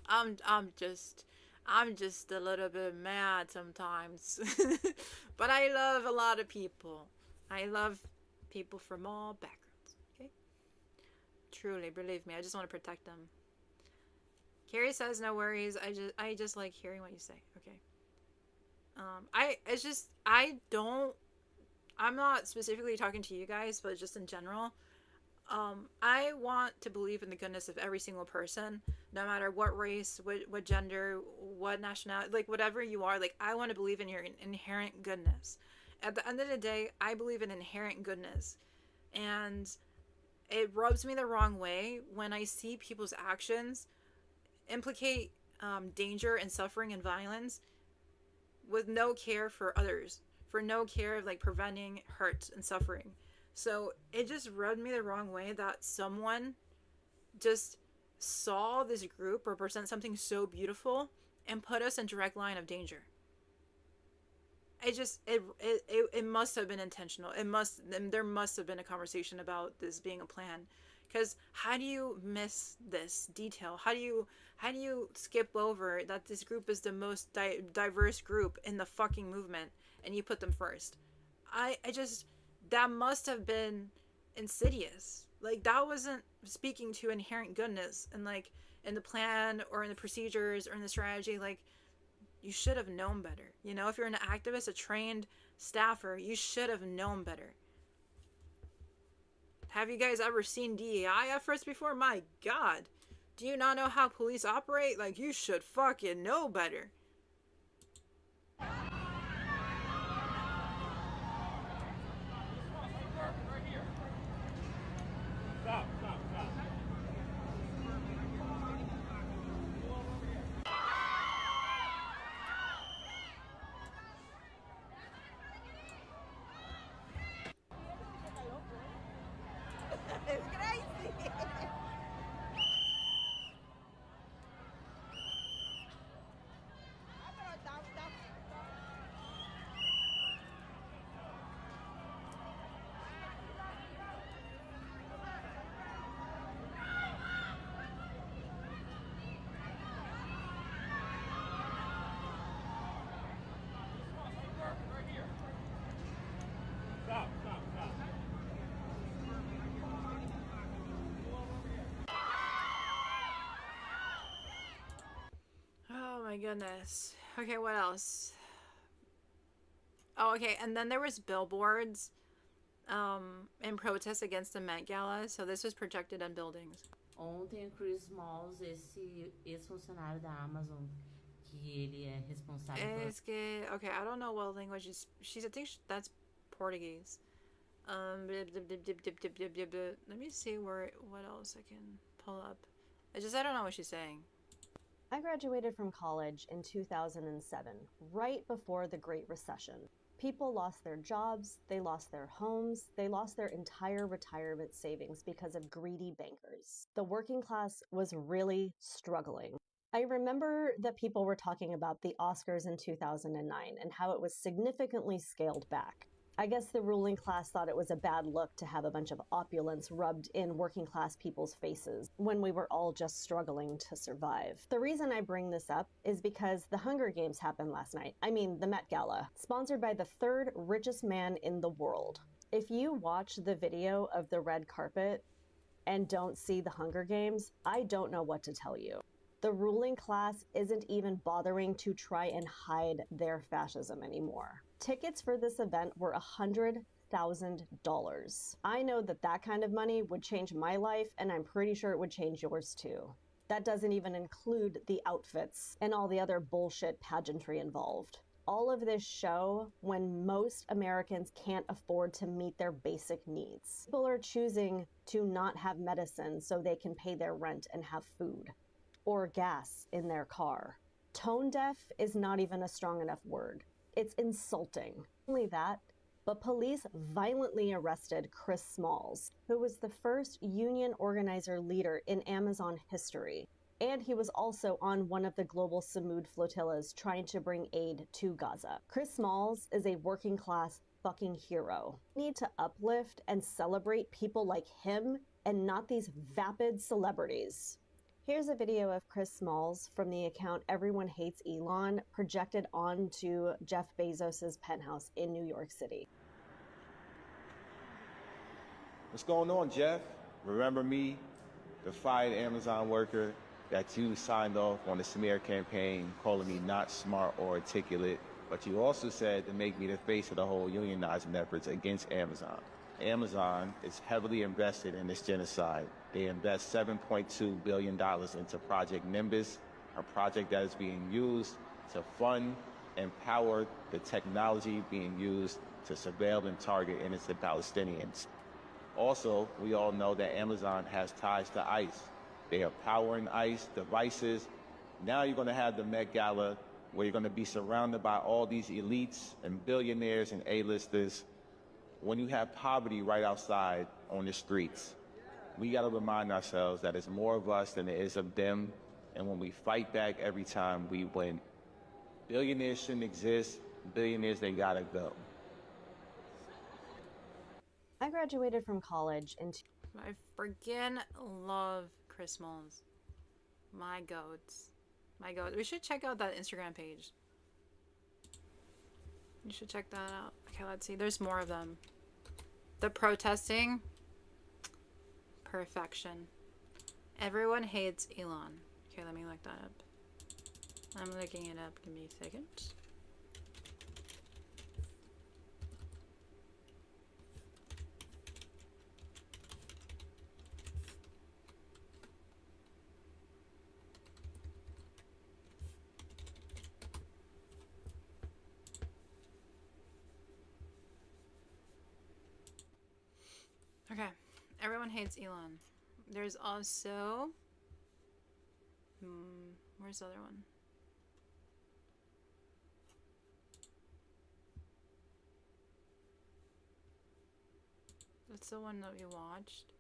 I'm just a little bit mad sometimes. But I love a lot of people. I love people from all backgrounds. Okay? Truly, believe me, I just want to protect them. Carrie says no worries. I just like hearing what you say. Okay. I'm not specifically talking to you guys, but just in general. I want to believe in the goodness of every single person, no matter what race, what gender, what nationality, like whatever you are. Like, I want to believe in your inherent goodness. At the end of the day, I believe in inherent goodness, and it rubs me the wrong way when I see people's actions implicate danger and suffering and violence with no care for others, for no care of like preventing hurt and suffering. So it just rubbed me the wrong way that someone just saw this group represent something so beautiful and put us in direct line of danger. It must have been intentional. There must have been a conversation about this being a plan. Because how do you miss this detail? How do you skip over that this group is the most diverse group in the fucking movement and you put them first? That must have been insidious. Like, that wasn't speaking to inherent goodness and like in the plan or in the procedures or in the strategy. Like, you should have known better. You know, if you're an activist, a trained staffer, you should have known better. Have you guys ever seen DEI efforts before? My God. Do you not know how police operate? Like, you should fucking know better. Es crazy. Oh my goodness. Okay, what else? Oh, okay, and then there was billboards in protest against the Met Gala, so this was projected on buildings. Ontem o Chris Smalls, esse ex-funcionário da Amazon, Es que, okay, I don't know what language she's I think that's Portuguese. Let me see what else I can pull up. I don't know what she's saying. I graduated from college in 2007, right before the Great Recession. People lost their jobs, they lost their homes, they lost their entire retirement savings because of greedy bankers. The working class was really struggling. I remember that people were talking about the Oscars in 2009 and how it was significantly scaled back. I guess the ruling class thought it was a bad look to have a bunch of opulence rubbed in working class people's faces when we were all just struggling to survive. The reason I bring this up is because the Hunger Games happened last night. I mean, the Met Gala, sponsored by the third richest man in the world. If you watch the video of the red carpet and don't see the Hunger Games, I don't know what to tell you. The ruling class isn't even bothering to try and hide their fascism anymore. Tickets for this event were $100,000. I know that that kind of money would change my life, and I'm pretty sure it would change yours too. That doesn't even include the outfits and all the other bullshit pageantry involved. All of this show when most Americans can't afford to meet their basic needs. People are choosing to not have medicine so they can pay their rent and have food or gas in their car. Tone deaf is not even a strong enough word. It's insulting. Not only that, but police violently arrested Chris Smalls, who was the first union organizer leader in Amazon history. And he was also on one of the global Samud flotillas trying to bring aid to Gaza. Chris Smalls is a working class fucking hero. We need to uplift and celebrate people like him and not these vapid celebrities. Here's a video of Chris Smalls from the account Everyone Hates Elon projected onto Jeff Bezos' penthouse in New York City. What's going on, Jeff? Remember me, the fired Amazon worker that you signed off on the smear campaign, calling me not smart or articulate, but you also said to make me the face of the whole unionizing efforts against Amazon. Amazon is heavily invested in this genocide. They invest $7.2 billion into Project Nimbus, a project that is being used to fund and power the technology being used to surveil and target innocent Palestinians. Also, we all know that Amazon has ties to ICE. They are powering ICE devices. Now you're going to have the Met Gala, where you're going to be surrounded by all these elites and billionaires and A-listers. When you have poverty right outside on the streets, we got to remind ourselves that it's more of us than there is of them. And when we fight back every time, we win. Billionaires shouldn't exist. Billionaires, they got to go. I graduated from college in... I friggin' love Chris Smalls. My goats. My goats. We should check out that Instagram page. You should check that out. Okay, let's see. There's more of them. The protesting. Perfection. Everyone hates Elon. Okay, let me look that up. I'm looking it up. Give me a second. Okay, everyone hates Elon. There's also... where's the other one? That's the one that we watched.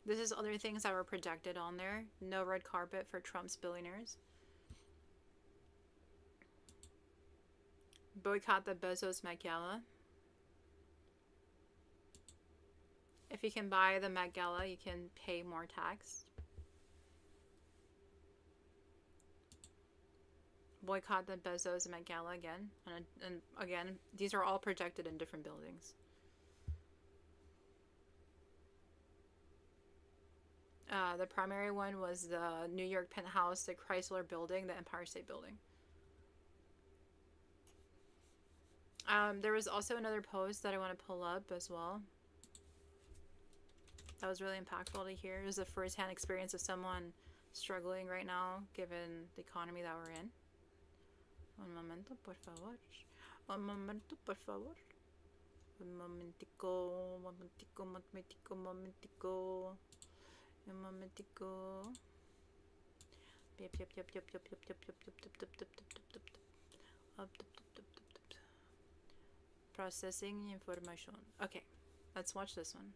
This is other things that were projected on there. No red carpet for Trump's billionaires. Boycott the Bezos Met Gala. If you can buy the Met Gala, you can pay more tax. Boycott the Bezos Met Gala again. And again, these are all projected in different buildings. The primary one was the New York penthouse, the Chrysler Building, the Empire State Building. There was also another post that I want to pull up as well. That was really impactful to hear. It was a first-hand experience of someone struggling right now, given the economy that we're in. Un momento, por favor. Un momento, por favor. Un momentico, momentico, momentico, momentico. Un momentico. Yep, yep, yep, yep, yep, yep, yep, yep, yep, yep, yep, yep, yep, yep, yep. Processing information. Okay, let's watch this one.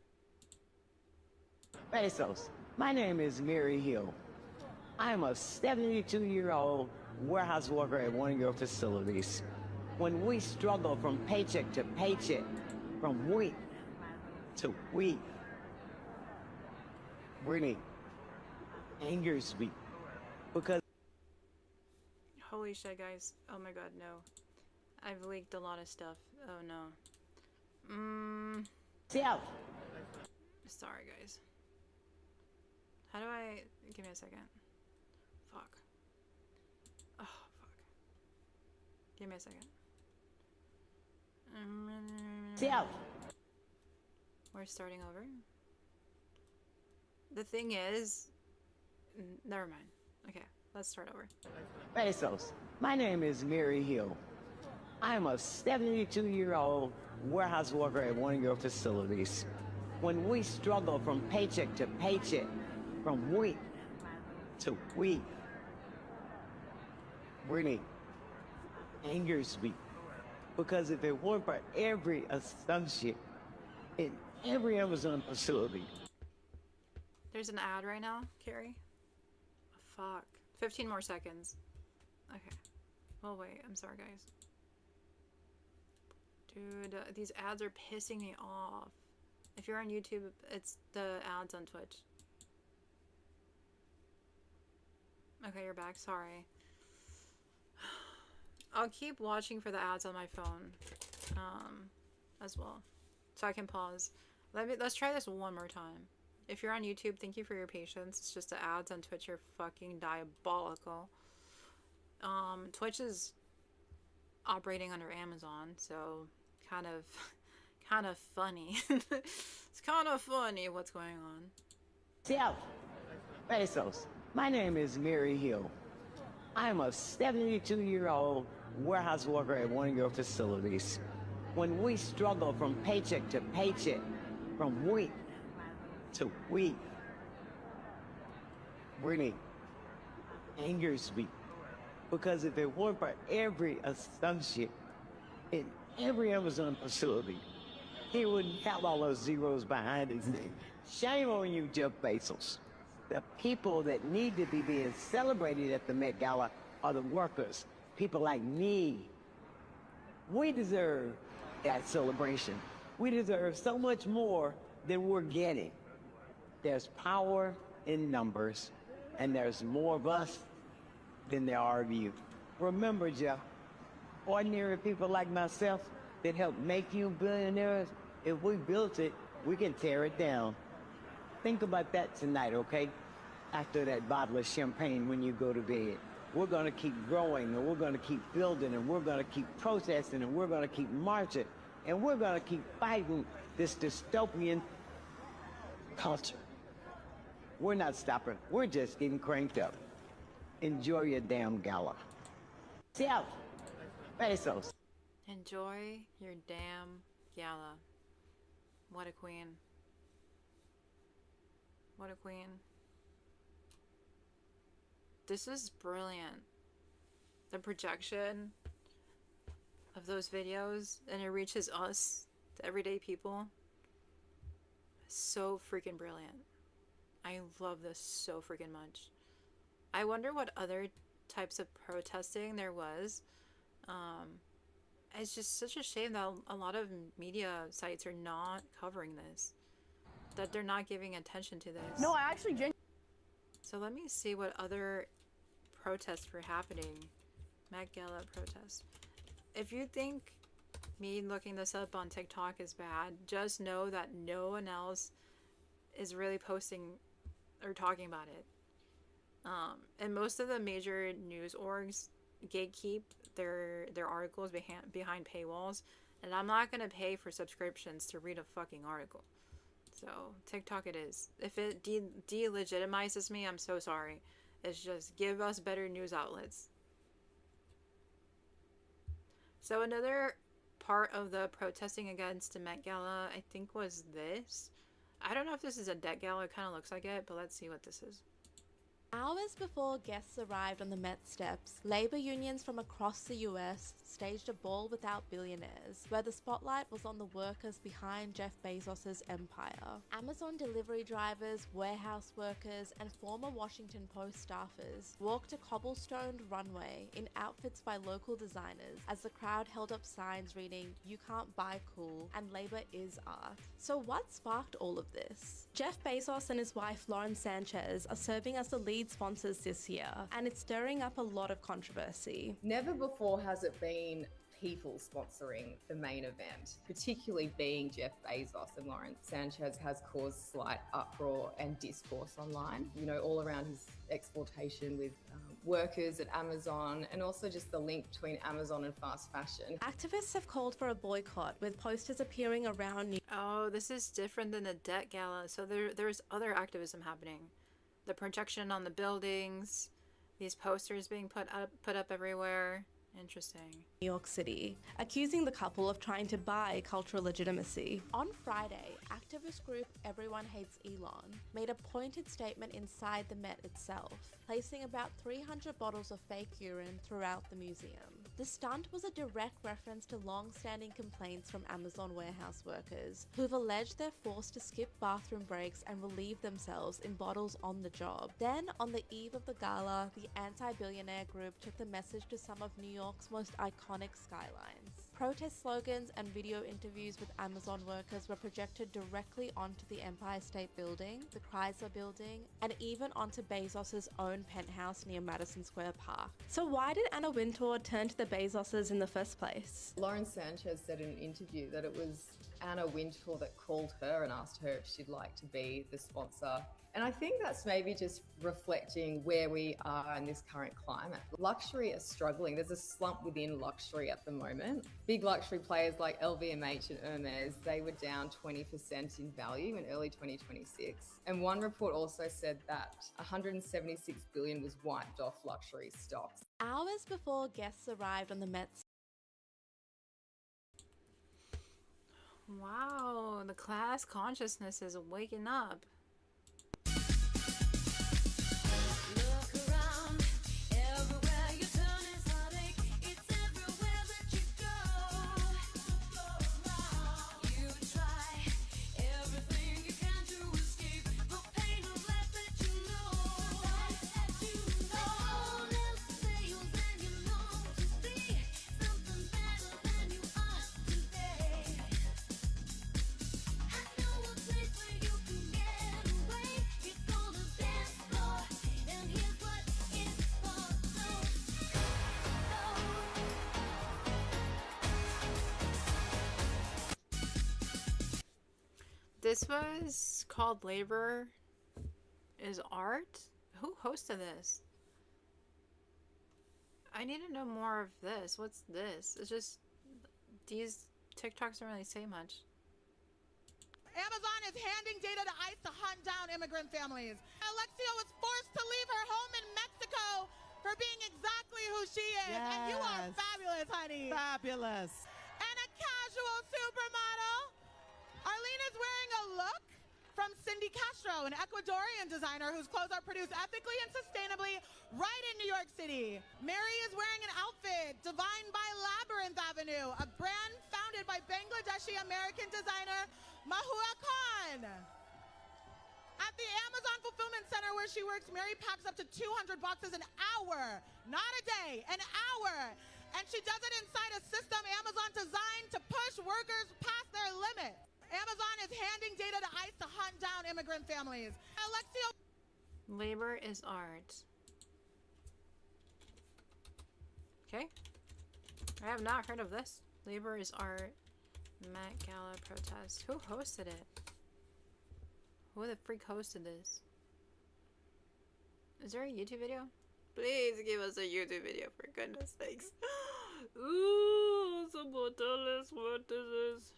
Pesos. My name is Mary Hill. I'm a 72-year-old warehouse worker at one of your facilities. When we struggle from paycheck to paycheck, from week to week, really angers me because Holy shit, guys. Oh my god, no. I've leaked a lot of stuff. Oh no. Sorry, guys. How do I... Give me a second. Fuck. Oh, fuck. Give me a second. We're starting over. The thing is... Never mind. Okay, let's start over. Pesos. My name is Mary Hill. I'm a 72-year-old warehouse worker at one of your facilities. When we struggle from paycheck to paycheck, from week to week, really angers me. Because if it weren't for every associate in every Amazon facility. There's an ad right now, Carrie. Oh, fuck. 15 more seconds. Okay. Well, wait. I'm sorry, guys. Dude, these ads are pissing me off. If you're on YouTube, it's the ads on Twitch. Okay, you're back. Sorry. I'll keep watching for the ads on my phone, as well, so I can pause. Let's try this one more time. If you're on YouTube, thank you for your patience. It's just the ads on Twitch are fucking diabolical. Twitch is operating under Amazon, so kind of funny. It's kind of funny what's going on. Pesos. My name is Mary Hill. I'm a 72-year-old warehouse worker at one of your facilities. When we struggle from paycheck to paycheck, from week to week, really angers me. Because if it weren't for every associate in every Amazon facility, he wouldn't have all those zeros behind his name. Shame on you, Jeff Bezos. The people that need to be being celebrated at the Met Gala are the workers, people like me. We deserve that celebration. We deserve so much more than we're getting. There's power in numbers, and there's more of us than there are of you. Remember, Jeff, ordinary people like myself that helped make you billionaires, if we built it, we can tear it down. Think about that tonight, okay? After that bottle of champagne when you go to bed. We're gonna keep growing, and we're gonna keep building, and we're gonna keep protesting, and we're gonna keep marching, and we're gonna keep fighting this dystopian culture. We're not stopping. We're just getting cranked up. Enjoy your damn gala. Pesos. Enjoy your damn gala. What a queen. What a queen. This is brilliant. The projection of those videos, and it reaches us, the everyday people. So freaking brilliant. I love this so freaking much. I wonder what other types of protesting there was. It's just such a shame that a lot of media sites are not covering this. That they're not giving attention to this. No, I actually So let me see what other protests were happening. Met Gala protests. If you think me looking this up on TikTok is bad, just know that no one else is really posting or talking about it. And most of the major news orgs gatekeep their articles behind paywalls, and I'm not gonna pay for subscriptions to read a fucking article. So TikTok it is. If it delegitimizes me, I'm so sorry. It's just give us better news outlets. So another part of the protesting against the Met Gala, I think, was this. I don't know if this is a Debt Gala. It kind of looks like it, but let's see what this is. Hours before guests arrived on the Met steps, labor unions from across the US staged a ball without billionaires, where the spotlight was on the workers behind Jeff Bezos' empire. Amazon delivery drivers, warehouse workers, and former Washington Post staffers walked a cobblestoned runway in outfits by local designers as the crowd held up signs reading, "You can't buy cool," and "Labor is art." So what sparked all of this? Jeff Bezos and his wife Lauren Sanchez are serving as the lead sponsors this year, and it's stirring up a lot of controversy. Never before has it been people sponsoring the main event, particularly being Jeff Bezos and Lauren Sanchez has caused slight uproar and discourse online, you know, all around his exploitation with workers at Amazon, and also just the link between Amazon and fast fashion. Activists have called for a boycott, with posters appearing around New Oh, this is different than the Debt Gala. So there's other activism happening. The projection on the buildings, these posters being put up everywhere. Interesting. York City, accusing the couple of trying to buy cultural legitimacy. On Friday, activist group Everyone Hates Elon made a pointed statement inside the Met itself, placing about 300 bottles of fake urine throughout the museum. The stunt was a direct reference to long-standing complaints from Amazon warehouse workers, who've alleged they're forced to skip bathroom breaks and relieve themselves in bottles on the job. Then, on the eve of the gala, the anti-billionaire group took the message to some of New York's most iconic skylines. Protest slogans and video interviews with Amazon workers were projected directly onto the Empire State Building, the Chrysler Building, and even onto Bezos' own penthouse near Madison Square Park. So why did Anna Wintour turn to the Bezoses in the first place? Lauren Sanchez said in an interview that it was Anna Wintour that called her and asked her if she'd like to be the sponsor. And I think that's maybe just reflecting where we are in this current climate. Luxury is struggling. There's a slump within luxury at the moment. Big luxury players like LVMH and Hermes, they were down 20% in value in early 2026. And one report also said that 176 billion was wiped off luxury stocks. Hours before guests arrived on the Met. Wow, the class consciousness is waking up. This was called Labor is Art? Who hosted this? I need to know more of this. What's this? It's just, these TikToks don't really say much. Amazon is handing data to ICE to hunt down immigrant families. Alexia was forced to leave her home in Mexico for being exactly who she is. Yes. And you are fabulous, honey. Fabulous. And a casual supermodel. Arlene is wearing a look from Cindy Castro, an Ecuadorian designer whose clothes are produced ethically and sustainably right in New York City. Mary is wearing an outfit divined by Labyrinth Avenue, a brand founded by Bangladeshi-American designer Mahua Khan. At the Amazon Fulfillment Center where she works, Mary packs up to 200 boxes an hour, not a day, an hour. And she does it inside a system Amazon designed to push workers past their limits. Amazon is handing data to ICE to hunt down immigrant families. Alexia. Labor is art. Okay. I have not heard of this. Labor is art. Met Gala protest. Who hosted it? Who the freak hosted this? Is there a YouTube video? Please give us a YouTube video, for goodness sakes. Ooh, someone tell us what this is.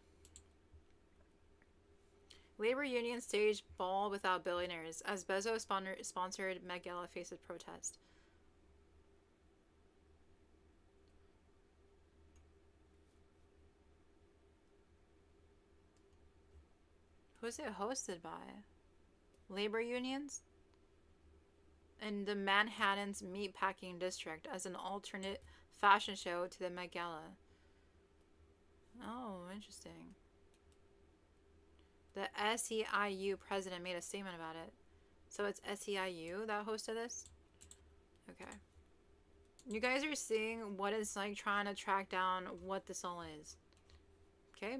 Labor union staged ball without billionaires as Bezos sponsored Met Gala faces protest. Who's it hosted by? Labor unions? In the Manhattan's meatpacking district as an alternate fashion show to the Met Gala. Oh, interesting. The SEIU president made a statement about it. So it's SEIU that hosted this? Okay. You guys are seeing what it's like trying to track down what this all is. Okay?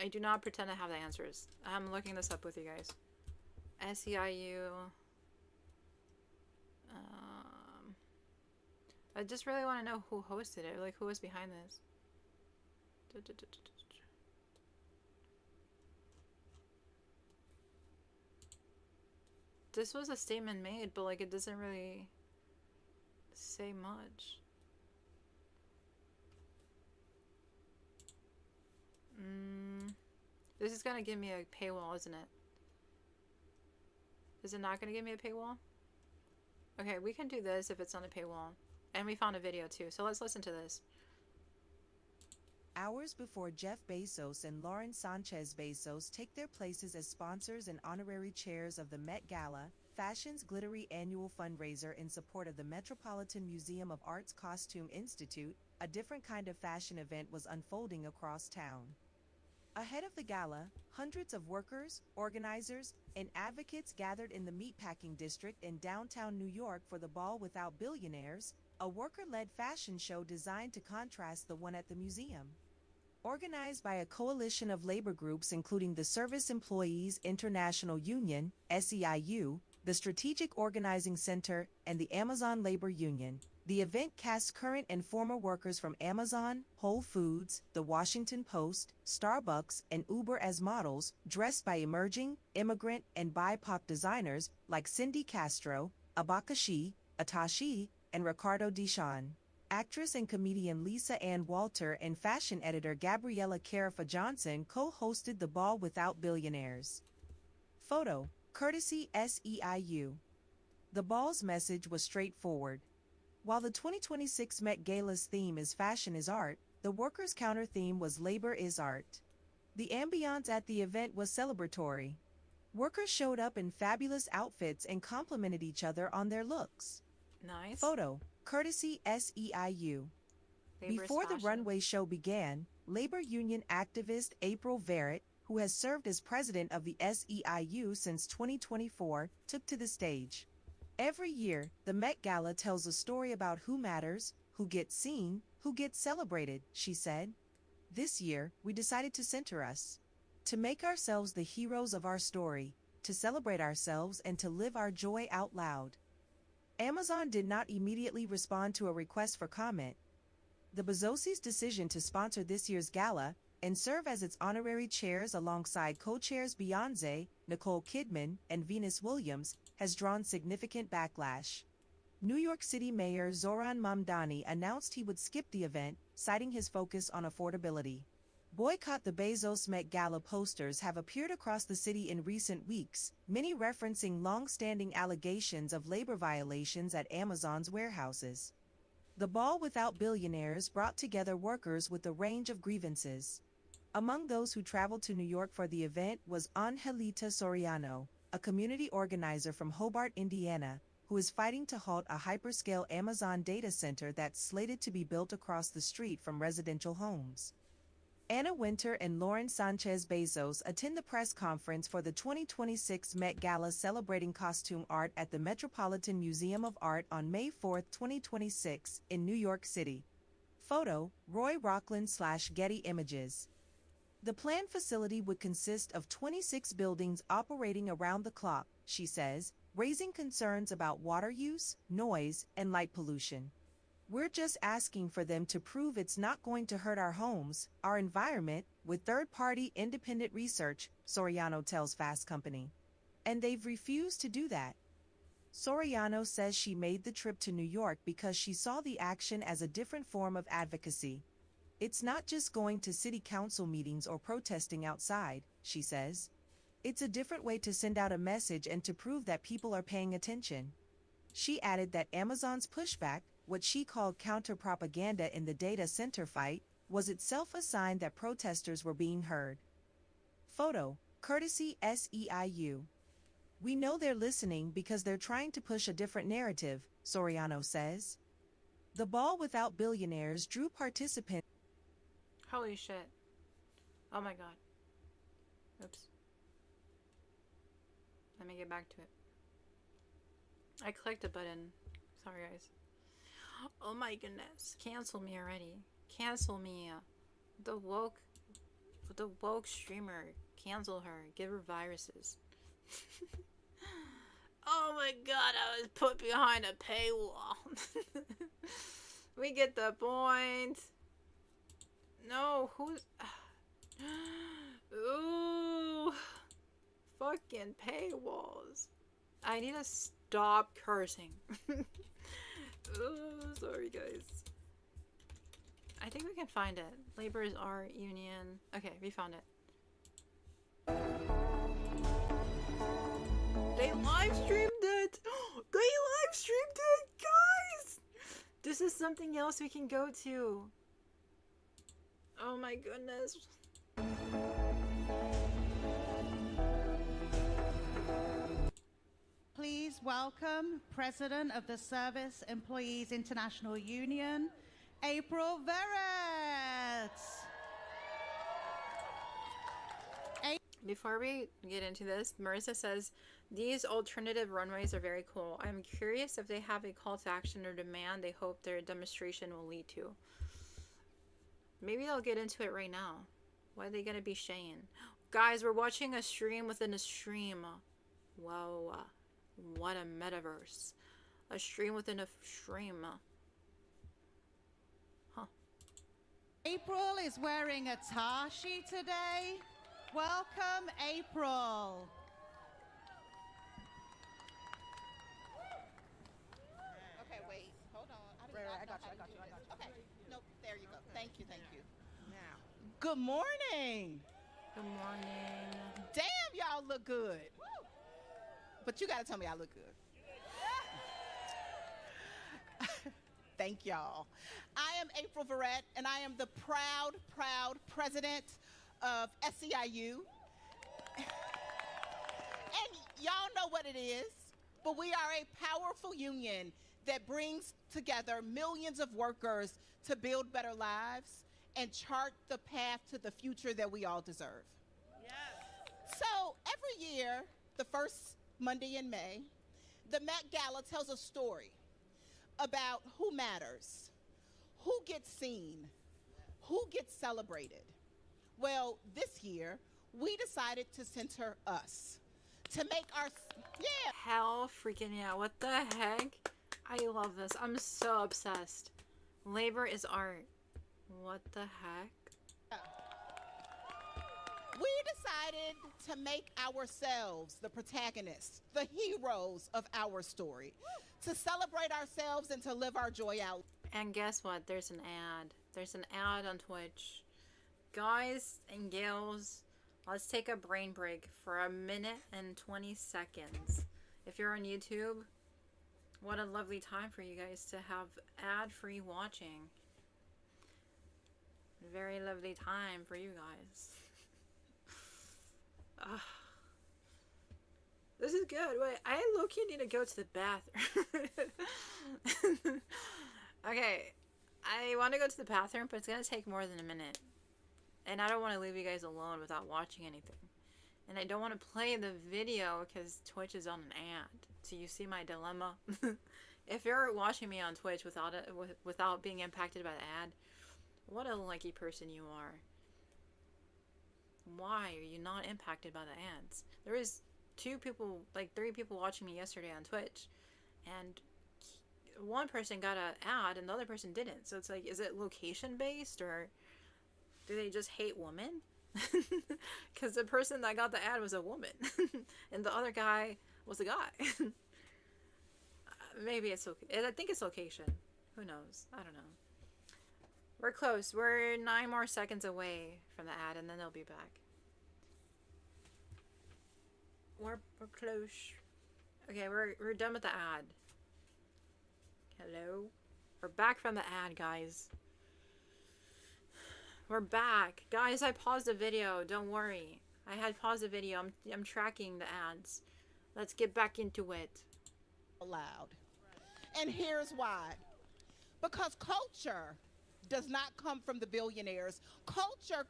I do not pretend to have the answers. I'm looking this up with you guys. SEIU. I just really want to know who hosted it. Like, who was behind this? This was a statement made, but like it doesn't really say much. This is gonna give me a paywall, isn't it? Is it not gonna give me a paywall? Okay, we can do this if it's on a paywall. And we found a video too, so let's listen to this. Hours before Jeff Bezos and Lauren Sanchez Bezos take their places as sponsors and honorary chairs of the Met Gala, fashion's glittery annual fundraiser in support of the Metropolitan Museum of Art's Costume Institute, a different kind of fashion event was unfolding across town. Ahead of the gala, hundreds of workers, organizers, and advocates gathered in the meatpacking district in downtown New York for the Ball Without Billionaires, a worker-led fashion show designed to contrast the one at the museum. Organized by a coalition of labor groups including the Service Employees International Union, SEIU, the Strategic Organizing Center, and the Amazon Labor Union, the event casts current and former workers from Amazon, Whole Foods, The Washington Post, Starbucks, and Uber as models, dressed by emerging, immigrant, and BIPOC designers like Cindy Castro, Abakashi, Atashi, and Ricardo Deshawn. Actress and comedian Lisa Ann Walter and fashion editor Gabriella Carafa Johnson co-hosted the Ball Without Billionaires. Photo, courtesy SEIU. The ball's message was straightforward. While the 2026 Met Gala's theme is Fashion is Art, the workers' counter theme was Labor is Art. The ambiance at the event was celebratory. Workers showed up in fabulous outfits and complimented each other on their looks. Nice. Photo, courtesy SEIU. Before the runway show began, labor union activist April Werrrk, who has served as president of the SEIU since 2024, took to the stage. Every year, the Met Gala tells a story about who matters, who gets seen, who gets celebrated, she said. This year, we decided to center us. To make ourselves the heroes of our story, to celebrate ourselves and to live our joy out loud. Amazon did not immediately respond to a request for comment. The Bezosis' decision to sponsor this year's gala and serve as its honorary chairs alongside co-chairs Beyoncé, Nicole Kidman, and Venus Williams has drawn significant backlash. New York City Mayor Zohran Mamdani announced he would skip the event, citing his focus on affordability. Boycott the Bezos Met Gala posters have appeared across the city in recent weeks, many referencing long-standing allegations of labor violations at Amazon's warehouses. The Ball Without Billionaires brought together workers with a range of grievances. Among those who traveled to New York for the event was Angelita Soriano, a community organizer from Hobart, Indiana, who is fighting to halt a hyperscale Amazon data center that's slated to be built across the street from residential homes. Anna Wintour and Lauren Sanchez Bezos attend the press conference for the 2026 Met Gala celebrating costume art at the Metropolitan Museum of Art on May 4, 2026, in New York City. Photo, Roy Rockland/Getty Images. The planned facility would consist of 26 buildings operating around the clock, she says, raising concerns about water use, noise, and light pollution. We're just asking for them to prove it's not going to hurt our homes, our environment, with third-party independent research, Soriano tells Fast Company. And they've refused to do that. Soriano says she made the trip to New York because she saw the action as a different form of advocacy. It's not just going to city council meetings or protesting outside, she says. It's a different way to send out a message and to prove that people are paying attention. She added that Amazon's pushback, what she called counter-propaganda in the data center fight, was itself a sign that protesters were being heard. Photo, Courtesy SEIU. We know they're listening because they're trying to push a different narrative, Soriano says. The ball without billionaires drew participants. Holy shit. Oh my god. Oops. Let me get back to it. I clicked a button. Sorry, guys. Oh my goodness. Cancel me already. Cancel me. The woke streamer. Cancel her. Give her viruses. Oh my god, I was put behind a paywall. We get the point. No, who's... Ooh. Fucking paywalls. I need to stop cursing. Oh, sorry guys. I think we can find it. Labor's Art Union. Okay, we found it. They live streamed it! They live streamed it, guys! This is something else we can go to. Oh my goodness. Please welcome President of the Service Employees International Union, April Werrrk. Before we get into this, Marissa says, these alternative runways are very cool. I'm curious if they have a call to action or demand they hope their demonstration will lead to. Maybe they'll get into it right now. What are they going to be saying? Guys, we're watching a stream within a stream. Whoa. What a metaverse. A stream within a stream. Huh. April is wearing a tashi today. Welcome, April. Okay, wait. Hold on. I got you. Okay. No, there you go. Thank you. Now. Good morning. Good morning. Damn, y'all look good. But you gotta tell me I look good. Thank y'all. I am April Werrrk, and I am the proud president of SEIU. And y'all know what it is, but we are a powerful union that brings together millions of workers to build better lives and chart the path to the future that we all deserve. Yes. So every year, the first Monday in May, the Met Gala tells a story about who matters, who gets seen, who gets celebrated. Well, this year, we decided to center us, to make our, Hell freaking yeah, what the heck? I love this. I'm so obsessed. Labor is art. What the heck? We decided to make ourselves the protagonists, the heroes of our story, to celebrate ourselves and to live our joy out. And guess what? There's an ad. There's an ad on Twitch. Guys and gals, let's take a brain break for a minute and 20 seconds. If you're on YouTube, what a lovely time for you guys to have ad-free watching. Very lovely time for you guys. This is good. Wait, I low-key need to go to the bathroom. Okay, I want to go to the bathroom, but it's gonna take more than a minute. And I don't want to leave you guys alone without watching anything. And I don't want to play the video because Twitch is on an ad. So you see my dilemma. If you're watching me on Twitch without being impacted by the ad, what a lucky person you are. Why are you not impacted by the ads? There was 3 people watching me yesterday on Twitch, and one person got an ad and the other person didn't. So it's like, is it location based, or do they just hate women? Because the person that got the ad was a woman and the other guy was a guy. Maybe it's okay. I think it's location. Who knows? I don't know. We're close. We're 9 more seconds away from the ad, and then they'll be back. We're close. Okay, we're done with the ad. Hello? We're back from the ad, guys. We're back. Guys, I paused the video. Don't worry. I had paused the video. I'm tracking the ads. Let's get back into it. Allowed. And here's why. Because culture does not come from the billionaires. Culture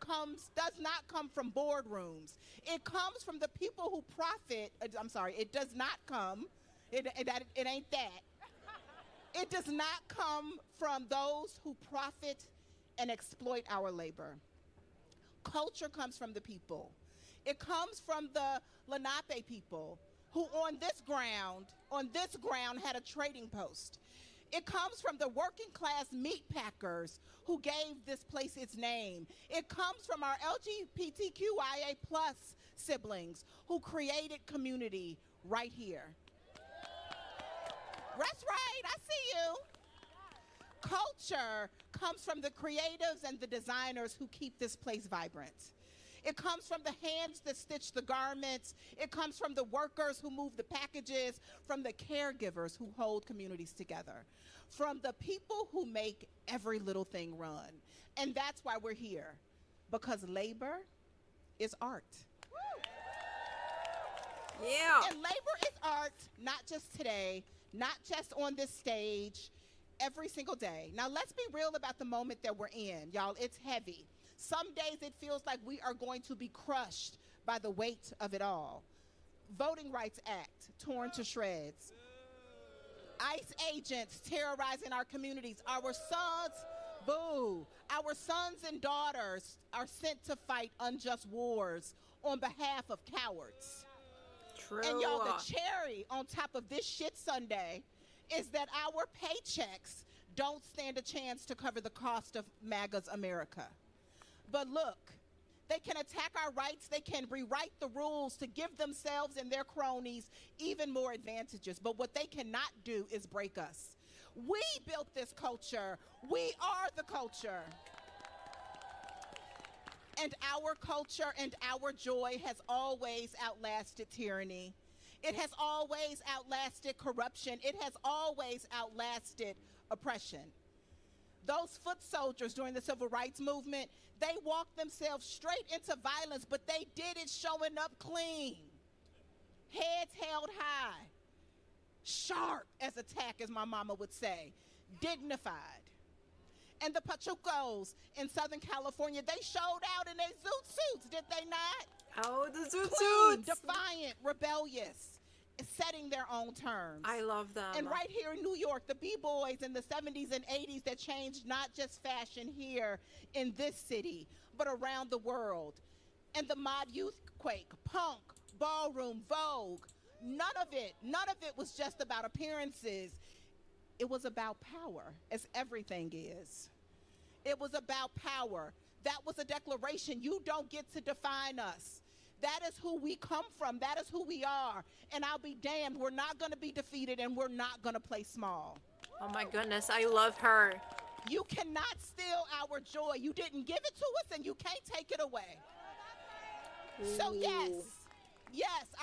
does not come from boardrooms. It comes from the people who profit. I'm sorry, it does not come. It ain't that. It does not come from those who profit and exploit our labor. Culture comes from the people. It comes from the Lenape people who on this ground had a trading post. It comes from the working class meat packers who gave this place its name. It comes from our LGBTQIA+ siblings who created community right here. That's right, I see you. Culture comes from the creatives and the designers who keep this place vibrant. It comes from the hands that stitch the garments. It comes from the workers who move the packages, from the caregivers who hold communities together, from the people who make every little thing run. And that's why we're here, because labor is art. Yeah. And labor is art, not just today, not just on this stage, every single day. Now, let's be real about the moment that we're in, y'all. It's heavy. Some days it feels like we are going to be crushed by the weight of it all. Voting Rights Act torn to shreds. ICE agents terrorizing our communities. Our sons, boo. Our sons and daughters are sent to fight unjust wars on behalf of cowards. True. And y'all, the cherry on top of this shit Sunday is that our paychecks don't stand a chance to cover the cost of MAGA's America. But look, they can attack our rights. They can rewrite the rules to give themselves and their cronies even more advantages. But what they cannot do is break us. We built this culture. We are the culture. And our culture and our joy has always outlasted tyranny. It has always outlasted corruption. It has always outlasted oppression. Those foot soldiers during the civil rights movement, they walked themselves straight into violence, but they did it showing up clean. Heads held high. Sharp as a tack, as my mama would say. Dignified. And the Pachucos in Southern California, they showed out in their zoot suits, did they not? Oh, the zoot Clean, suits. defiant, rebellious, setting their own terms. I love them. And right here in New York, the B-boys in the 70s and 80s that changed not just fashion here in this city, but around the world. And the mod youth quake, punk, ballroom, Vogue, none of it was just about appearances. It was about power, as everything is. It was about power. That was a declaration. You don't get to define us. That is who we come from. That is who we are. And I'll be damned, we're not going to be defeated, and we're not going to play small. Oh my goodness, I love her. You cannot steal our joy. You didn't give it to us, and you can't take it away. So yes,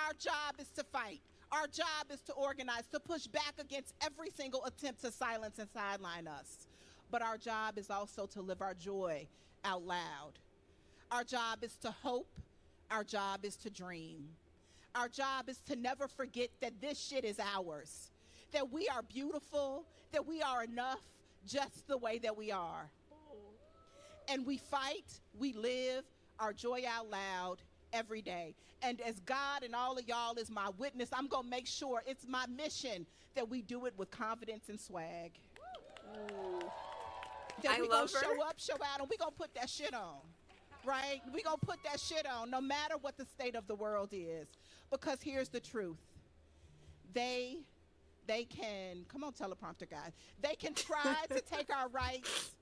our job is to fight. Our job is to organize, to push back against every single attempt to silence and sideline us. But our job is also to live our joy out loud. Our job is to hope. Our job is to dream. Our job is to never forget that this shit is ours, that we are beautiful, that we are enough just the way that we are. And we fight, we live our joy out loud every day. And as God and all of y'all is my witness, I'm going to make sure it's my mission that we do it with confidence and swag. That we going to show up, show out, and we going to put that shit on. Right? We going to put that shit on no matter what the state of the world is. Because here's the truth. They can, come on teleprompter guys, they can try to take our rights.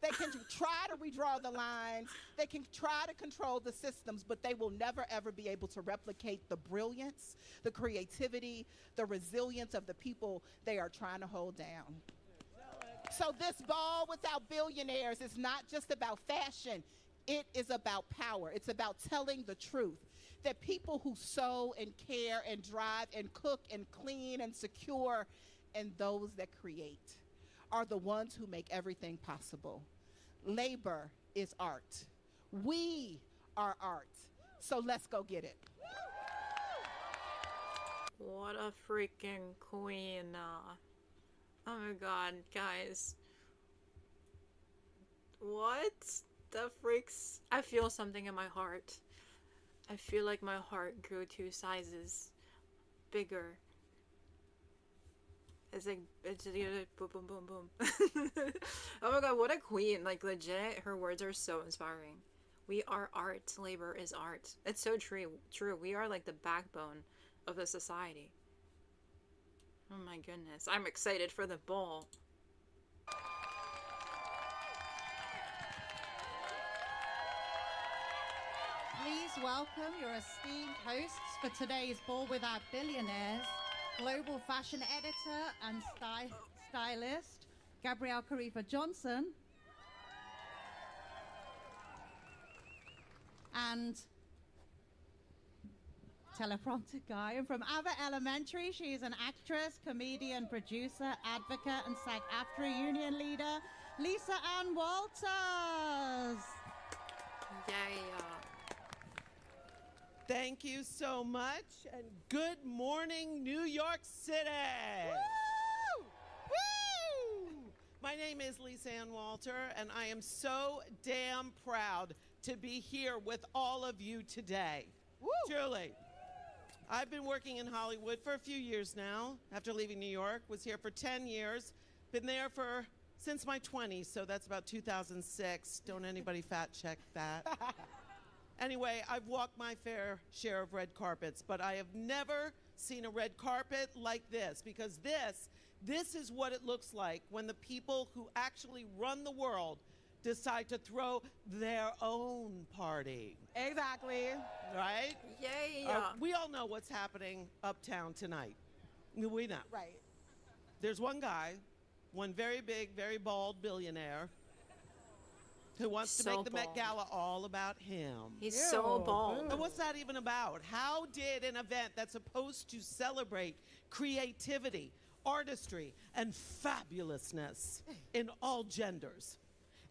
They can try to redraw the lines. They can try to control the systems, but they will never, ever be able to replicate the brilliance, the creativity, the resilience of the people they are trying to hold down. So this ball without billionaires is not just about fashion. It is about power. It's about telling the truth. That people who sew and care and drive and cook and clean and secure and those that create are the ones who make everything possible. Labor is art. We are art. So let's go get it. What a freaking queen. Oh my god, guys. What the freaks? I feel something in my heart. I feel like my heart grew 2 sizes bigger. It's like, it's just boom, boom, boom, boom. Oh my god, what a queen. Like, legit, her words are so inspiring. We are art. Labor is art. It's so true. We are like the backbone of the society. Oh my goodness. I'm excited for the ball. Please welcome your esteemed hosts for today's Ball with Our Billionaires, global fashion editor and stylist, Gabrielle Karifa Johnson, and teleprompter guy. And from Ava Elementary, she's an actress, comedian, producer, advocate, and SAG-AFTRA union leader, Lisa Ann Walters. Yeah. Thank you so much, and good morning, New York City. Woo! Woo! My name is Lisa Ann Walter, and I am so damn proud to be here with all of you today. Woo! Truly. I've been working in Hollywood for a few years now, after leaving New York. Was here for 10 years. Been there since my 20s, so that's about 2006. Don't anybody fat check that. Anyway, I've walked my fair share of red carpets, but I have never seen a red carpet like this, because this is what it looks like when the people who actually run the world decide to throw their own party. Exactly. Right? Yeah. We all know what's happening uptown tonight. We know. Right. There's one guy, one very big, very bald billionaire who wants to make the Met Gala all about him. He's so bald. And what's that even about? How did an event that's supposed to celebrate creativity, artistry, and fabulousness in all genders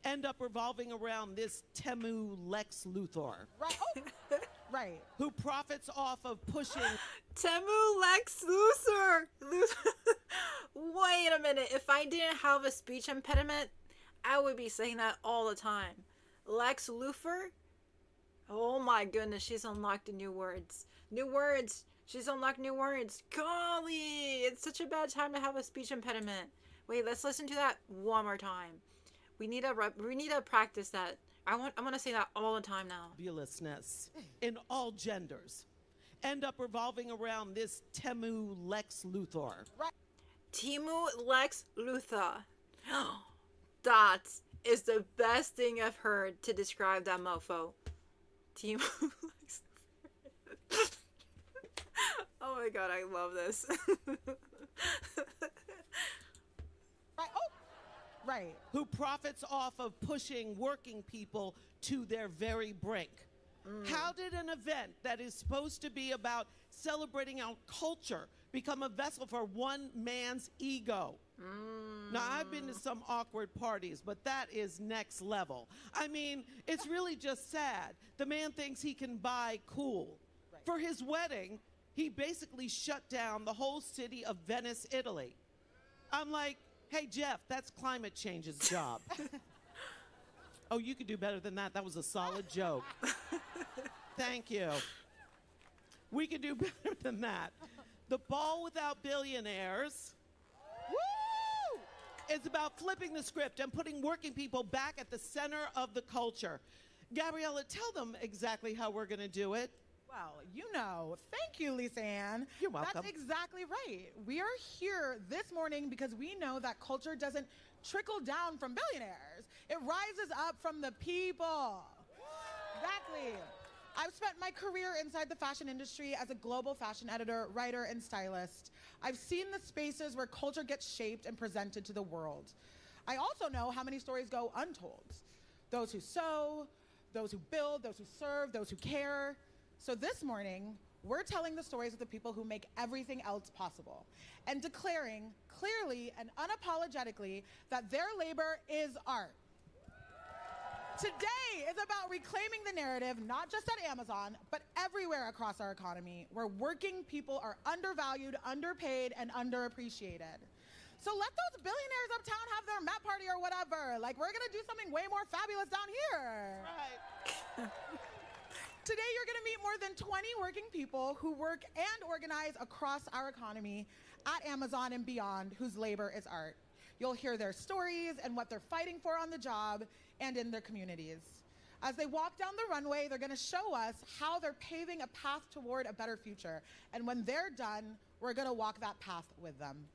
end up revolving around this Temu Lex Luthor? Right. Oh. Right. Who profits off of pushing Temu Lex Luthor. Wait a minute. If I didn't have a speech impediment, I would be saying that all the time. Lex Luthor? Oh my goodness, she's unlocked new words. New words. She's unlocked new words. Golly, it's such a bad time to have a speech impediment. Wait, let's listen to that one more time. We need to practice that. I want to say that all the time now. Fabulousness in all genders end up revolving around this Temu Lex Luthor. Right. Temu Lex Luthor. That is the best thing I've heard to describe that mofo. Temu Lex Luthor. Oh my god, I love this. Right. Oh. Right. Who profits off of pushing working people to their very brink. How did an event that is supposed to be about celebrating our culture become a vessel for one man's ego? Now, I've been to some awkward parties, but that is next level. I mean, it's really just sad. The man thinks he can buy cool. Right. For his wedding, he basically shut down the whole city of Venice, Italy. I'm like, hey, Jeff, that's climate change's job. Oh, you could do better than that. That was a solid joke. Thank you. We could do better than that. The ball without billionaires. Woo! It's about flipping the script and putting working people back at the center of the culture. Gabriella, tell them exactly how we're going to do it. Well, thank you, Lisa Ann. You're welcome. That's exactly right. We are here this morning because we know that culture doesn't trickle down from billionaires. It rises up from the people. Exactly. I've spent my career inside the fashion industry as a global fashion editor, writer, and stylist. I've seen the spaces where culture gets shaped and presented to the world. I also know how many stories go untold. Those who sew, those who build, those who serve, those who care. So this morning, we're telling the stories of the people who make everything else possible and declaring clearly and unapologetically that their labor is art. Today is about reclaiming the narrative, not just at Amazon, but everywhere across our economy, where working people are undervalued, underpaid, and underappreciated. So let those billionaires uptown have their Met party or whatever. Like, we're gonna do something way more fabulous down here. Right. Today, you're gonna meet more than 20 working people who work and organize across our economy at Amazon and beyond, whose labor is art. You'll hear their stories and what they're fighting for on the job and in their communities. As they walk down the runway, they're gonna show us how they're paving a path toward a better future. And when they're done, we're gonna walk that path with them.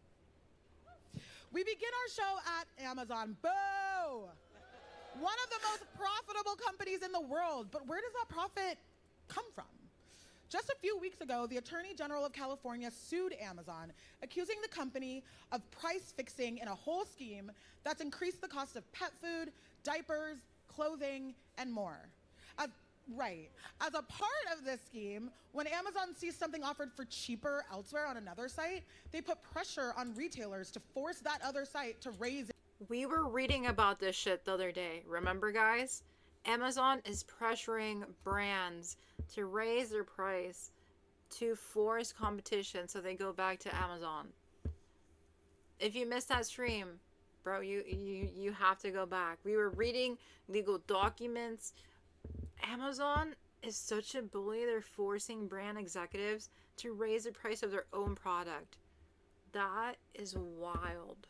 We begin our show at Amazon. Boo! One of the most profitable companies in the world, but where does that profit come from? Just a few weeks ago, the Attorney General of California sued Amazon, accusing the company of price fixing in a whole scheme that's increased the cost of pet food, diapers, clothing, and more. As a part of this scheme, when Amazon sees something offered for cheaper elsewhere on another site, they put pressure on retailers to force that other site to raise it. We were reading about this shit the other day. Remember, guys? Amazon is pressuring brands to raise their price to force competition so they go back to Amazon. If you missed that stream, bro, you have to go back. We were reading legal documents. Amazon is such a bully. They're forcing brand executives to raise the price of their own product. That is wild.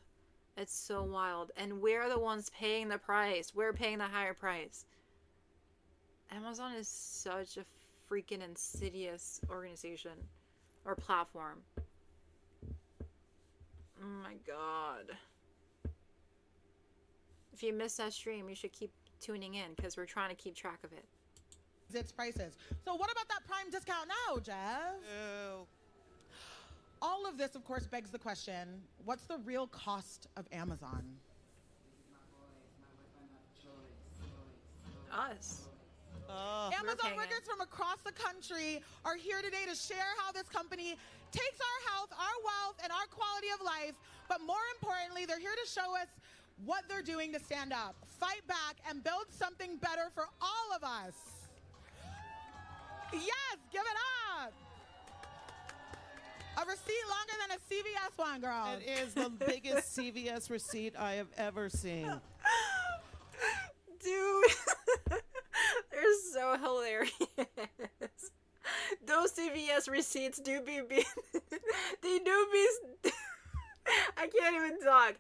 It's so wild. And we're the ones paying the price. We're paying the higher price. Amazon is such a freaking insidious organization or platform. Oh my god. If you missed that stream, you should keep tuning in because we're trying to keep track of it. Its prices. So what about that Prime discount now, Jeff? Ew. All of this, of course, begs the question, what's the real cost of Amazon? Us. Amazon workers from across the country are here today to share how this company takes our health, our wealth, and our quality of life, but more importantly, they're here to show us what they're doing to stand up, fight back, and build something better for all of us. Yes, give it up. A receipt longer than a CVS one, girl. It is the biggest CVS receipt I have ever seen. Dude, they're so hilarious. Those CVS receipts do be they do be I can't even talk.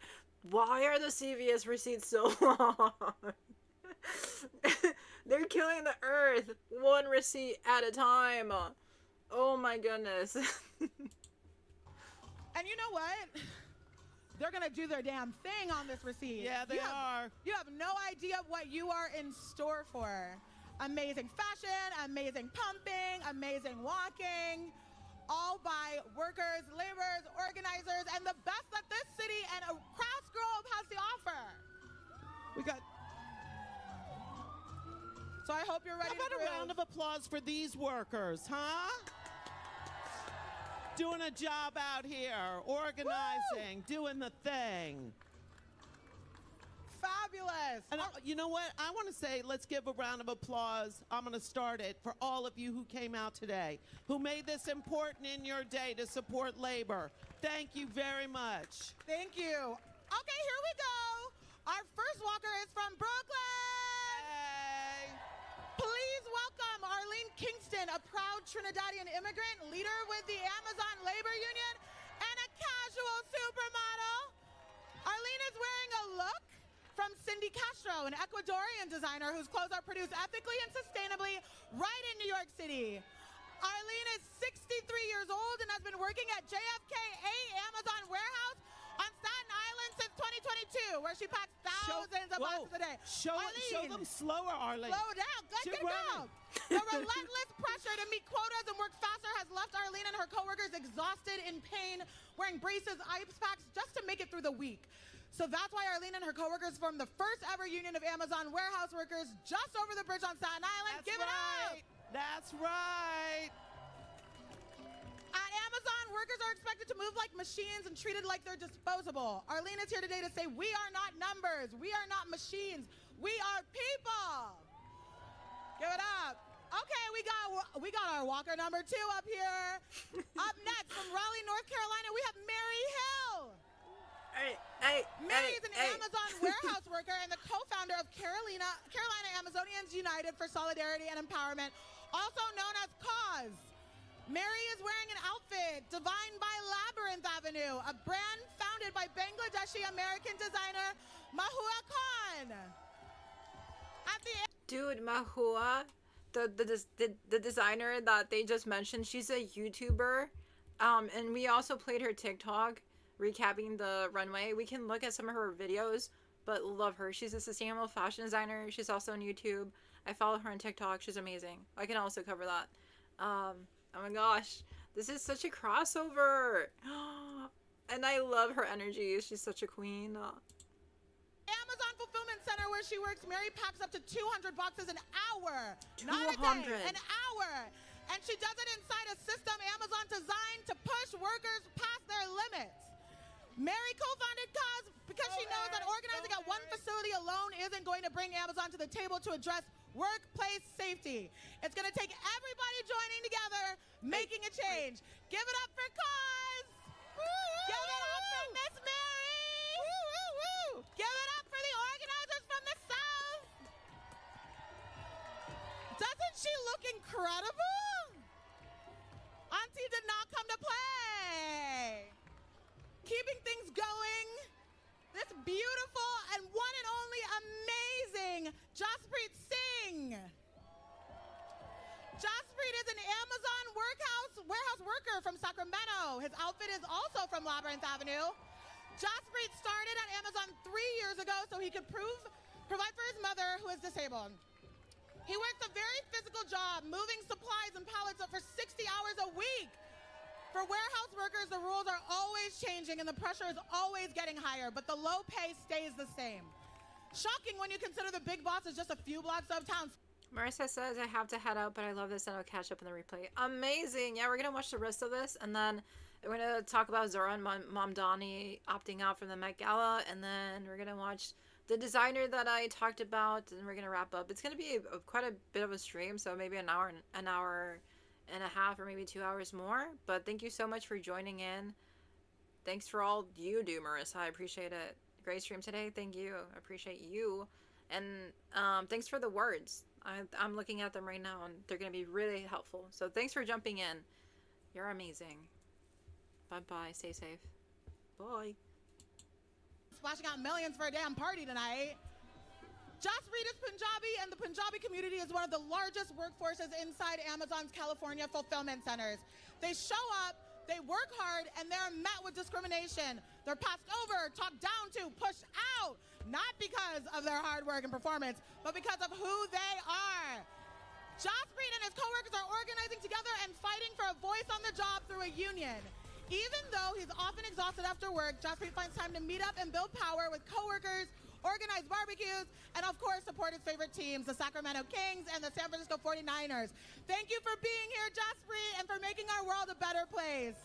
Why are the CVS receipts so long? They're killing the earth one receipt at a time. Oh my goodness. And you know what? They're gonna do their damn thing on this receipt. Yeah, they are. You have no idea what you are in store for. Amazing fashion, amazing pumping, amazing walking, all by workers, laborers, organizers, and the best that this city and Crafts Grove has to offer. We got. So I hope you're ready. How about a round of applause for these workers, huh? Doing a job out here, organizing, doing the thing. Fabulous. And you know what? I want to say, let's give a round of applause. I'm going to start it for all of you who came out today, who made this important in your day to support labor. Thank you very much. Thank you. Okay, here we go. Our first walker is from Brooklyn. Hey. Please welcome Arlene Kingston, a proud Trinidadian immigrant, leader with the Amazon Labor Union, and a casual supermodel. Arlene is wearing a look from Cindy Castro, an Ecuadorian designer whose clothes are produced ethically and sustainably right in New York City. Arlene is 63 years old and has been working at JFK 8 Amazon warehouse on Staten Island since 2022, where she packs thousands of boxes a day. Show them slower, Arlene. Slow down. Get down. The relentless pressure to meet quotas and work faster has left Arlene and her coworkers exhausted, in pain, wearing braces, ice packs just to make it through the week. So that's why Arlene and her coworkers formed the first ever union of Amazon warehouse workers just over the bridge on Staten Island. Give it up. That's right. At Amazon, workers are expected to move like machines and treated like they're disposable. Arlene is here today to say we are not numbers. We are not machines. We are people. Give it up. Okay, we got our walker number 2 up here. Up next from Raleigh, North Carolina, we have Mary Hill. Mary is an Amazon warehouse worker and the co-founder of Carolina Amazonians United for Solidarity and Empowerment, also known as Cause. Mary is wearing an outfit designed by Labyrinth Avenue, a brand founded by Bangladeshi-American designer Mahua Khan. Dude, Mahua, the designer that they just mentioned, she's a YouTuber. And we also played her TikTok recapping the runway. We can look at some of her videos, but love her. She's a sustainable fashion designer. She's also on YouTube. I follow her on TikTok. She's amazing. I can also cover that. Oh my gosh, this is such a crossover. And I love her energy. She's such a queen. Amazon Fulfillment Center where she works, Mary packs up to 200 boxes an hour. 200. Not a day, an hour. And she does it inside a system Amazon designed to push workers past their limits. Mary co-founded Cause because she knows that organizing at one facility alone isn't going to bring Amazon to the table to address workplace safety. It's going to take everybody joining together, making a change. Give it up for Cause. Give it up for Miss Mary. Give it up for the organizers from the South. Doesn't she look incredible? Auntie did not come to play. Keeping things going, this beautiful and one and only amazing Jaspreet Singh. Jaspreet is an Amazon warehouse worker from Sacramento. His outfit is also from Labyrinth Avenue. Jaspreet started at Amazon 3 years ago so he could provide for his mother who is disabled. He works a very physical job, moving supplies and pallets up for 60 hours a week. For warehouse workers, the rules are always changing and the pressure is always getting higher, but the low pay stays the same. Shocking when you consider the big boss is just a few blocks uptown. Marissa says, I have to head out, but I love this and I'll catch up in the replay. Amazing. Yeah, we're going to watch the rest of this, and then we're going to talk about Zora and Mamdani opting out from the Met Gala, and then we're going to watch the designer that I talked about, and we're going to wrap up. It's going to be quite a bit of a stream, so maybe an hour and a half, or maybe 2 hours more. But thank you so much for joining in. Thanks for all you do, Marissa. I appreciate it. Great stream today. Thank you. I appreciate you. And thanks for the words. I'm looking at them right now, and they're going to be really helpful. So thanks for jumping in. You're amazing. Bye-bye. Stay safe. Bye. Splashing out millions for a damn party tonight. Jaspreet is Punjabi, and the Punjabi community is one of the largest workforces inside Amazon's California fulfillment centers. They show up, they work hard, and they're met with discrimination. They're passed over, talked down to, pushed out, not because of their hard work and performance, but because of who they are. Jaspreet and his coworkers are organizing together and fighting for a voice on the job through a union. Even though he's often exhausted after work, Jaspreet finds time to meet up and build power with coworkers, organize barbecues, and of course support his favorite teams, the Sacramento Kings and the San Francisco 49ers. Thank you for being here, Jaspreet, and for making our world a better place.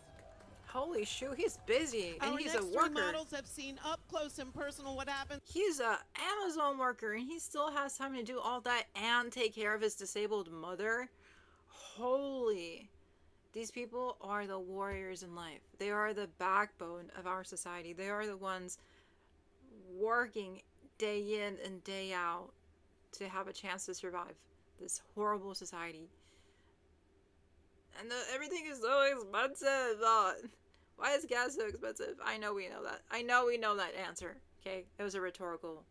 Holy shoot, he's busy, and he's a worker. Models have seen up close and personal what happened. He's a Amazon worker, and he still has time to do all that and take care of his disabled mother. Holy. These people are the warriors in life. They are the backbone of our society. They are the ones working day in and day out to have a chance to survive this horrible society. And everything is so expensive. Why is gas so expensive? I know we know that. I know we know that answer. Okay? It was a rhetorical.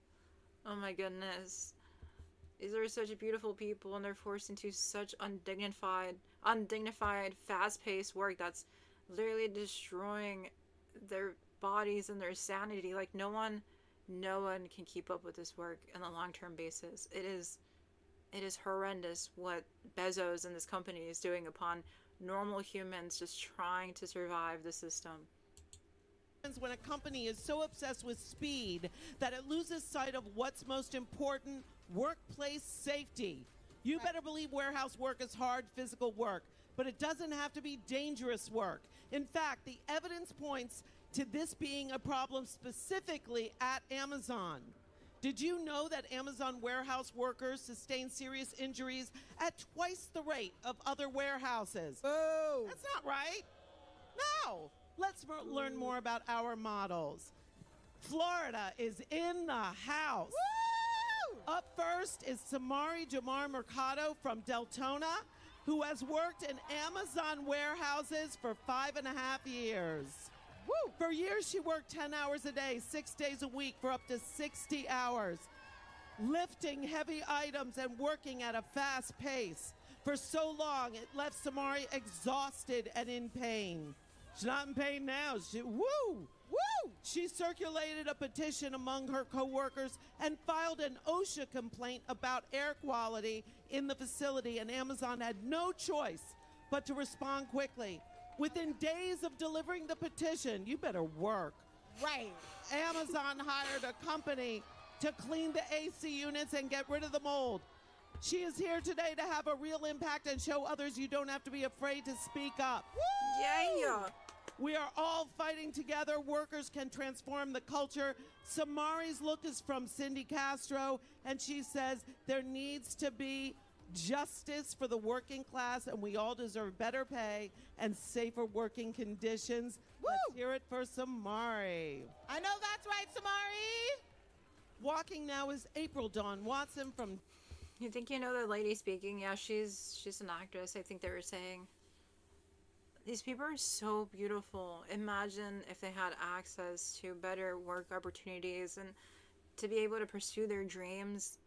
Oh my goodness. These are such beautiful people, and they're forced into such undignified, fast-paced work that's literally destroying their bodies and their sanity. Like, no one can keep up with this work on a long-term basis. It is horrendous what Bezos and this company is doing upon normal humans just trying to survive the system. When a company is so obsessed with speed that it loses sight of what's most important, workplace safety. You better believe warehouse work is hard physical work, but it doesn't have to be dangerous work. In fact, the evidence points to this being a problem specifically at Amazon. Did you know that Amazon warehouse workers sustain serious injuries at twice the rate of other warehouses? Boo! That's not right. No. Let's learn more about our models. Florida is in the house. Woo! Up first is Samari Jamar Mercado from Deltona, who has worked in Amazon warehouses for 5.5 years. Woo! For years, she worked 10 hours a day, 6 days a week for up to 60 hours, lifting heavy items and working at a fast pace. For so long, it left Samari exhausted and in pain. She's not in pain now. Woo! She circulated a petition among her coworkers and filed an OSHA complaint about air quality in the facility, and Amazon had no choice but to respond quickly. Within days of delivering the petition, you better work. Right. Amazon hired a company to clean the AC units and get rid of the mold. She is here today to have a real impact and show others you don't have to be afraid to speak up. Woo! Yeah. We are all fighting together. Workers can transform the culture. Samari's look is from Cindy Castro, and she says there needs to be justice for the working class, and we all deserve better pay and safer working conditions. Woo! Let's hear it for Samari. I know that's right, Samari. Walking now is April Dawn Watson from... You think you know the lady speaking? Yeah, she's an actress, I think they were saying. These people are so beautiful. Imagine if they had access to better work opportunities and to be able to pursue their dreams.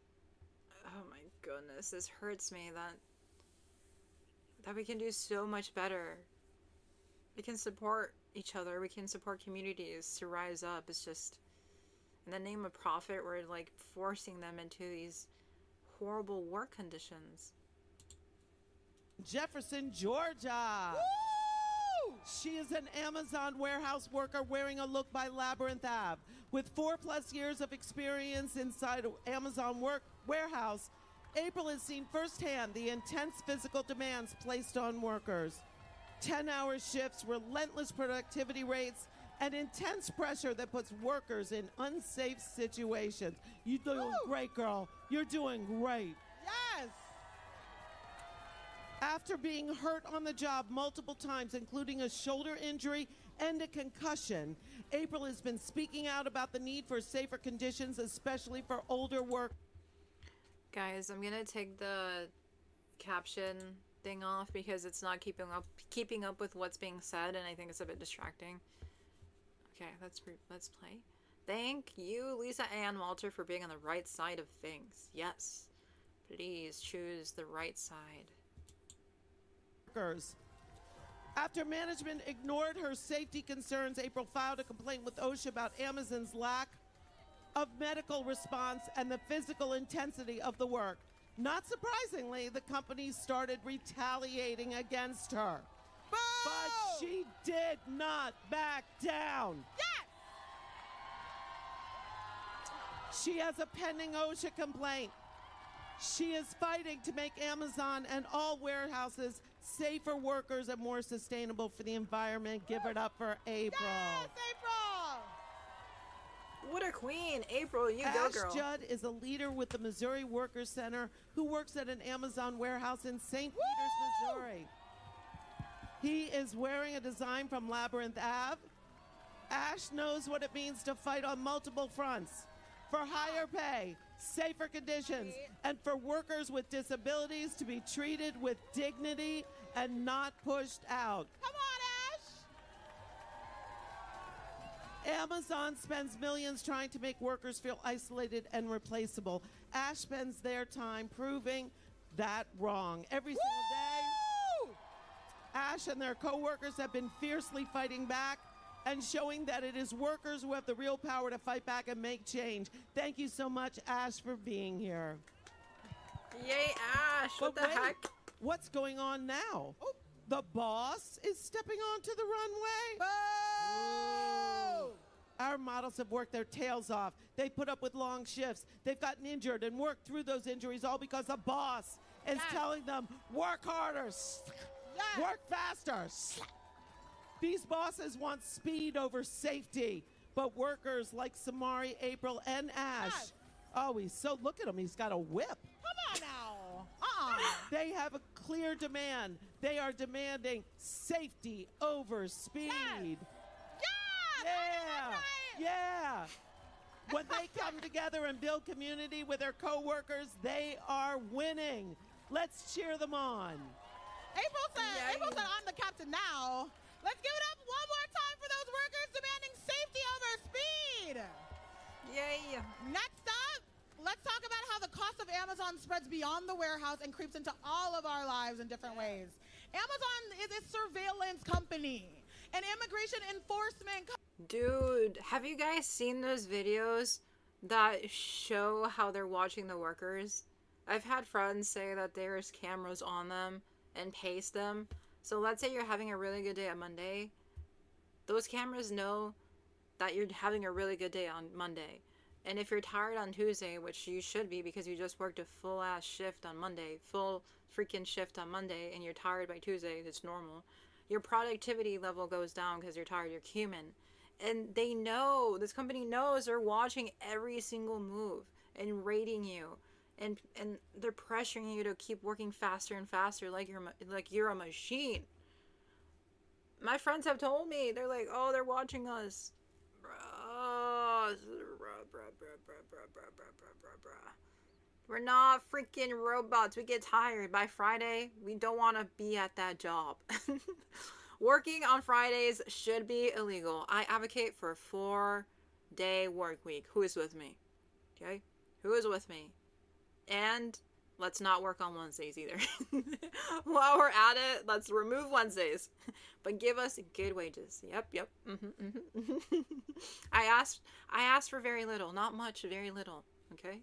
Oh my goodness, this hurts me that we can do so much better. We can support each other. We can support communities to rise up. It's just in the name of profit, we're like forcing them into these horrible work conditions. Jefferson, Georgia. Woo! She is an Amazon warehouse worker wearing a look by Labyrinth Ave. With 4+ years of experience inside an Amazon warehouse, April has seen firsthand the intense physical demands placed on workers. 10-hour shifts, relentless productivity rates, and intense pressure that puts workers in unsafe situations. You're doing great, girl. You're doing great. Yes. After being hurt on the job multiple times, including a shoulder injury and a concussion, April has been speaking out about the need for safer conditions, especially for older workers. Guys, I'm gonna take the caption thing off because it's not keeping up with what's being said, and I think it's a bit distracting. Okay, let's play. Thank you, Lisa Ann Walter, for being on the right side of things. Yes, please choose the right side. After management ignored her safety concerns, April filed a complaint with OSHA about Amazon's lack of medical response and the physical intensity of the work. Not surprisingly, the company started retaliating against her. Boo! But she did not back down. Yes! She has a pending OSHA complaint. She is fighting to make Amazon and all warehouses safer workers and more sustainable for the environment. Give it up for April. Yes, April! What a queen. April, you Ash go, girl. Judd is a leader with the Missouri Workers Center who works at an Amazon warehouse in St. Peters, Missouri. He is wearing a design from Labyrinth Ave. Ash knows what it means to fight on multiple fronts. For higher pay, safer conditions, and for workers with disabilities to be treated with dignity and not pushed out. Come on, Ash! Amazon spends millions trying to make workers feel isolated and replaceable. Ash spends their time proving that wrong. Every single day, Ash and their co-workers have been fiercely fighting back and showing that it is workers who have the real power to fight back and make change. Thank you so much, Ash, for being here. Yay, Ash! What the heck? What's going on now? Oh, the boss is stepping onto the runway? Boo! Our models have worked their tails off. They put up with long shifts. They've gotten injured and worked through those injuries all because the boss is telling them, work harder, work faster. These bosses want speed over safety, but workers like Samari, April, and Ash Oh, look at him. He's got a whip. Come on now. They have a clear demand. They are demanding safety over speed. Yeah. When they come together and build community with their coworkers, they are winning. Let's cheer them on. April said, I'm the captain now. Let's give it up one more time for those workers demanding safety over speed. Yay. Next up, let's talk about how the cost of Amazon spreads beyond the warehouse and creeps into all of our lives in different ways. Amazon is a surveillance company, an immigration enforcement company. Dude, have you guys seen those videos that show how they're watching the workers? I've had friends say that there's cameras on them and pace them. So let's say you're having a really good day on Monday. Those cameras know that you're having a really good day on Monday. And if you're tired on Tuesday, which you should be because you just worked a full-ass shift on Monday, full freaking shift on Monday, and you're tired by Tuesday, it's normal. Your productivity level goes down because you're tired, you're human. And they know, this company knows they're watching every single move and rating you. And they're pressuring you to keep working faster and faster like you're a machine. My friends have told me, they're like, oh, they're watching us. We're not freaking robots. We get tired. By Friday, we don't want to be at that job. Working on Fridays should be illegal. I advocate for a 4-day work week. Who is with me? Okay? Who is with me? And let's not work on Wednesdays either. While we're at it, let's remove Wednesdays. But give us good wages. Yep. I asked for very little. Not much, very little. Okay?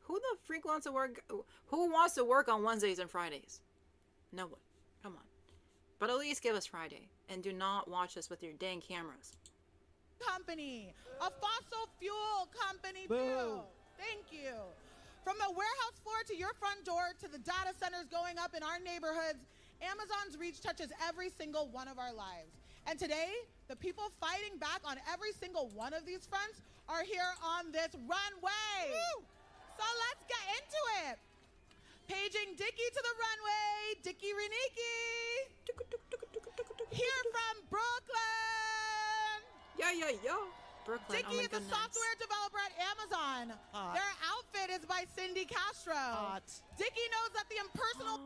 Who the freak wants to work? Who wants to work on Wednesdays and Fridays? No one. Come on. But at least give us Friday. And do not watch us with your dang cameras. Company. A fossil fuel company. Boo. Thank you. From the warehouse floor to your front door to the data centers going up in our neighborhoods, Amazon's reach touches every single one of our lives. And today, the people fighting back on every single one of these fronts are here on this runway. Woo! So let's get into it. Paging Dickie to the runway, Dickie Reniki. Here from Brooklyn. Yeah. Brooklyn. Dickie is a software developer at Amazon. Hot. Their outfit is by Cindy Castro. Hot. Dickie knows that the impersonal...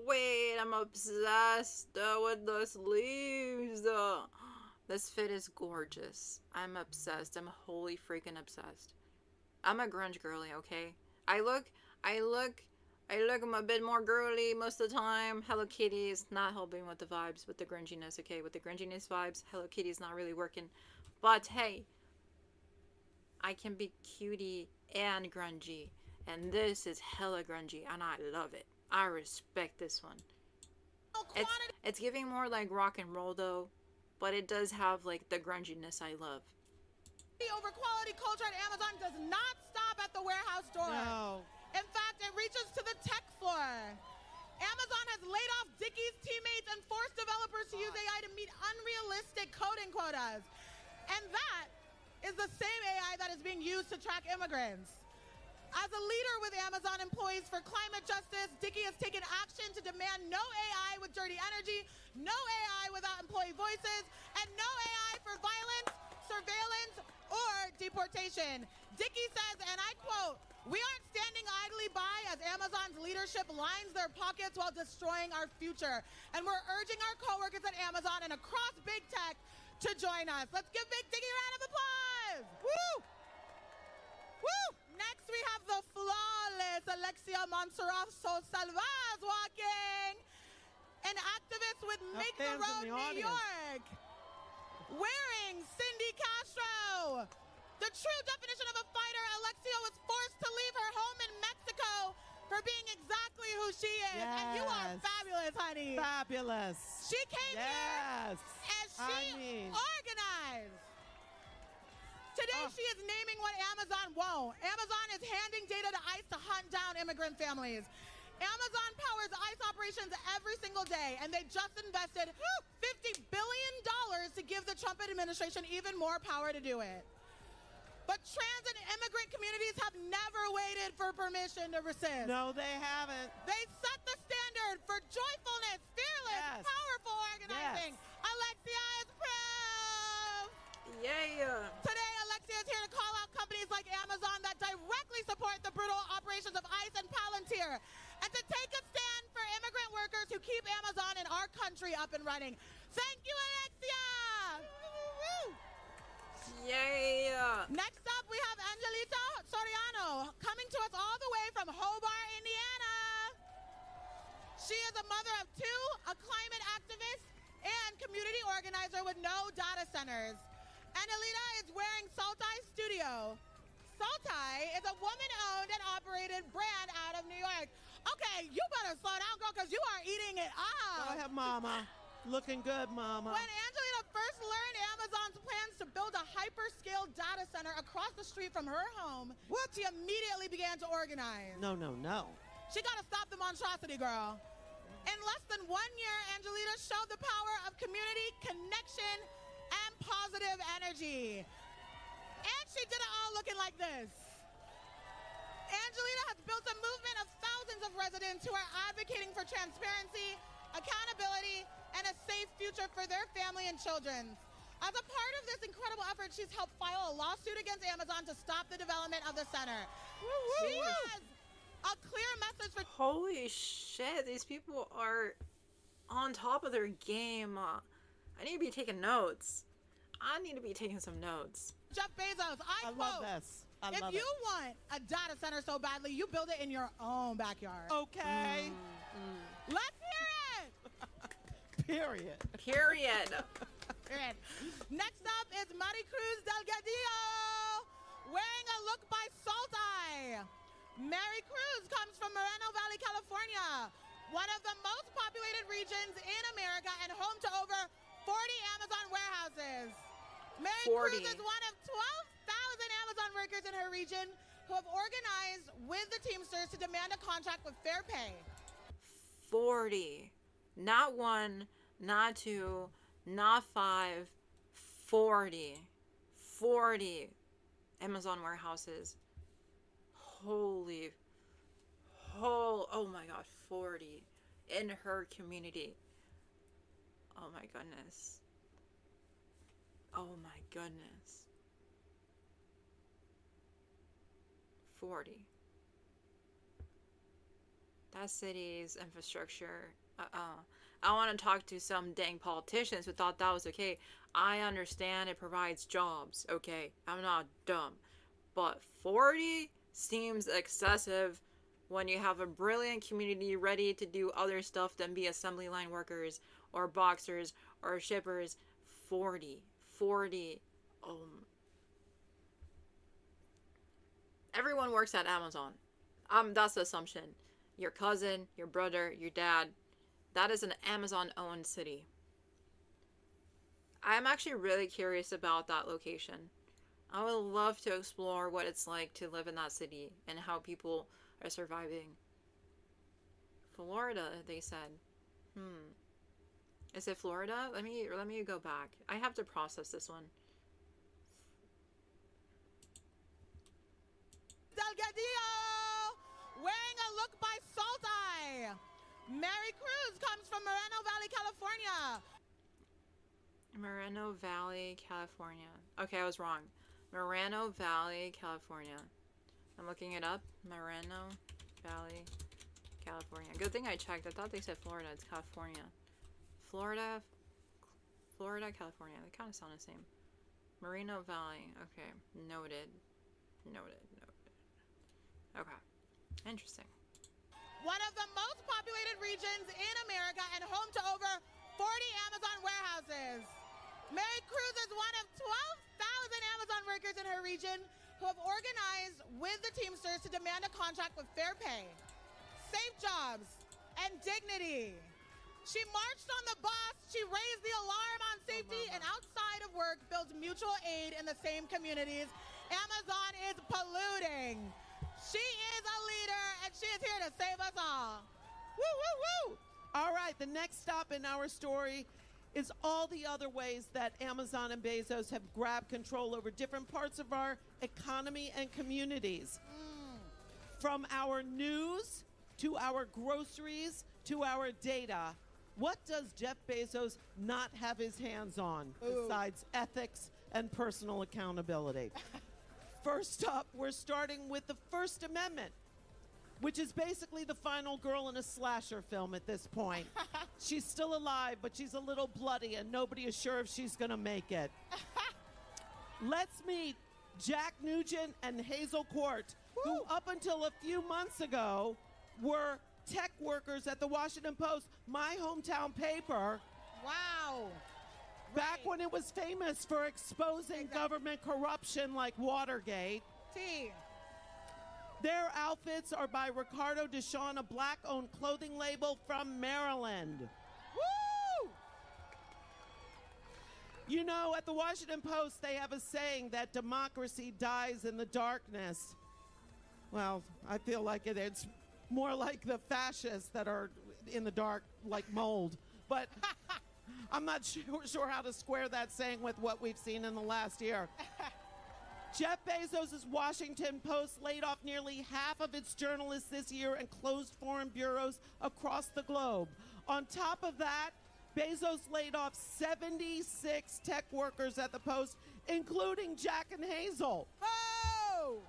Wait, I'm obsessed with the sleeves. This fit is gorgeous. I'm obsessed. I'm wholly freaking obsessed. I'm a grunge girly, okay? I look I'm a bit more girly most of the time. Hello Kitty is not helping with the vibes, with the grunginess, okay? With the grunginess vibes, Hello Kitty is not really working. But hey, I can be cutie and grungy. And this is hella grungy, and I love it. I respect this one. It's giving more like rock and roll though, but it does have like the grunginess I love. Over quality culture at Amazon does not stop at the warehouse door. No. In fact, it reaches to the tech floor. Amazon has laid off Dickie's teammates and forced developers to use AI to meet unrealistic coding quotas. And that is the same AI that is being used to track immigrants. As a leader with Amazon Employees for Climate Justice, Dickie has taken action to demand no AI with dirty energy, no AI without employee voices, and no AI for violence, surveillance, or deportation. Dickie says, and I quote, "We aren't standing idly by as Amazon's leadership lines their pockets while destroying our future. And we're urging our coworkers at Amazon and across big tech to join us." Let's give Big Dickie a round of applause. Woo! Woo! Next we have the flawless Alexia Monserrato Salvaz walking. An activist with Make the Road New York. Wearing Cindy Castro. The true definition of a fighter, Alexia was forced to leave her home in Mexico for being exactly who she is. Yes. And you are fabulous, honey. Fabulous. She came here and she organized. Today she is naming what Amazon won't. Amazon is handing data to ICE to hunt down immigrant families. Amazon powers ICE operations every single day, and they just invested $50 billion to give the Trump administration even more power to do it. But trans and immigrant communities have never waited for permission to resist. No, they haven't. They set the standard for joyfulness, fearless, powerful organizing. Alexia is proof. Yeah. Today, Alexia is here to call out companies like Amazon that directly support the brutal operations of ICE and Palantir, and to take a stand for immigrant workers who keep Amazon in our country up and running. Thank you, Alexia. Yeah. Next up, we have Angelita Soriano coming to us all the way from Hobart, Indiana. She is a mother of two, a climate activist, and community organizer with no data centers. Angelita is wearing Saltai Studio. Saltai is a woman-owned and operated brand out of New York. Okay, you better slow down, girl, because you are eating it up. Go ahead, mama. Looking good, mama. When Angelita first learned Amazon's plans to build a hyperscale data center across the street from her home, she immediately began to organize. No. She got to stop the monstrosity, girl. In less than 1 year, Angelita showed the power of community, connection, and positive energy. And she did it all looking like this. Angelita has built a movement of thousands of residents who are advocating for transparency, accountability, and a safe future for their family and children. As a part of this incredible effort, she's helped file a lawsuit against Amazon to stop the development of the center. She has a clear message for... Holy shit, these people are on top of their game. I need to be taking notes. I need to be taking some notes. Jeff Bezos, I quote, love this. I if love you want a data center so badly, you build it in your own backyard. Okay. Let's hear it. Period. Period. Next up is Maricruz Delgadillo, wearing a look by Saltai. Mary Cruz comes from Moreno Valley, California, one of the most populated regions in America and home to over 40 Amazon warehouses. Mary Cruz is one of 12,000 Amazon workers in her region who have organized with the Teamsters to demand a contract with fair pay. 40. Not 1, not 2, not 5. 40. 40 Amazon warehouses. Oh my god, 40 in her community. Oh my goodness. Oh my goodness. 40. That city's infrastructure. I want to talk to some dang politicians who thought that was okay. I understand it provides jobs. Okay, I'm not dumb. But 40 seems excessive when you have a brilliant community ready to do other stuff than be assembly line workers or boxers or shippers. 40. Everyone works at Amazon. That's the assumption. Your cousin, your brother, your dad. That is an Amazon-owned city. I'm actually really curious about that location. I would love to explore what it's like to live in that city and how people are surviving. Florida, they said. Is it Florida? Let me go back. I have to process this one. Delgadillo, wearing a look by Saltai. Mary Cruz comes from Moreno Valley, California. Moreno Valley, California. Okay, I was wrong. Moreno Valley, California. I'm looking it up. Moreno Valley, California. Good thing I checked. I thought they said Florida. It's California. Florida, California. They kind of sound the same. Moreno Valley. Okay. Noted. Okay. Interesting. One of the most populated regions in America and home to over 40 Amazon warehouses. Mary Cruz is one of 12,000 Amazon workers in her region who have organized with the Teamsters to demand a contract with fair pay, safe jobs, and dignity. She marched on the bus, she raised the alarm on safety, and outside of work builds mutual aid in the same communities. Amazon is polluting. She is a leader, and she is here to save us all. Woo, woo, woo! All right, the next stop in our story is all the other ways that Amazon and Bezos have grabbed control over different parts of our economy and communities. From our news to our groceries to our data, what does Jeff Bezos not have his hands on besides ethics and personal accountability? First up, we're starting with the First Amendment, which is basically the final girl in a slasher film at this point. She's still alive, but she's a little bloody, and nobody is sure if she's going to make it. Let's meet Jack Nugent and Hazel Court, who up until a few months ago were tech workers at the Washington Post, my hometown paper. Wow. Back when it was famous for exposing government corruption like Watergate. Their outfits are by Ricardo Deshawn, a black-owned clothing label from Maryland. Woo! You know, at the Washington Post, they have a saying that democracy dies in the darkness. Well, I feel like it's more like the fascists that are in the dark like mold. But I'm not sure how to square that saying with what we've seen in the last year. Jeff Bezos' Washington Post laid off nearly half of its journalists this year and closed foreign bureaus across the globe. On top of that, Bezos laid off 76 tech workers at the Post, including Jack and Hazel. Oh!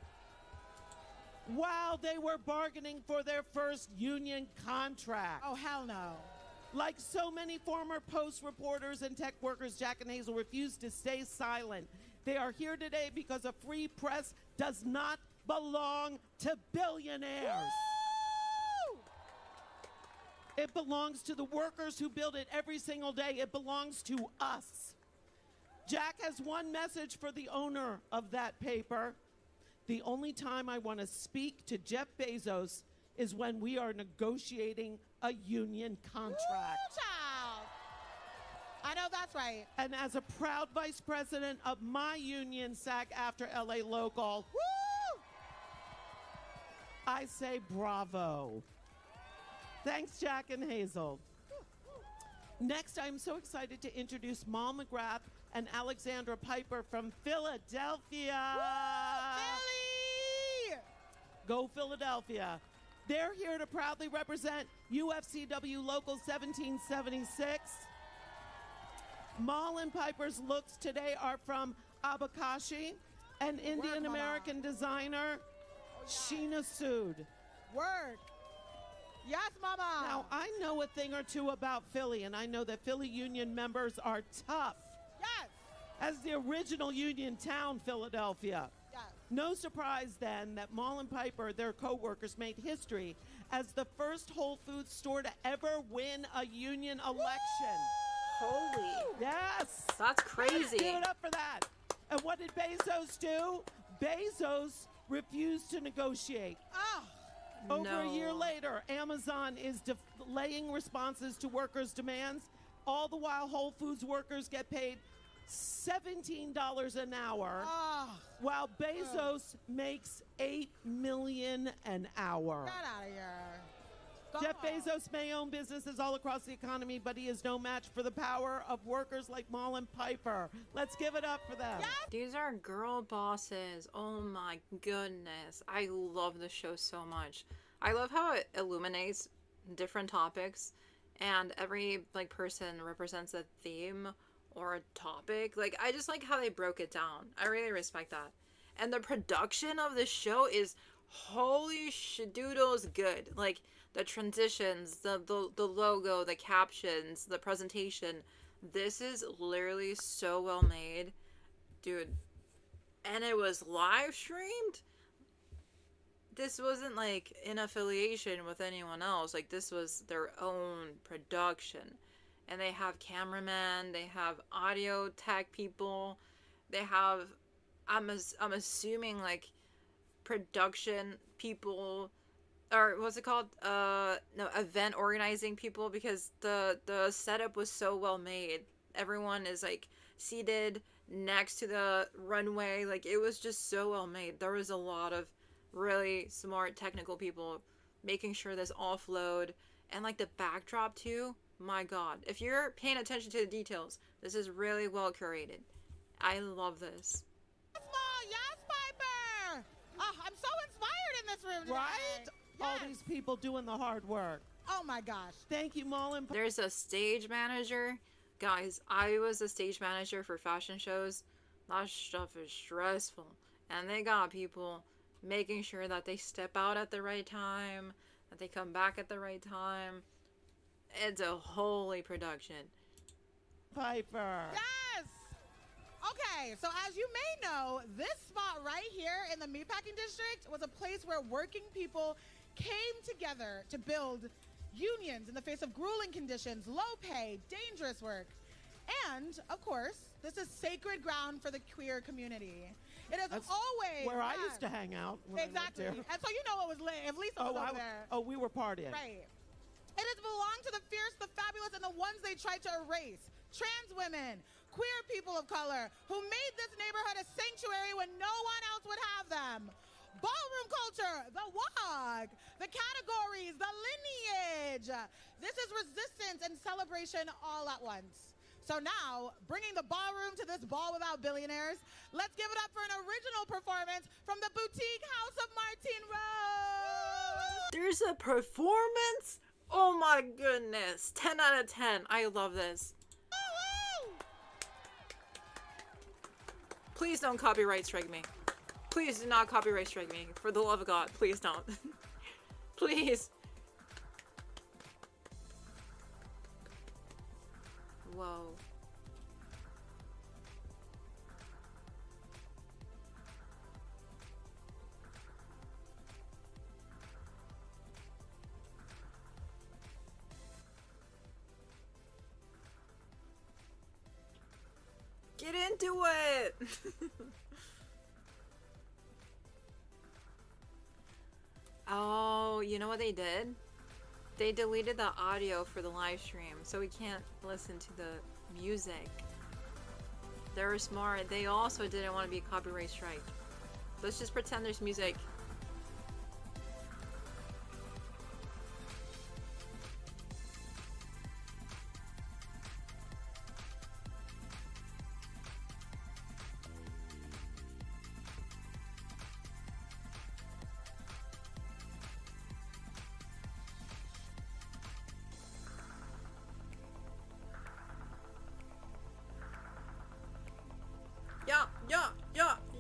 While they were bargaining for their first union contract. Oh, hell no. Like so many former Post reporters and tech workers, Jack and Hazel refused to stay silent. They are here today because a free press does not belong to billionaires. Woo! It belongs to the workers who build it every single day. It belongs to us. Jack has one message for the owner of that paper. The only time I want to speak to Jeff Bezos is when we are negotiating a union contract. Woo, child. I know that's right. And as a proud vice president of my union, SAG-AFTRA LA Local, woo! I say bravo. Thanks, Jack and Hazel. Next, I'm so excited to introduce Mal McGrath and Alexandra Piper from Philadelphia. Woo, Philly! Go Philadelphia. They're here to proudly represent UFCW Local 1776. Mal and Piper's looks today are from Abakashi, an Indian-American designer, Sheena Sood. Werrrk. Yes, mama. Now, I know a thing or two about Philly, and I know that Philly Union members are tough. Yes. As the original Union town, Philadelphia. Yes. No surprise, then, that Mal and Piper, their co-workers, made history as the first Whole Foods store to ever win a union election. Holy. Yes. That's crazy. Give it up for that. And what did Bezos do? Bezos refused to negotiate. Oh. Over a year later, Amazon is delaying responses to workers' demands. All the while, Whole Foods workers get paid $17 an hour, while Bezos makes $8 million an hour. Get out of here. Jeff Bezos may own businesses all across the economy, but he is no match for the power of workers like Mal and Piper. Let's give it up for them. These are girl bosses. Oh my goodness. I love the show so much. I love how it illuminates different topics and every person represents a theme or a topic. I just like how they broke it down. I really respect that. And the production of the show is holy shadoodles good. The transitions, the logo, the captions, the presentation. This is literally so well made. Dude. And it was live streamed. This wasn't in affiliation with anyone else. This was their own production. And they have cameramen, they have audio tech people, they have, I'm assuming production people, or what's it called? No, event organizing people, because the setup was so well made. Everyone is seated next to the runway. It was just so well made. There was a lot of really smart technical people making sure this all flowed, and the backdrop too. my god. If you're paying attention to the details, this is really well curated. I love this. Yes, Piper! Oh, I'm so inspired in this room today. Right? All these people doing the hard work. Oh my gosh. Thank you, Mullen. There's a stage manager. Guys, I was a stage manager for fashion shows. That stuff is stressful. And they got people making sure that they step out at the right time, that they come back at the right time. It's a holy production. Piper. Yes! Okay, so as you may know, this spot right here in the Meatpacking District was a place where working people came together to build unions in the face of grueling conditions, low pay, dangerous work. And, of course, this is sacred ground for the queer community. It has always where I used to hang out. Exactly. And so you know it was lit. If Lisa was over there. Oh, we were partying. Right. It has belonged to the fierce, the fabulous, and the ones they tried to erase. Trans women, queer people of color, who made this neighborhood a sanctuary when no one else would have them. Ballroom culture, the walk, the categories, the lineage. This is resistance and celebration all at once. So now, bringing the ballroom to this ball without billionaires, let's give it up for an original performance from the boutique house of Martine Rose. There's a performance? Oh my goodness. 10 out of 10. I love this. Please don't copyright strike me. Please do not copyright strike me. For the love of God, please don't. Please. Whoa. Get into it! Oh, you know what they did? They deleted the audio for the live stream, so we can't listen to the music. They were smart. They also didn't want to be copyright strike. Let's just pretend there's music.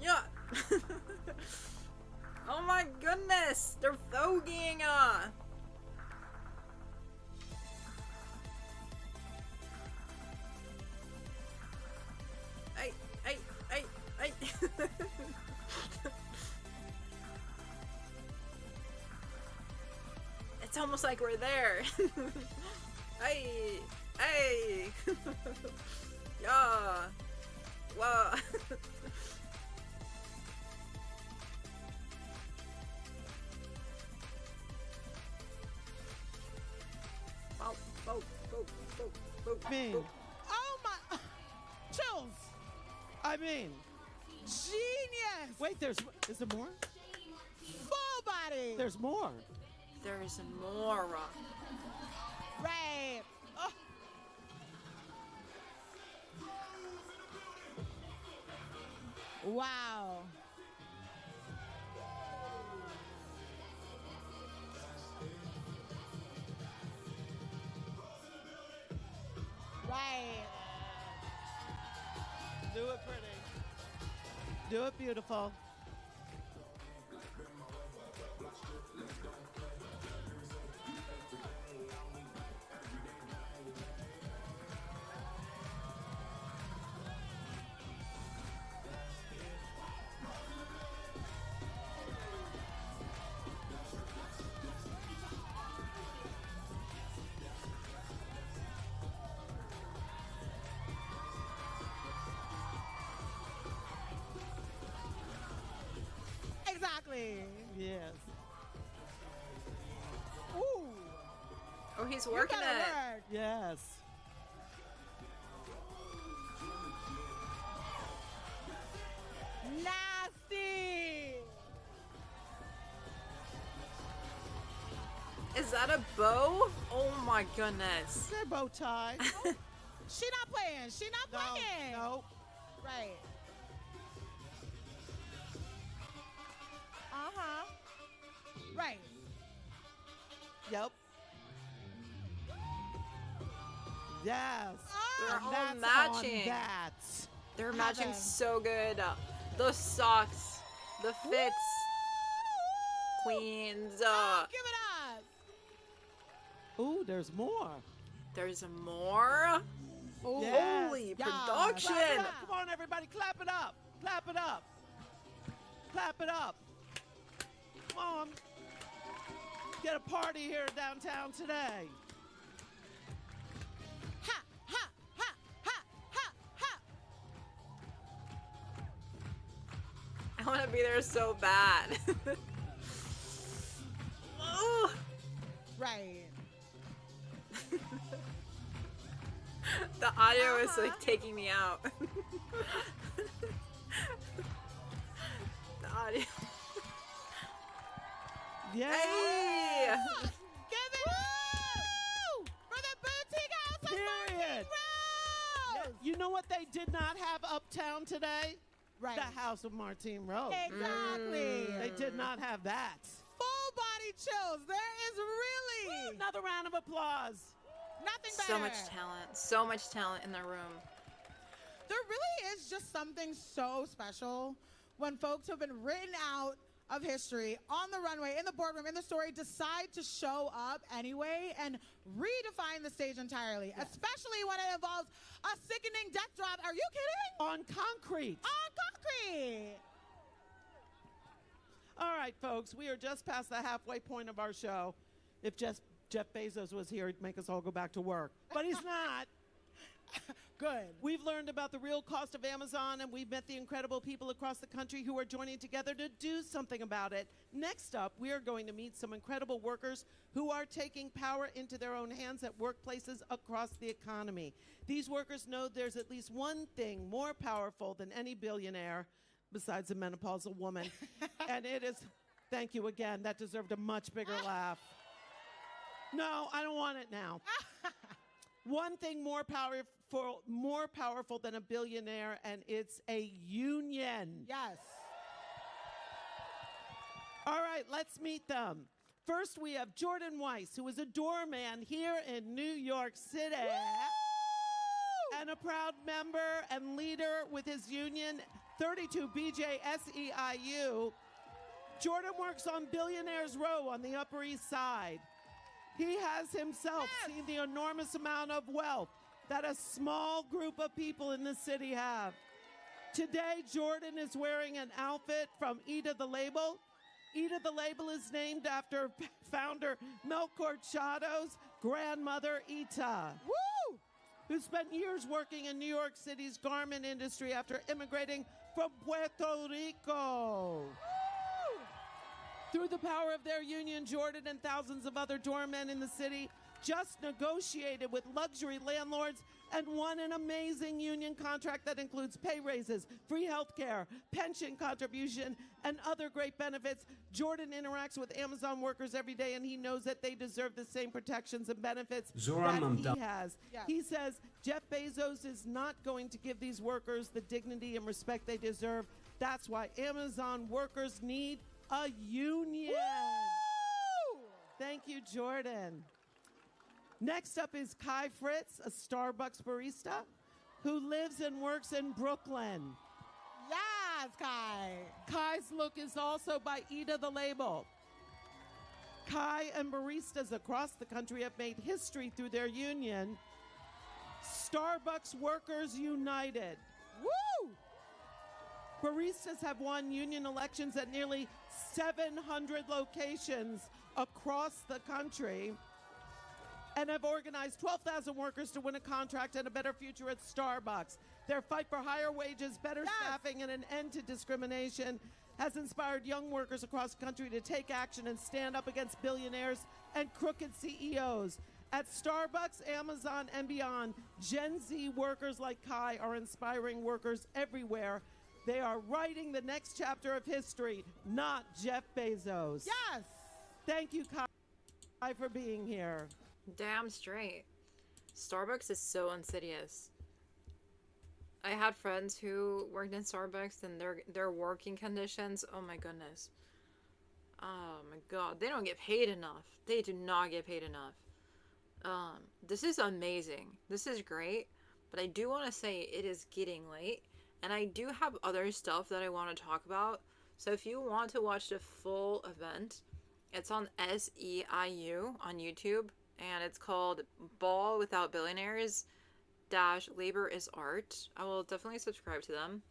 Yeah. Oh my goodness, they're voguing. Hey. It's almost like we're there. Hey. Yeah. Wow. Oh my. Chills. I mean. Genius. Wait, is there more? Full body. There's more. There's more. Right. Oh. Wow. Right. Do it pretty. Do it beautiful. Exactly. Yes. Ooh. Oh, he's working it. Work. Yes. Nasty. Is that a bow? Oh my goodness. Their bow tie. She not playing. She not playing. No. Right. Uh-huh. Right. Yep. Yes. They're And all that's matching. on that. They're matching so good. Those socks, the fits, queens. Give it up. Ooh, there's more. There's more. Yes. Holy Yeah. production! Clap it up. Come on, everybody, clap it up. Clap it up. Clap it up. Come on. Get a party here downtown today. Ha, ha, ha, ha, ha, ha. I want to be there so bad. Ugh. Right. The audio is like taking me out. The audio. Yeah. Hey! Give it up for the boutique house of Martin Period. Rose. You know what they did not have uptown today? Right. The House of Martine Rose. Exactly. They did not have that. Full body chills. There is really Another round of applause. nothing better. So much talent. So much talent in the room. There really is just something so special when folks who have been written out of history on the runway, in the boardroom, in the story, decide to show up anyway and redefine the stage entirely, especially when it involves a sickening death drop. Are you kidding? On concrete. On concrete. All right, folks, we are just past the halfway point of our show. If Jeff Bezos was here, he'd make us all go back to work. But he's not. Good. We've learned about the real cost of Amazon, and we've met the incredible people across the country who are joining together to do something about it. Next up, we are going to meet some incredible workers who are taking power into their own hands at workplaces across the economy. These workers know there's at least one thing more powerful than any billionaire, besides a menopausal woman, and it is, thank you again, that deserved a much bigger laugh. No, I don't want it now. One thing more powerful than a billionaire, and it's a union. Yes. All right, let's meet them. First, we have Jordan Weiss, who is a doorman here in New York City. Woo! And a proud member and leader with his union, 32 BJSEIU. Jordan works on Billionaires Row on the Upper East Side. He has himself seen the enormous amount of wealth that a small group of people in the city have. Today, Jordan is wearing an outfit from Ida the Label. Ida the Label is named after founder Melchor Chado's grandmother, Ita. Woo! Who spent years working in New York City's garment industry after immigrating from Puerto Rico. Through the power of their union, Jordan and thousands of other doormen in the city just negotiated with luxury landlords and won an amazing union contract that includes pay raises, free health care, pension contribution, and other great benefits. Jordan interacts with Amazon workers every day, and he knows that they deserve the same protections and benefits that he has. Yeah. He says Jeff Bezos is not going to give these workers the dignity and respect they deserve. That's why Amazon workers need a union. Woo! Thank you, Jordan. Next up is Kai Fritz, a Starbucks barista who lives and works in Brooklyn. Yes, Kai. Kai's look is also by Ida the Label. Kai and baristas across the country have made history through their union, Starbucks Workers United. Woo! Baristas have won union elections at nearly 700 locations across the country and have organized 12,000 workers to win a contract and a better future at Starbucks. Their fight for higher wages, better staffing, and an end to discrimination has inspired young workers across the country to take action and stand up against billionaires and crooked CEOs. At Starbucks, Amazon, and beyond, Gen Z workers like Kai are inspiring workers everywhere. They are writing the next chapter of history, not Jeff Bezos. Yes. Thank you, Kai, for being here. Damn straight. Starbucks is so insidious. I had friends who worked in Starbucks and their working conditions, oh my goodness. Oh my god, they don't get paid enough. They do not get paid enough. This is amazing. This is great, but I do want to say it is getting late, and I do have other stuff that I want to talk about. So if you want to watch the full event, it's on SEIU on YouTube, and it's called Ball Without Billionaires dash Labor is Art. I will definitely subscribe to them.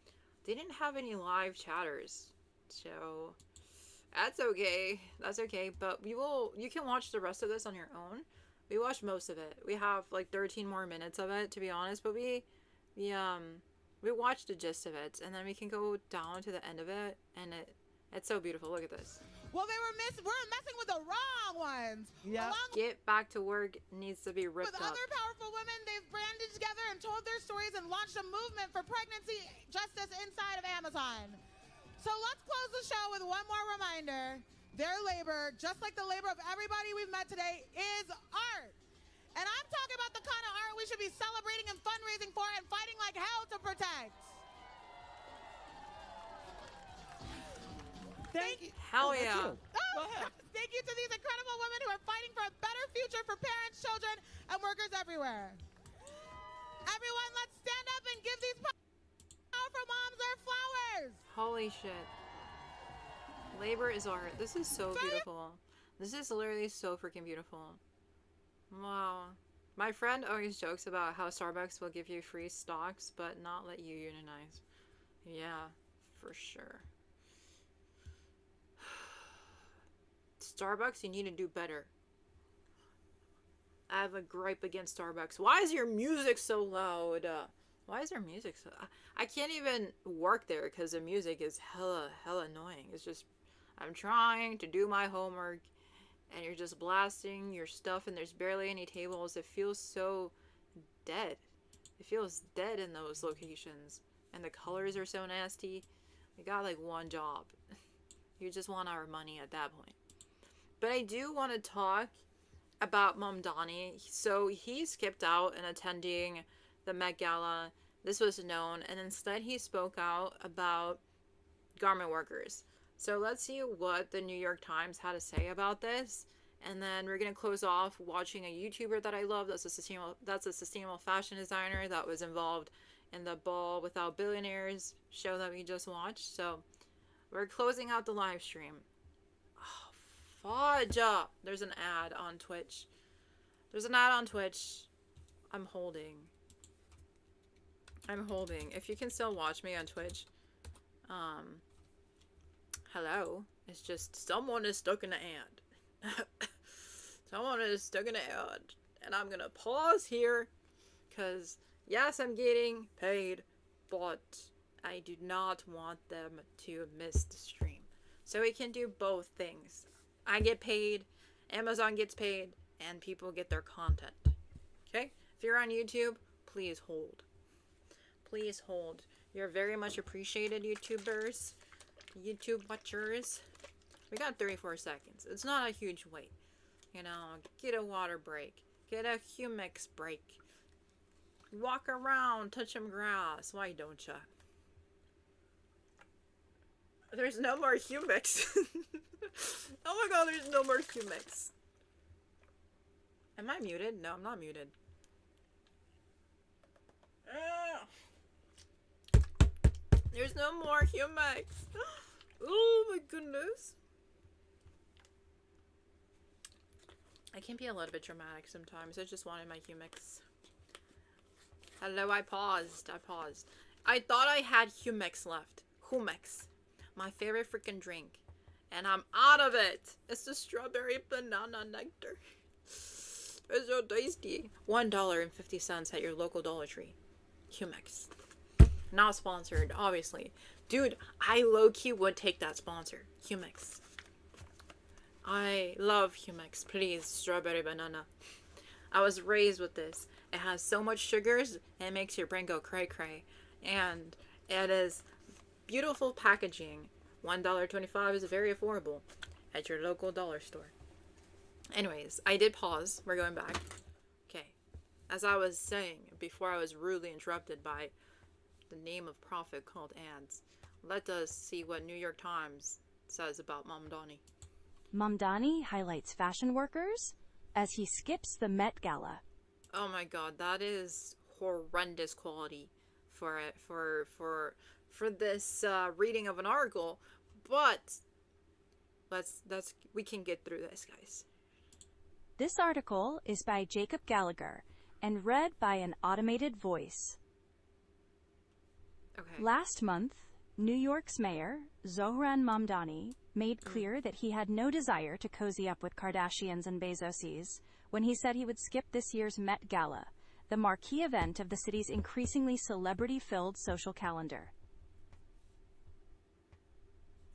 They didn't have any live chatters, so that's okay. That's okay, but you can watch the rest of this on your own. We watched most of it. We have like 13 more minutes of it, to be honest, but we watched the gist of it, and then we can go down to the end of it, and it's so beautiful. Look at this. Well, we're messing with the wrong ones. Yeah. Get Back to Work needs to be ripped With up. other powerful women, they've branded together and told their stories and launched a movement for pregnancy justice inside of Amazon. So let's close the show with one more reminder. Their labor, just like the labor of everybody we've met today, is art. And I'm talking about the kind of art we should be celebrating and fundraising for and fighting like hell to protect. Thank you. Hell yeah. Thank you to these incredible women who are fighting for a better future for parents, children, and workers everywhere. Everyone, let's stand up and give these powerful moms their flowers. Holy shit. Labor is art. This is so beautiful. This is literally so freaking beautiful. Wow. My friend always jokes about how Starbucks will give you free stocks, but not let you unionize. Yeah, for sure. Starbucks, you need to do better. I have a gripe against Starbucks. Why is your music so loud? Why is their music so... I can't even work there because the music is hella annoying. It's just... I'm trying to do my homework and you're just blasting your stuff and there's barely any tables. It feels so dead. It feels dead in those locations. And the colors are so nasty. We got like one job. You just want our money at that point. But I do want to talk about Mamdani. So he skipped out in attending the Met Gala. This was known. And instead he spoke out about garment workers. So let's see what the New York Times had to say about this. And then we're going to close off watching a YouTuber that I love. That's a sustainable fashion designer that was involved in the Ball Without Billionaires show that we just watched. So we're closing out the live stream. Fudge up. There's an ad on Twitch. There's an ad on Twitch. I'm holding. If you can still watch me on Twitch, hello. It's just someone is stuck in an ad. Someone is stuck in an ad. And I'm gonna pause here because yes, I'm getting paid, but I do not want them to miss the stream. So we can do both things. I get paid, Amazon gets paid, and people get their content. Okay? If you're on YouTube, please hold. Please hold. You're very much appreciated, YouTubers. YouTube watchers. We got 34 seconds. It's not a huge wait. You know, get a water break. Get a humix break. Walk around, touch some grass. Why don't ya? There's no more humix. Oh my god, there's no more humix. Am I muted? No, I'm not muted. There's no more humix. Oh my goodness. I can be a little bit dramatic sometimes. I just wanted my humix. Hello, I paused. I thought I had humix left. Humix. My favorite freaking drink. And I'm out of it. It's the strawberry banana nectar. It's so tasty. $1.50 at your local Dollar Tree. Humix. Not sponsored, obviously. Dude, I low-key would take that sponsor. Humix. I love Humix. Please, strawberry banana. I was raised with this. It has so much sugars, and it makes your brain go cray-cray. And it is beautiful packaging. $1.25 is very affordable at your local dollar store. Anyways, I did pause. We're going back. Okay. As I was saying before I was rudely interrupted by the name of prophet called ads, let us see what New York Times says about Mamdani. Mamdani highlights fashion workers as he skips the Met Gala. Oh my god, that is horrendous quality for this reading of an article, but we can get through this, guys. This article is by Jacob Gallagher and read by an automated voice. Okay. Last month, New York's mayor, Zohran Mamdani, made clear that he had no desire to cozy up with Kardashians and Bezosis when he said he would skip this year's Met Gala, the marquee event of the city's increasingly celebrity-filled social calendar.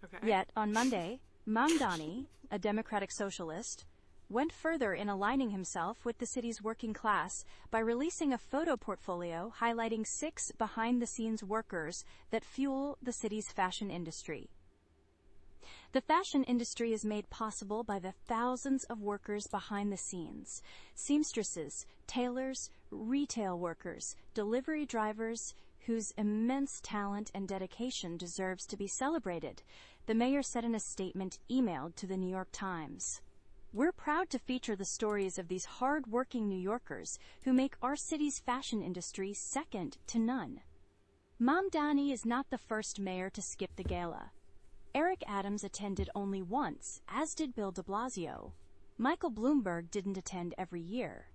Okay. Yet, on Monday, Mamdani, a democratic socialist, went further in aligning himself with the city's working class by releasing a photo portfolio highlighting 6 behind-the-scenes workers that fuel the city's fashion industry. The fashion industry is made possible by the thousands of workers behind the scenes: seamstresses, tailors, retail workers, delivery drivers, whose immense talent and dedication deserves to be celebrated, the mayor said in a statement emailed to the New York Times. We're proud to feature the stories of these hard-working New Yorkers who make our city's fashion industry second to none. Mamdani is not the first mayor to skip the gala. Eric Adams attended only once, as did Bill de Blasio. Michael Bloomberg didn't attend every year.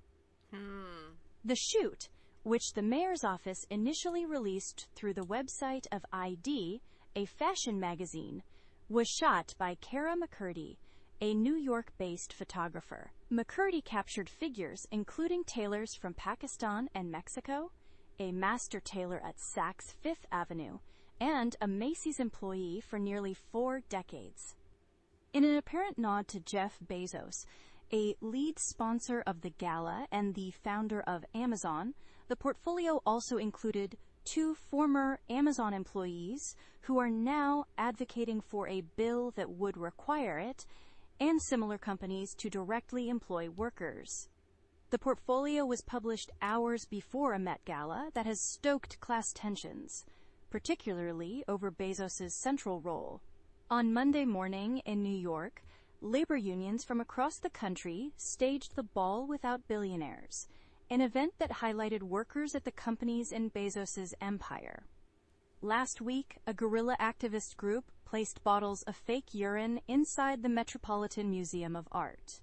The shoot, which the mayor's office initially released through the website of ID, a fashion magazine, was shot by Kara McCurdy, a New York-based photographer. McCurdy captured figures including tailors from Pakistan and Mexico, a master tailor at Saks Fifth Avenue, and a Macy's employee for nearly 4 decades. In an apparent nod to Jeff Bezos, a lead sponsor of the gala and the founder of Amazon, the portfolio also included 2 former Amazon employees who are now advocating for a bill that would require it, and similar companies to directly employ workers. The portfolio was published hours before a Met Gala that has stoked class tensions, particularly over Bezos' central role. On Monday morning in New York, labor unions from across the country staged the Ball Without Billionaires, an event that highlighted workers at the companies in Bezos' empire. Last week, a guerrilla activist group placed bottles of fake urine inside the Metropolitan Museum of Art.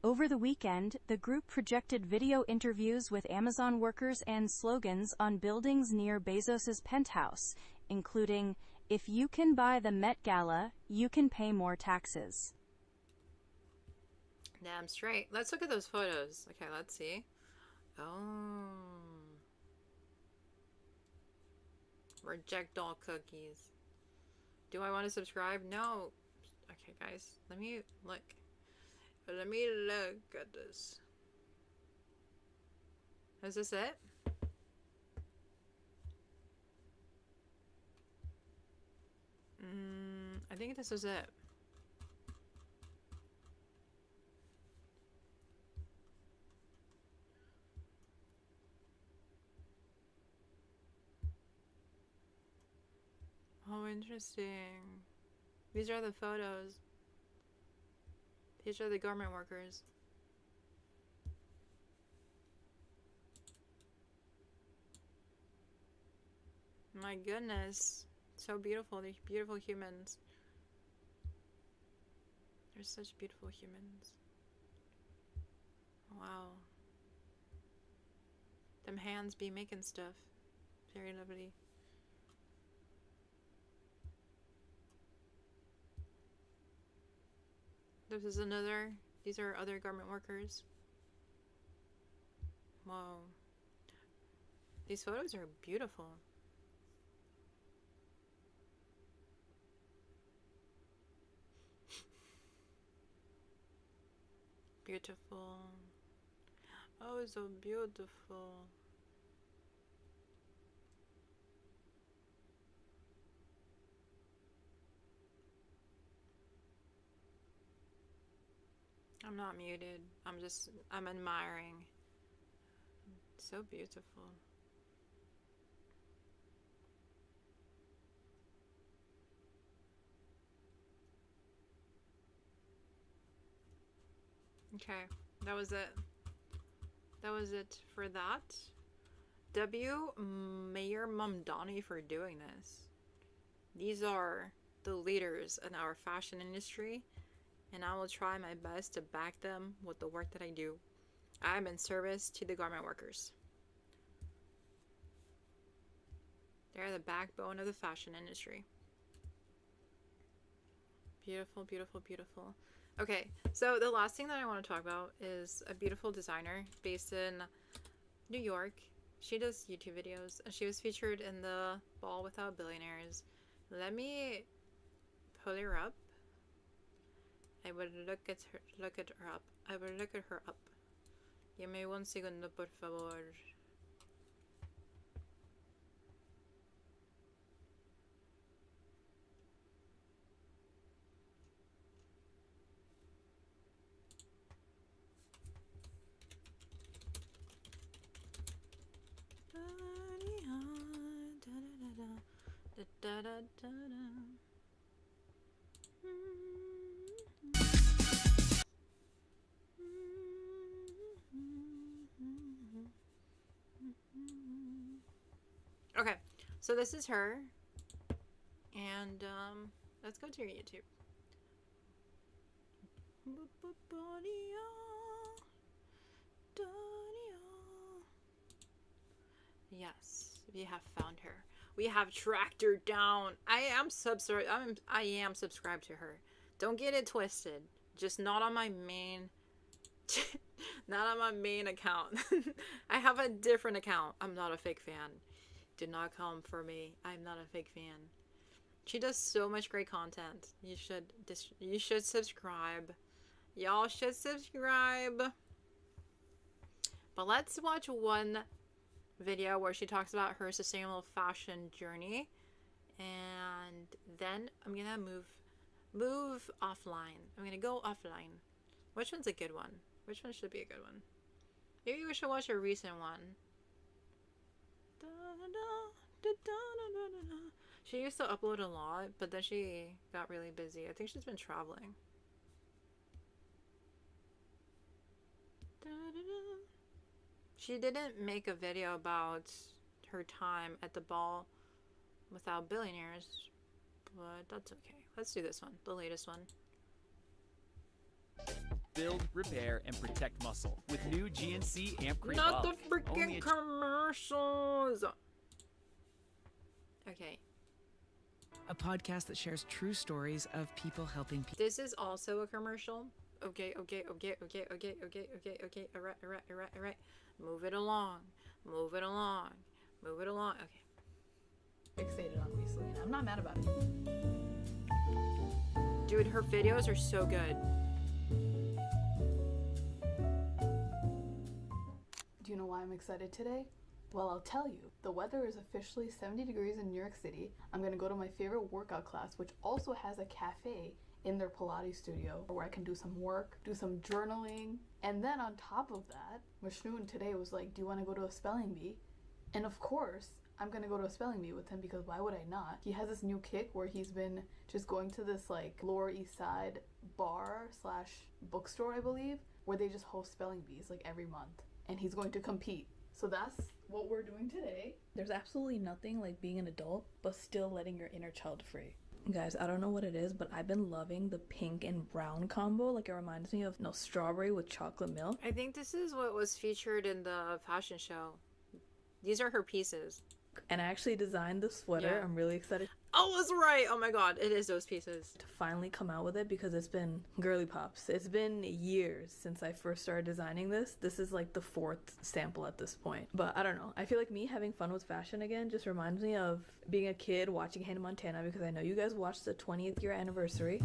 Over the weekend, the group projected video interviews with Amazon workers and slogans on buildings near Bezos' penthouse, including, "If you can buy the Met Gala, you can pay more taxes." Damn straight. Let's look at those photos. Okay, let's see. Oh. Reject all cookies. Do I want to subscribe? No. Okay, guys. Let me look. Let me look at this. Is this it? I think this is it. Oh, interesting. These are the photos. These are the garment workers. My goodness. So beautiful. They're beautiful humans. They're such beautiful humans. Wow. Them hands be making stuff. Very lovely. This is another. These are other garment workers. Whoa. These photos are beautiful. Beautiful. Oh, it's so beautiful. I'm not muted. I'm admiring. So beautiful. Okay, that was it. That was it for that. W. Mayor Mamdani for doing this. These are the leaders in our fashion industry, and I will try my best to back them with the work that I do. I am in service to the garment workers. They're the backbone of the fashion industry. Beautiful, beautiful, beautiful. Okay, so the last thing that I want to talk about is a beautiful designer based in New York. She does YouTube videos, and she was featured in the Ball Without Billionaires. Let me pull her up. I will look at her up. I will look at her up. Give me 1 segundo, por favor. Okay, so this is her, and let's go to your YouTube. Yes, we have found her. We have tracked her down. I am subscribed to her. Don't get it twisted. Just not on my main not on my main account. I have a different account. I'm not a fake fan. Do not come for me. I'm not a fake fan. She does so much great content. You should subscribe. Y'all should subscribe. But let's watch one video where she talks about her sustainable fashion journey, and then I'm gonna move offline. I'm gonna go offline. Which one's a good one? Which one should be a good one? Maybe we should watch a recent one. She used to upload a lot, but then she got really busy. I think she's been traveling. She didn't make a video about her time at the Ball Without Billionaires, but that's okay. Let's do this one, the latest one. Build, repair, and protect muscle with new GNC Amp Creep Not Up. the freaking commercials! Okay. A podcast that shares true stories of people helping people. This is also a commercial. Okay. Alright. Move it along. Okay. Fixated on recently, and I'm not mad about it. Dude, her videos are so good. Do you know why I'm excited today? Well, I'll tell you. The weather is officially 70 degrees in New York City. I'm gonna go to my favorite workout class, which also has a cafe in their Pilates studio where I can do some work, do some journaling, and then on top of that, Mashnoon today was like, do you want to go to a spelling bee? And of course, I'm gonna go to a spelling bee with him because why would I not? He has this new kick where he's been just going to this like Lower East Side bar / bookstore, I believe, where they just host spelling bees like every month. And he's going to compete. So that's what we're doing today. There's absolutely nothing like being an adult, but still letting your inner child free. Guys, I don't know what it is, but I've been loving the pink and brown combo. Like, it reminds me of strawberry with chocolate milk. I think this is what was featured in the fashion show. These are her pieces. And I actually designed the sweater. Yeah. I'm really excited. I was right! Oh my god, it is those pieces. To finally come out with it because it's been girly pops. It's been years since I first started designing this. This is like the 4th sample at this point. But I don't know. I feel like me having fun with fashion again just reminds me of being a kid watching Hannah Montana, because I know you guys watched the 20th year anniversary.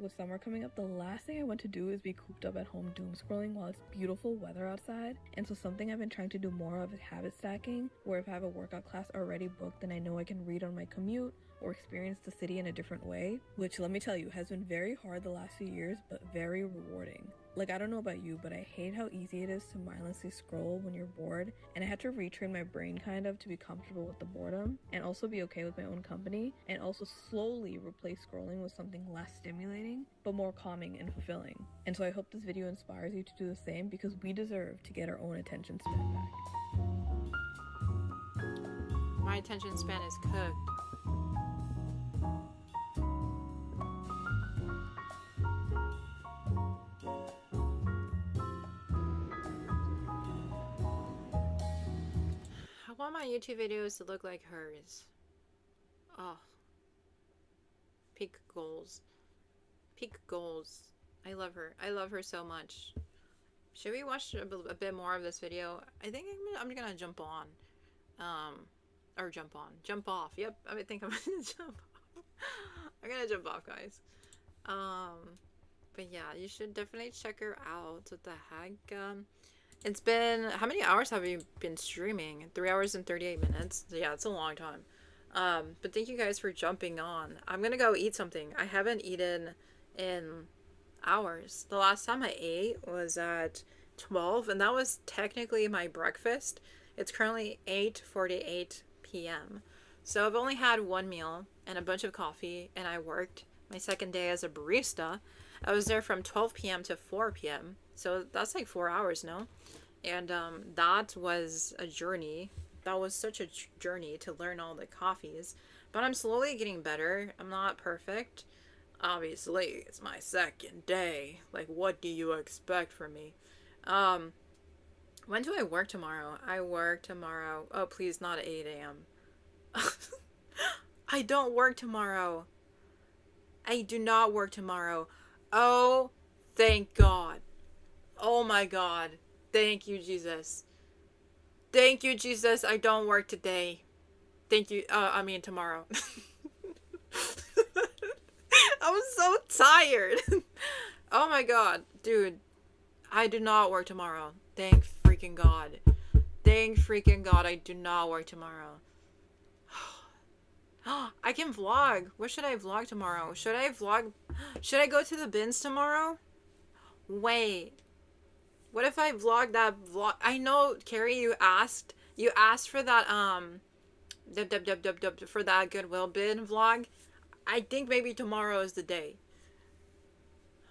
With summer coming up, the last thing I want to do is be cooped up at home doom scrolling while it's beautiful weather outside. And so something I've been trying to do more of is habit stacking, where if I have a workout class already booked, then I know I can read on my commute or experience the city in a different way, which let me tell you has been very hard the last few years, but very rewarding. Like, I don't know about you, but I hate how easy it is to mindlessly scroll when you're bored, and I had to retrain my brain kind of to be comfortable with the boredom and also be okay with my own company, and also slowly replace scrolling with something less stimulating but more calming and fulfilling. And so I hope this video inspires you to do the same, because we deserve to get our own attention span back. My attention span is cooked. I want my YouTube videos to look like hers. Oh. Peak goals. Peak goals. I love her. I love her so much. Should we watch a bit more of this video? I think I'm gonna jump on. Or jump on. Jump off. Yep, I think I'm gonna jump off. I'm gonna jump off, guys. But yeah, you should definitely check her out. What the heck? It's been, how many hours have you been streaming? 3 hours and 38 minutes. So yeah, it's a long time. But thank you guys for jumping on. I'm gonna go eat something. I haven't eaten in hours. The last time I ate was at 12, and that was technically my breakfast. It's currently 8:48 p.m. So I've only had one meal and a bunch of coffee, and I worked my second day as a barista. I was there from 12 p.m. to 4 p.m. So that's like 4 hours, no? And that was a journey. That was such a journey to learn all the coffees. But I'm slowly getting better. I'm not perfect. Obviously, it's my second day. Like, what do you expect from me? When do I work tomorrow? I work tomorrow. Oh, please, not at 8 a.m. I don't work tomorrow. I do not work tomorrow. Oh, thank God. Oh my God. Thank you, Jesus. Thank you, Jesus. I don't work today. Thank you. I mean, tomorrow. I'm so tired. Oh my God. Dude, I do not work tomorrow. Thank freaking God. Thank freaking God I do not work tomorrow. I can vlog. What should I vlog tomorrow? Should I vlog? Should I go to the bins tomorrow? Wait. What if I vlog that vlog? I know, Carrie, you asked for that, for that Goodwill bin vlog. I think maybe tomorrow is the day.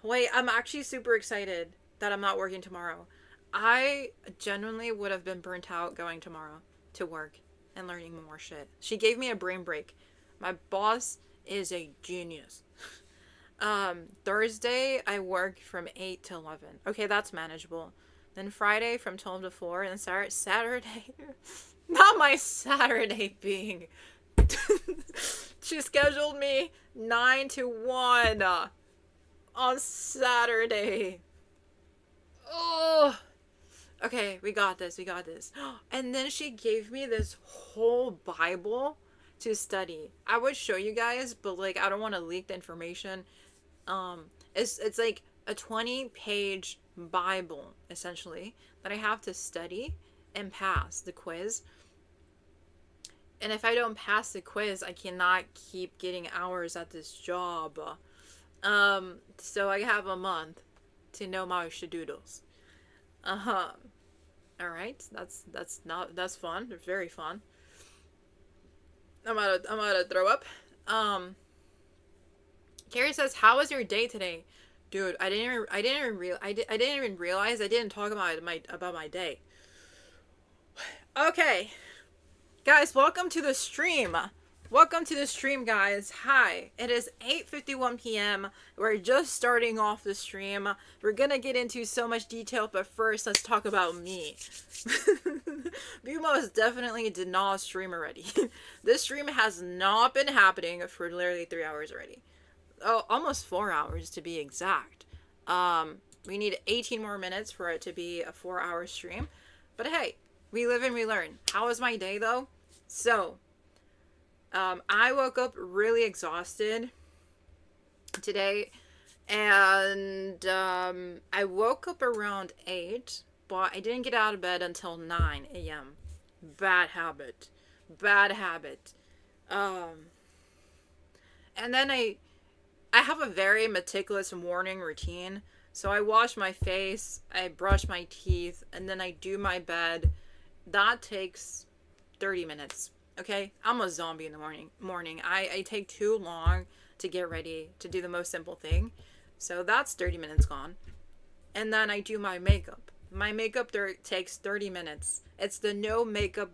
Wait, I'm actually super excited that I'm not working tomorrow. I genuinely would have been burnt out going tomorrow to work and learning more shit. She gave me a brain break. My boss is a genius. Thursday, I work from 8 to 11. Okay, that's manageable. Then Friday from 12 to 4. And Saturday, not my Saturday being. She scheduled me 9 to 1 on Saturday. Oh. Okay, we got this. We got this. And then she gave me this whole Bible to study. I would show you guys, but like I don't want to leak the information. It's like a 20-page Bible essentially that I have to study and pass the quiz. And if I don't pass the quiz, I cannot keep getting hours at this job. So I have a month to know my shadoodles. Alright, that's fun. It's very fun. I'm gonna throw up. Carrie says, "How was your day today?" Dude, I didn't even realize I didn't talk about my day. Okay. Guys, welcome to the stream. Welcome to the stream, guys. Hi. It is 8:51 p.m. We're just starting off the stream. We're gonna get into so much detail, but first, let's talk about me. You most definitely did not stream already. This stream has not been happening for literally 3 hours already. Oh, almost 4 hours to be exact. We need 18 more minutes for it to be a 4-hour stream. But hey, we live and we learn. How was my day though? So, I woke up really exhausted today. And I woke up around 8, but I didn't get out of bed until 9 a.m. Bad habit. Bad habit. And then I have a very meticulous morning routine. So I wash my face, I brush my teeth, and then I do my bed. That takes 30 minutes. Okay? I'm a zombie in the morning. I take too long to get ready to do the most simple thing. So that's 30 minutes gone. And then I do my makeup. My makeup takes 30 minutes. It's the no makeup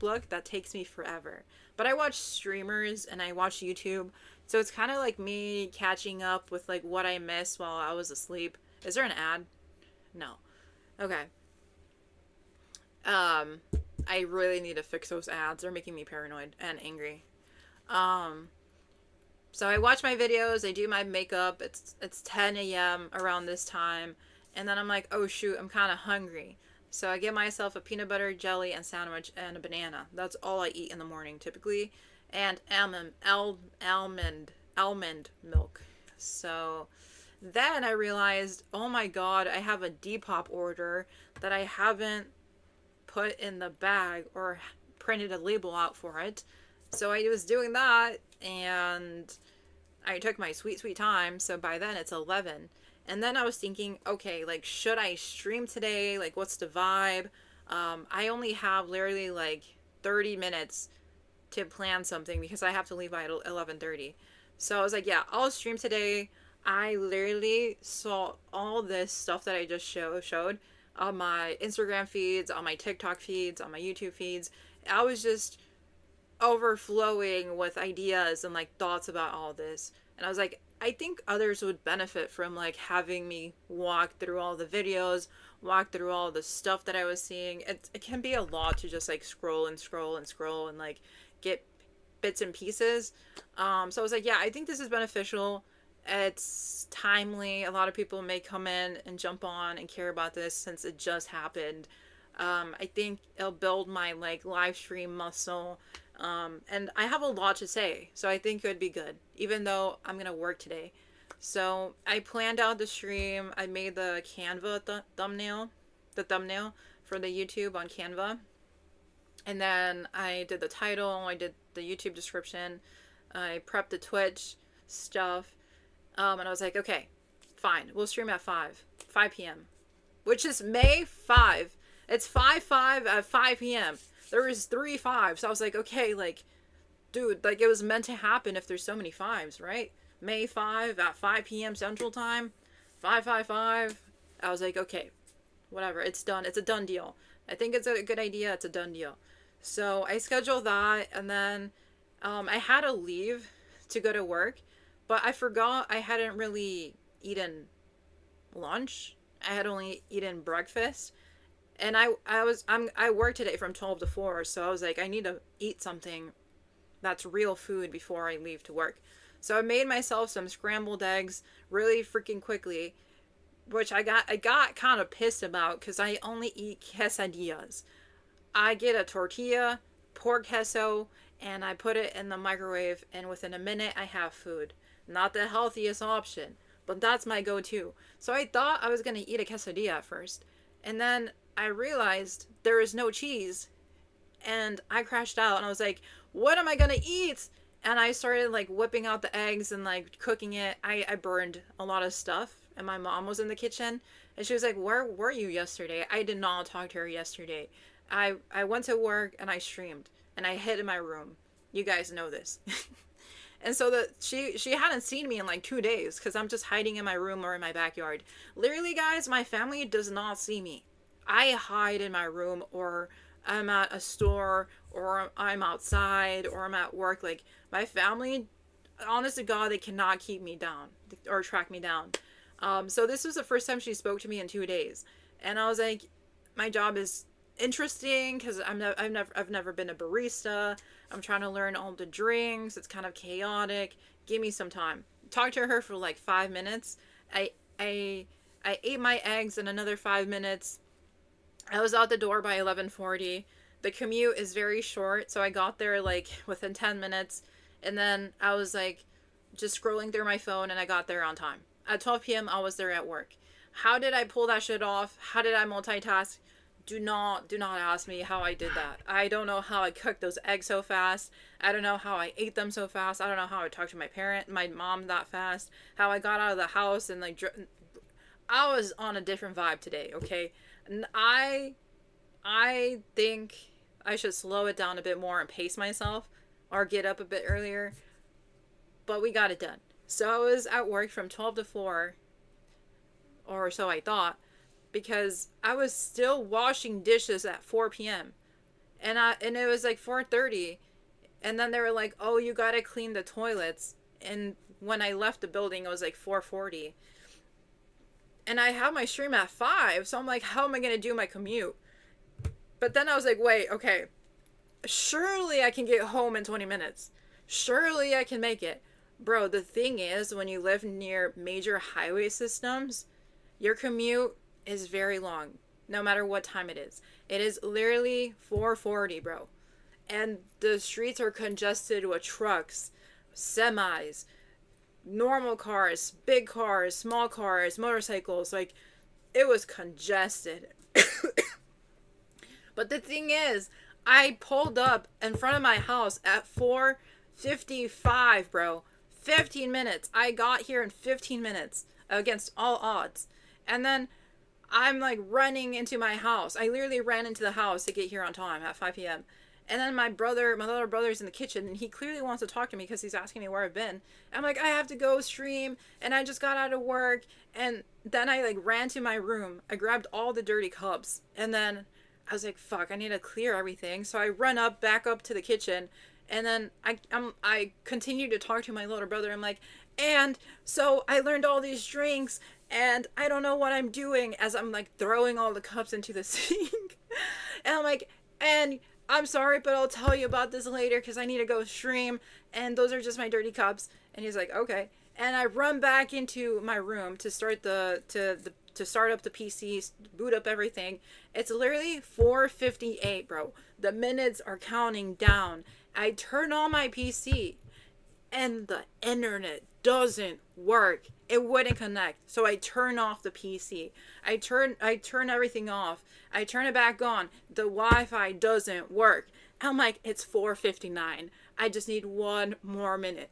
look that takes me forever. But I watch streamers and I watch YouTube. So it's kind of like me catching up with like what I missed while I was asleep. Is there an ad? No. Okay. I really need to fix those ads. They're making me paranoid and angry. So I watch my videos, I do my makeup. It's 10 a.m. around this time. And then I'm like, oh shoot, I'm kind of hungry. So I get myself a peanut butter jelly and sandwich and a banana. That's all I eat in the morning typically. And almond milk. So then I realized, oh my god, I have a Depop order that I haven't put in the bag or printed a label out for it. So I was doing that and I took my sweet time. So by then it's 11. And then I was thinking, okay, like, should I stream today? Like, what's the vibe? I only have literally like 30 minutes to plan something because I have to leave by 11:30. So I was like, yeah, I'll stream today. I literally saw all this stuff that I just showed on my Instagram feeds, on my TikTok feeds, on my YouTube feeds. I was just overflowing with ideas and like thoughts about all this. And I was like, I think others would benefit from like having me walk through all the videos, walk through all the stuff that I was seeing. It can be a lot to just like scroll and like get bits and pieces. So I was like, yeah, I think this is beneficial. It's timely. A lot of people may come in and jump on and care about this since it just happened. I think it'll build my like live stream muscle. And I have a lot to say, so I think it would be good, even though I'm gonna work today. So I planned out the stream. I made the Canva thumbnail for the YouTube on Canva. And then I did the title, I did the YouTube description, I prepped the Twitch stuff. And I was like, okay, fine, we'll stream at 5 p.m. Which is May 5. It's 5/5 at 5 p.m. There was 3 5s. So I was like, okay, like, dude, like, it was meant to happen if there's so many 5s, right? May 5 at 5 p.m. Central Time. 555. I was like, okay, whatever. It's done. It's a done deal. I think it's a good idea. It's a done deal. So I scheduled that, and then I had to leave to go to work, but I forgot I hadn't really eaten lunch. I had only eaten breakfast. And I work today from 12 to 4, so I was like, I need to eat something that's real food before I leave to work. So I made myself some scrambled eggs really freaking quickly, which I got kind of pissed about because I only eat quesadillas. I get a tortilla, pork queso, and I put it in the microwave, and within a minute I have food. Not the healthiest option, but that's my go-to. So I thought I was going to eat a quesadilla at first, and then I realized there is no cheese, and I crashed out, and I was like, what am I gonna eat? And I started like whipping out the eggs and like cooking it. I burned a lot of stuff, and my mom was in the kitchen, and she was like, where were you yesterday? I did not talk to her yesterday. I went to work and I streamed, and I hid in my room. You guys know this. And so she hadn't seen me in like 2 days because I'm just hiding in my room or in my backyard. Literally, guys, my family does not see me. I hide in my room, or I'm at a store, or I'm outside, or I'm at work. Like, my family, honest to God, they cannot keep me down or track me down. So this was the first time she spoke to me in 2 days, and I was like, my job is interesting because I've never been a barista. I'm trying to learn all the drinks. It's kind of chaotic. Give me some time. Talked to her for like 5 minutes. I ate my eggs in another 5 minutes. I was out the door by 11:40. The commute is very short, so I got there like within 10 minutes, and then I was like just scrolling through my phone, and I got there on time. At 12 p.m. I was there at work. How did I pull that shit off? How did I multitask? Do not ask me how I did that. I don't know how I cooked those eggs so fast. I don't know how I ate them so fast. I don't know how I talked to my mom that fast. How I got out of the house and like, I was on a different vibe today, okay? And I think I should slow it down a bit more and pace myself or get up a bit earlier. But we got it done. So I was at work from 12 to 4, or so I thought, because I was still washing dishes at 4 p.m. And it was like 4:30, and then they were like, "Oh, you gotta clean the toilets." And when I left the building, it was like 4:40. And I have my stream at 5, so I'm like, how am I gonna do my commute? But then I was like, wait, okay, surely I can get home in 20 minutes. Surely I can make it. Bro, the thing is, when you live near major highway systems, your commute is very long, no matter what time it is. It is literally 4:40, bro. And the streets are congested with trucks, semis, normal cars, big cars, small cars, motorcycles. Like, it was congested. But the thing is, I pulled up in front of my house at 4:55, bro. 15 minutes. I got here in 15 minutes against all odds. And then I'm like running into my house. I literally ran into the house to get here on time at 5 p.m. And then my little brother's in the kitchen, and he clearly wants to talk to me because he's asking me where I've been. I'm like, I have to go stream, and I just got out of work. And then I like ran to my room. I grabbed all the dirty cups, and then I was like, fuck, I need to clear everything. So I run back up to the kitchen, and then I continue to talk to my little brother. I'm like, and so I learned all these drinks, and I don't know what I'm doing, as I'm like throwing all the cups into the sink. And I'm like, and I'm sorry, but I'll tell you about this later because I need to go stream, and those are just my dirty cups. And he's like, okay. And I run back into my room to start to start up the PC, boot up everything. It's literally 4:58, bro. The minutes are counting down. I turn on my PC, and the internet doesn't work. It wouldn't connect. So I turn off the PC. I turn everything off. I turn it back on. The Wi-Fi doesn't work. I'm like, it's 4:59. I just need one more minute.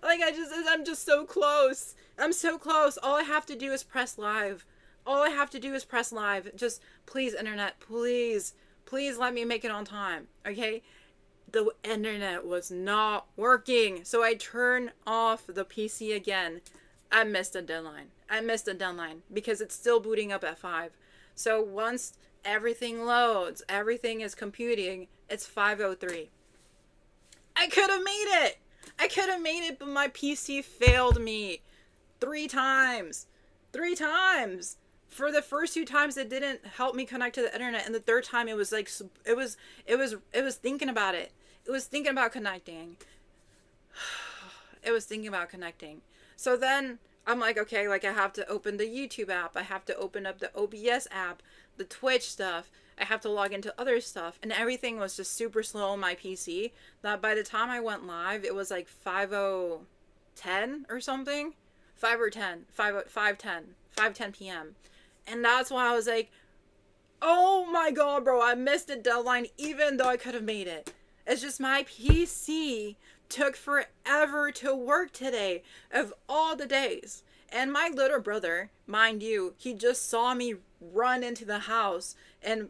Like, I'm just so close. I'm so close. All I have to do is press live. All I have to do is press live. Just, please, internet, please let me make it on time, okay? The internet was not working, so I turned off the PC again. I missed a deadline. Because it's still booting up at 5. So once everything loads, everything is computing, it's 5:03. I could have made it, but my PC failed me 3 times. 3 times. For the first 2 times, it didn't help me connect to the internet, and the third time, it was like, it was thinking about it. It was thinking about connecting. It was thinking about connecting. So then I'm like, okay, like, I have to open the YouTube app. I have to open up the OBS app, the Twitch stuff. I have to log into other stuff. And everything was just super slow on my PC. That by the time I went live, it was like 5:10 or something. 5:10 p.m. And that's why I was like, oh my god, bro, I missed the deadline even though I could have made it. It's just my PC took forever to work today of all the days. And my little brother, mind you, he just saw me run into the house and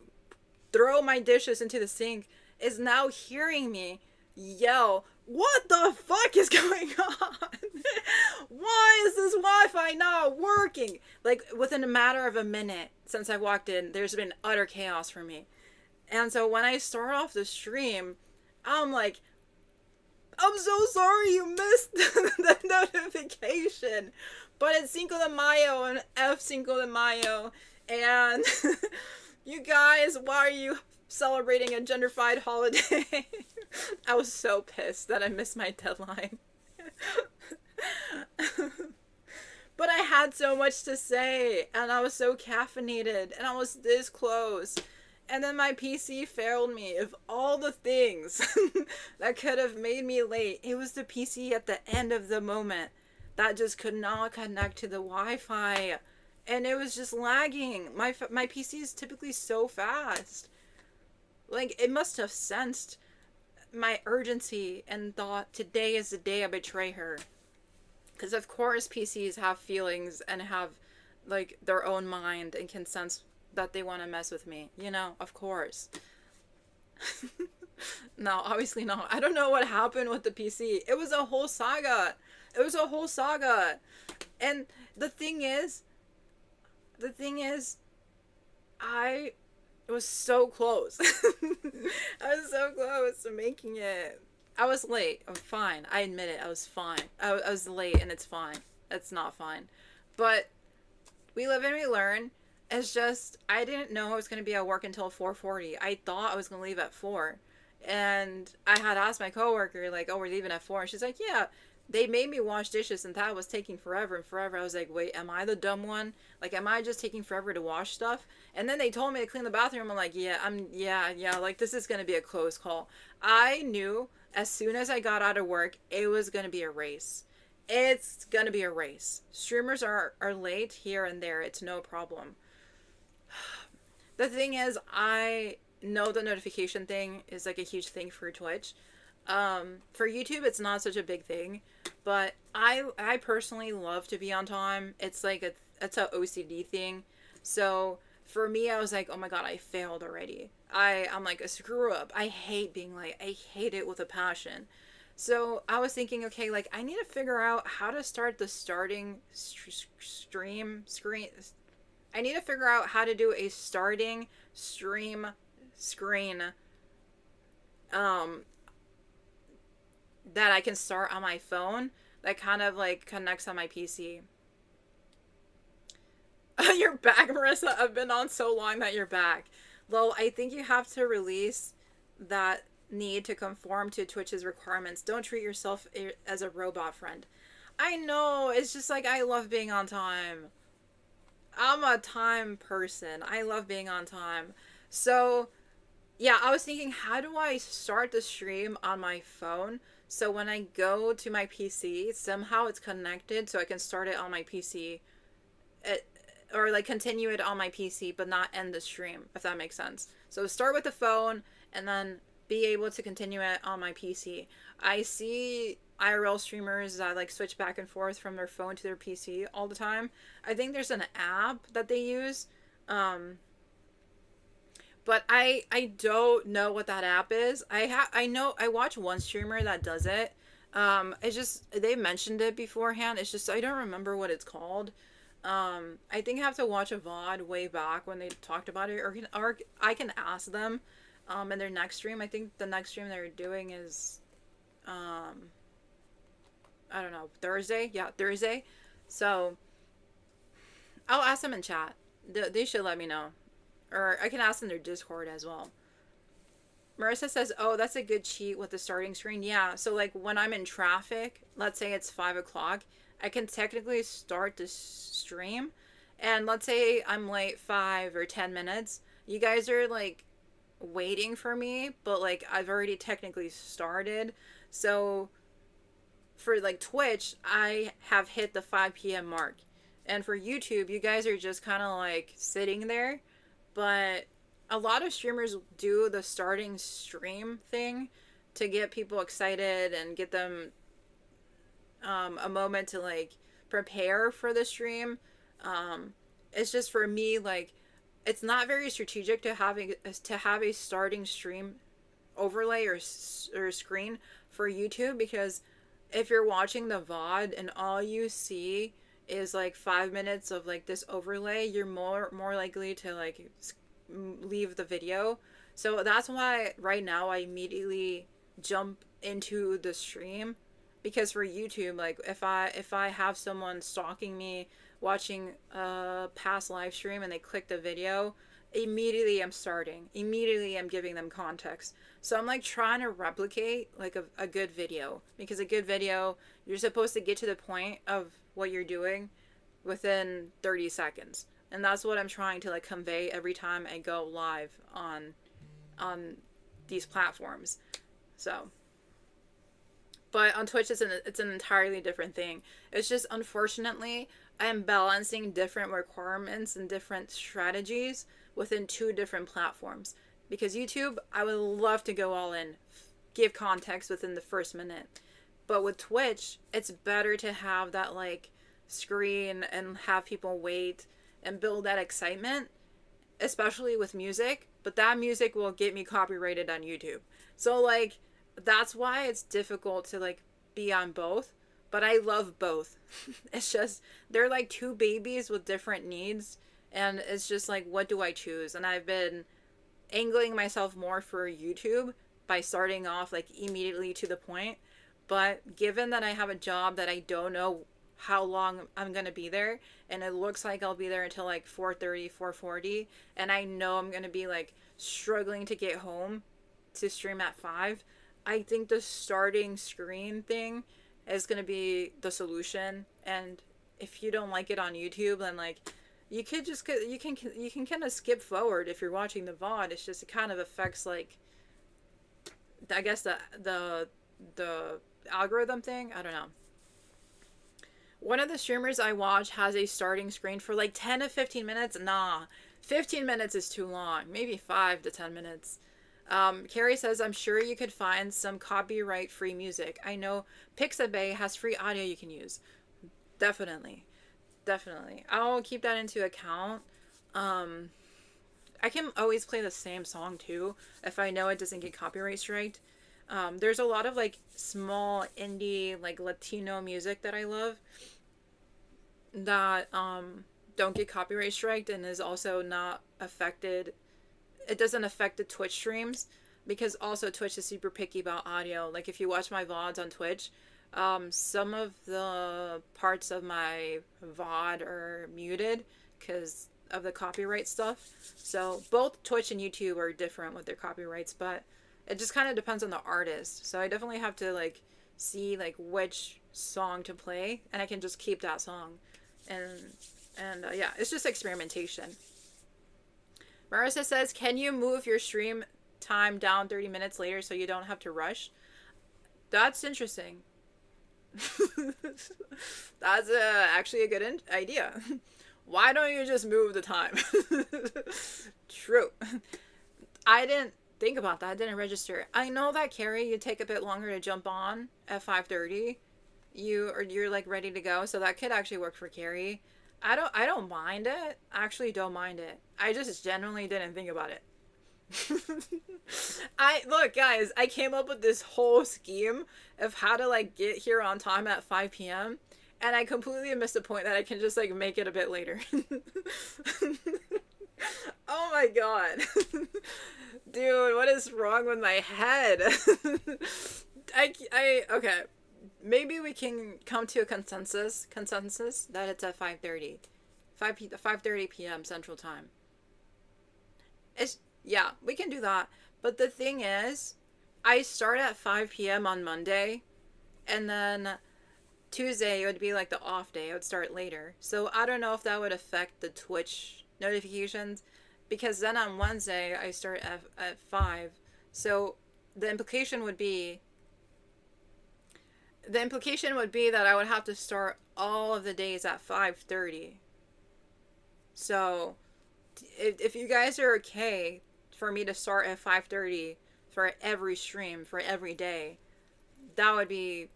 throw my dishes into the sink, is now hearing me yell, what the fuck is going on? Why is this Wi-Fi not working? Like, within a matter of a minute since I walked in, there's been utter chaos for me. And so when I start off the stream, I'm like, I'm so sorry you missed the notification. But it's Cinco de Mayo and F Cinco de Mayo. And you guys, why are you celebrating a genderfied holiday? I was so pissed that I missed my deadline. But I had so much to say, and I was so caffeinated, and I was this close. And then my PC failed me. Of all the things that could have made me late, it was the PC at the end of the moment that just could not connect to the Wi-Fi, and it was just lagging. My PC is typically so fast. Like, it must have sensed my urgency and thought, today is the day I betray her. Because of course PCs have feelings and have, like, their own mind and can sense that they want to mess with me. You know, of course. No, obviously not. I don't know what happened with the PC. It was a whole saga. It was a whole saga. And the thing is, I was so close. I was so close to making it. I was late. I'm fine. I admit it. I was fine. I was late, and it's fine. It's not fine. But we live and we learn. It's just, I didn't know I was going to be at work until 4:40. I thought I was going to leave at 4. And I had asked my coworker, like, oh, we're leaving at 4. And she's like, yeah, they made me wash dishes, and that was taking forever and forever. I was like, wait, am I the dumb one? Like, am I just taking forever to wash stuff? And then they told me to clean the bathroom. I'm like, yeah, like, this is going to be a close call. I knew as soon as I got out of work, it was going to be a race. It's going to be a race. Streamers are late here and there. It's no problem. The thing is, I know the notification thing is, like, a huge thing for Twitch. For YouTube, it's not such a big thing, but I personally love to be on time. It's like it's a OCD thing. So for me, I was like, oh my god, I failed already. I'm like a screw up. I hate being late. I hate it with a passion. So I was thinking, okay, like, I need to figure out how to start the starting stream screen. I need to figure out how to do a starting stream screen that I can start on my phone that kind of, like, connects on my PC. You're back, Marissa. I've been on so long that you're back. Lol, I think you have to release that need to conform to Twitch's requirements. Don't treat yourself as a robot, friend. I know, it's just like, I love being on time. I'm a time person. I love being on time. So, yeah, I was thinking, how do I start the stream on my phone? So when I go to my PC, somehow it's connected so I can start it on my PC. Or, like, continue it on my PC, but not end the stream, if that makes sense. So start with the phone, and then be able to continue it on my PC. I see IRL streamers that, like, switch back and forth from their phone to their PC all the time. I think there's an app that they use. But I don't know what that app is. I know I watch one streamer that does it. It's just, they mentioned it beforehand. It's just, I don't remember what it's called. I think I have to watch a VOD way back when they talked about it, or I can ask them in their next stream. I think the next stream they're doing is I don't know, Thursday? Yeah, Thursday. So I'll ask them in chat. They should let me know. Or I can ask them their Discord as well. Marissa says, oh, that's a good cheat with the starting screen. Yeah, so, like, when I'm in traffic, let's say it's 5 o'clock, I can technically start the stream. And let's say I'm late 5 or 10 minutes. You guys are, like, waiting for me, but, like, I've already technically started. So for, like, Twitch, I have hit the 5 p.m. mark. And for YouTube, you guys are just kind of, like, sitting there. But a lot of streamers do the starting stream thing to get people excited and get them a moment to, like, prepare for the stream. It's just, for me, like, it's not very strategic to have a starting stream overlay or screen for YouTube, because if you're watching the VOD and all you see is, like, 5 minutes of, like, this overlay, you're more likely to, like, leave the video. So that's why right now I immediately jump into the stream, because for YouTube, like, if I have someone stalking me watching a past live stream and they click the video, immediately I'm starting. Immediately I'm giving them context. So I'm, like, trying to replicate, like, a good video, because a good video, you're supposed to get to the point of what you're doing within 30 seconds. And that's what I'm trying to, like, convey every time I go live on these platforms. So But on Twitch, it's an entirely different thing. It's just, unfortunately, I am balancing different requirements and different strategies within 2 different platforms. Because YouTube, I would love to go all in, give context within the first minute. But with Twitch, it's better to have that, like, screen and have people wait and build that excitement, especially with music. But that music will get me copyrighted on YouTube. So, like, that's why it's difficult to, like, be on both. But I love both. It's just, they're like 2 babies with different needs. And it's just like, what do I choose? And I've been angling myself more for YouTube by starting off, like, immediately to the point. But given that I have a job that I don't know how long I'm going to be there, and it looks like I'll be there until like 4:30, 4:40, and I know I'm going to be, like, struggling to get home to stream at 5, I think the starting screen thing is going to be the solution. And if you don't like it on YouTube, then, like, you could just, you can kind of skip forward if you're watching the VOD. It's just, it kind of affects, like, I guess the algorithm thing. I don't know. One of the streamers I watch has a starting screen for like 10 to 15 minutes. Nah, 15 minutes is too long. Maybe 5 to 10 minutes. Carrie says, I'm sure you could find some copyright-free music. I know Pixabay has free audio you can use. Definitely. Definitely. I'll keep that into account. I can always play the same song too if I know it doesn't get copyright striked. There's a lot of, like, small indie, like, Latino music that I love that don't get copyright striked and is also not affected. It doesn't affect the Twitch streams, because also Twitch is super picky about audio. Like, if you watch my VODs on Twitch, some of the parts of my VOD are muted because of the copyright stuff. So both Twitch and YouTube are different with their copyrights, but it just kind of depends on the artist. So I definitely have to, like, see, like, which song to play, and I can just keep that song. And yeah, it's just experimentation. Marissa says, can you move your stream time down 30 minutes later so you don't have to rush? That's interesting. That's actually a good idea. Why don't you just move the time? True. I didn't think about that. I didn't register. I know that, Carrie, you take a bit longer to jump on at 5:30. You're like ready to go, so that could actually work for Carrie. I don't mind it. I actually don't mind it. I just genuinely didn't think about it. Look, guys, I came up with this whole scheme of how to, like, get here on time at 5 p.m. and I completely missed the point that I can just, like, make it a bit later. Oh my god. Dude, what is wrong with my head? Okay. Maybe we can come to a consensus that it's at 5:30. 5:30 p.m. Central Time. Yeah, we can do that. But the thing is, I start at 5 p.m. on Monday, and then Tuesday it would be like the off day. I would start later. So I don't know if that would affect the Twitch notifications, because then on Wednesday I start at 5. So the implication would be that I would have to start all of the days at 5:30. So if you guys are okay for me to start at 5:30 for every stream for every day, that would be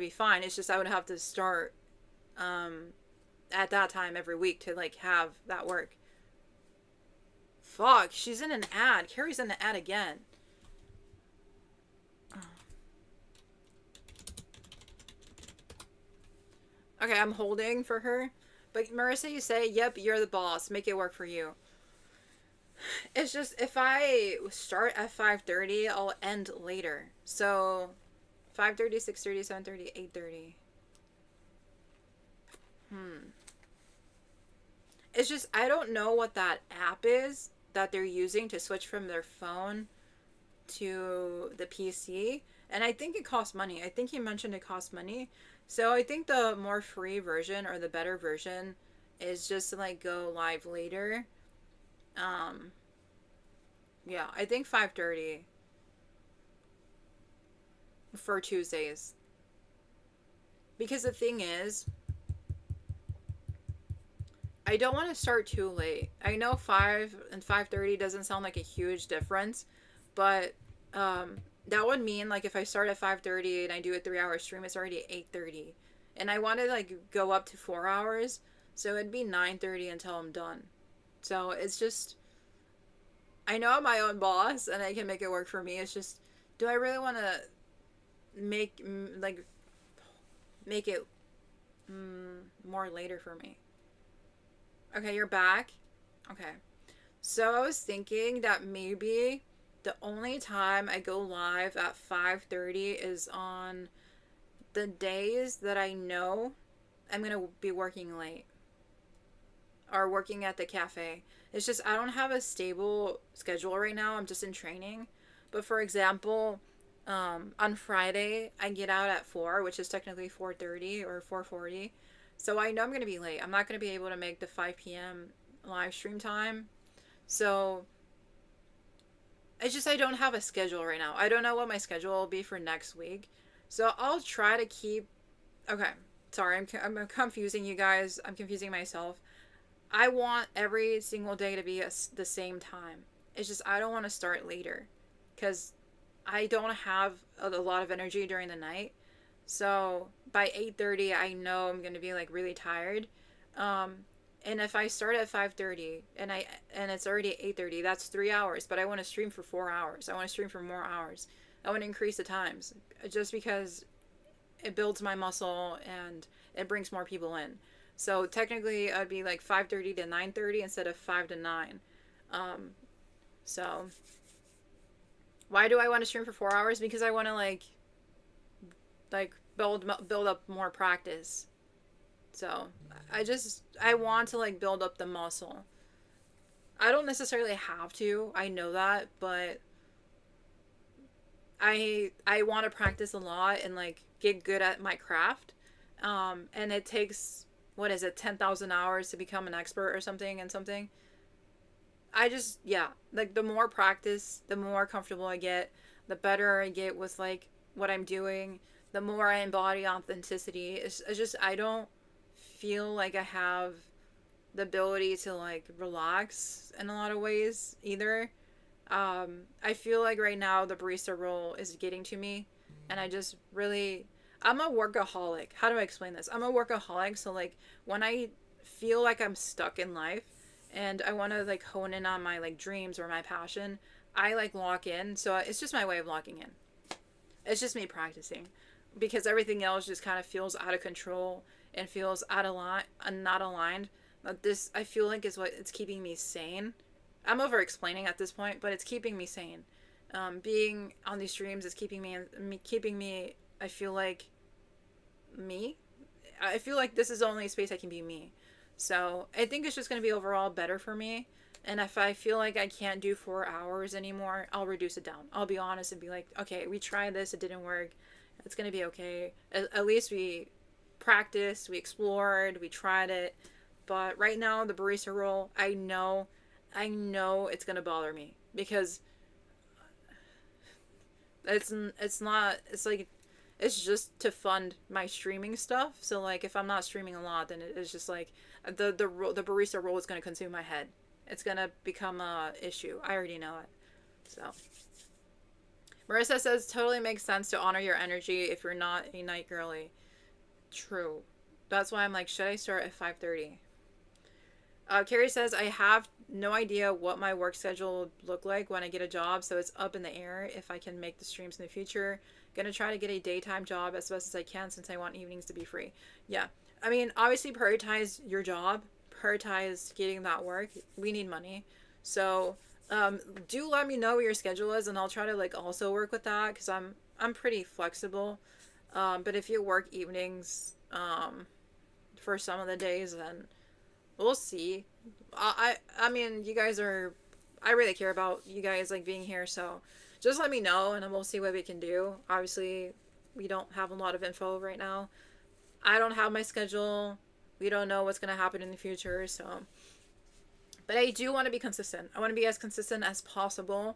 fine. It's just I would have to start at that time every week to, like, have that work. Fuck, she's in an ad. Carrie's in the ad again. Okay, I'm holding for her. But Marissa, you say, yep, you're the boss. Make it work for you. It's just, if I start at 5:30, I'll end later. So 5:30, 6:30, 7:30, 8:30. It's just, I don't know what that app is that they're using to switch from their phone to the PC. And I think it costs money. I think he mentioned it costs money. So I think the more free version, or the better version, is just to, like, go live later. Yeah, I think 5:30. for Tuesdays. Because the thing is, I don't want to start too late. I know 5 and 5:30 doesn't sound like a huge difference, but that would mean like if I start at 5:30 and I do a 3-hour stream, it's already 8:30. And I want to like go up to 4 hours, so it'd be 9:30 until I'm done. So it's just, I know I'm my own boss and I can make it work for me. It's just, do I really want to make it more later for me? Okay, you're back. Okay. So I was thinking that maybe the only time I go live at 5:30 is on the days that I know I'm going to be working late or working at the cafe. It's just I don't have a stable schedule right now. I'm just in training. But for example, on Friday, I get out at 4, which is technically 4:30 or 4:40. So I know I'm going to be late. I'm not going to be able to make the 5 p.m. live stream time. So it's just I don't have a schedule right now. I don't know what my schedule will be for next week. So I'll try to keep... Okay, sorry, I'm confusing you guys. I'm confusing myself. I want every single day to be the same time. It's just I don't want to start later because I don't have a lot of energy during the night. So by 8:30, I know I'm going to be like really tired. And if I start at 5:30 and it's already 8:30, that's 3 hours, but I want to stream for 4 hours. I want to stream for more hours. I want to increase the times just because it builds my muscle and it brings more people in. So technically I'd be like 5:30 to 9:30 instead of 5 to 9. So why do I want to stream for 4 hours? Because I want to like build up more practice. So I want to like build up the muscle. I don't necessarily have to, I know that, but I want to practice a lot and like get good at my craft. And it takes, what is it, 10,000 hours to become an expert or something and something. Yeah, like the more practice, the more comfortable I get, the better I get with like what I'm doing, the more I embody authenticity. It's just, I don't feel like I have the ability to like relax in a lot of ways either. I feel like right now the barista role is getting to me, and I just really, I'm a workaholic. How do I explain this? I'm a workaholic, so like when I feel like I'm stuck in life and I want to like hone in on my like dreams or my passion, I like lock in. So it's just my way of locking in. It's just me practicing, because everything else just kind of feels out of control and feels out of line, not aligned. But this, I feel like, is what it's keeping me sane. I'm over explaining at this point, but it's keeping me sane. Being on these streams is keeping me, I feel like, me. I feel like this is the only space I can be me. So I think it's just going to be overall better for me. And if I feel like I can't do 4 hours anymore, I'll reduce it down. I'll be honest and be like, okay, we tried this, it didn't work. It's going to be okay. At least we practiced, we explored, we tried it. But right now, the barista role, I know it's going to bother me, because it's just to fund my streaming stuff. So like if I'm not streaming a lot, then it's just like the barista role is going to consume my head. It's going to become a issue. I already know it. So Marissa says, totally makes sense to honor your energy if you're not a night girly. True. That's why I'm like, should I start at 5:30? Carrie says, I have no idea what my work schedule will look like when I get a job, so it's up in the air if I can make the streams in the future. Gonna try to get a daytime job as best as I can, since I want evenings to be free. Yeah. I mean, obviously prioritize your job. Prioritize getting that work. We need money. So do let me know what your schedule is, and I'll try to like also work with that, because I'm pretty flexible. But if you work evenings for some of the days, then we'll see. I mean, you guys are, I really care about you guys like being here, so just let me know and we'll see what we can do. Obviously, we don't have a lot of info right now. I don't have my schedule. We don't know what's going to happen in the future, so. But I do want to be consistent. I want to be as consistent as possible.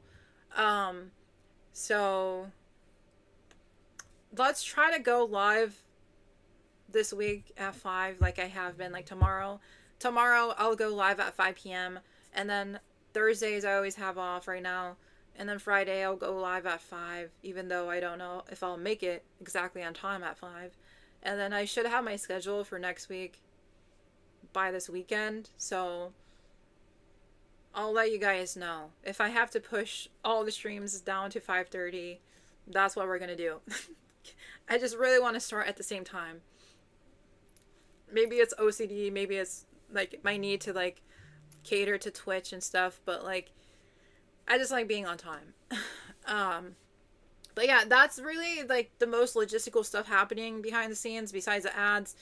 So let's try to go live this week at 5 like I have been. Like tomorrow I'll go live at 5 p.m. and then Thursdays I always have off right now, and then Friday I'll go live at 5, even though I don't know if I'll make it exactly on time at 5. And then I should have my schedule for next week by this weekend, so I'll let you guys know. If I have to push all the streams down to 5:30, that's what we're gonna do. I just really want to start at the same time. Maybe it's OCD, maybe it's like my need to like cater to Twitch and stuff, but like I just like being on time. But yeah, that's really like the most logistical stuff happening behind the scenes besides the ads.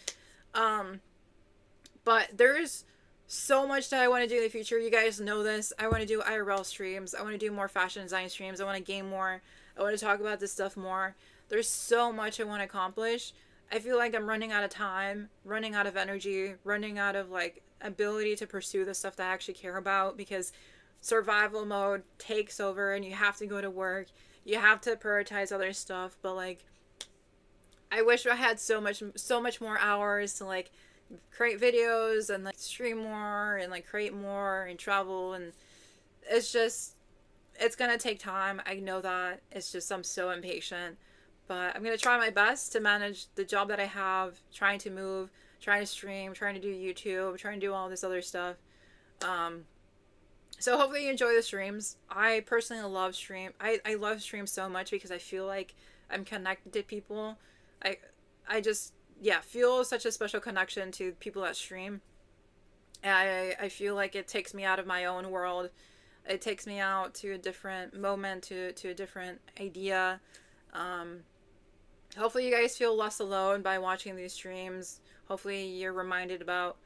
But there's so much that I want to do in the future. You guys know this. I want to do IRL streams. I want to do more fashion design streams. I want to game more. I want to talk about this stuff more. There's so much I want to accomplish. I feel like I'm running out of time, running out of energy, running out of like ability to pursue the stuff that I actually care about, because survival mode takes over and you have to go to work. You have to prioritize other stuff. But like, I wish I had so much more hours to like create videos and like stream more and like create more and travel, and it's gonna take time. I know that. It's just I'm so impatient, but I'm gonna try my best to manage the job that I have, trying to move, trying to stream, trying to do YouTube, trying to do all this other stuff. So hopefully you enjoy the streams. I personally love I love streams so much because I feel like I'm connected to people. I just feel such a special connection to people that stream. And I feel like it takes me out of my own world. It takes me out to a different moment, to a different idea. Hopefully you guys feel less alone by watching these streams. Hopefully you're reminded about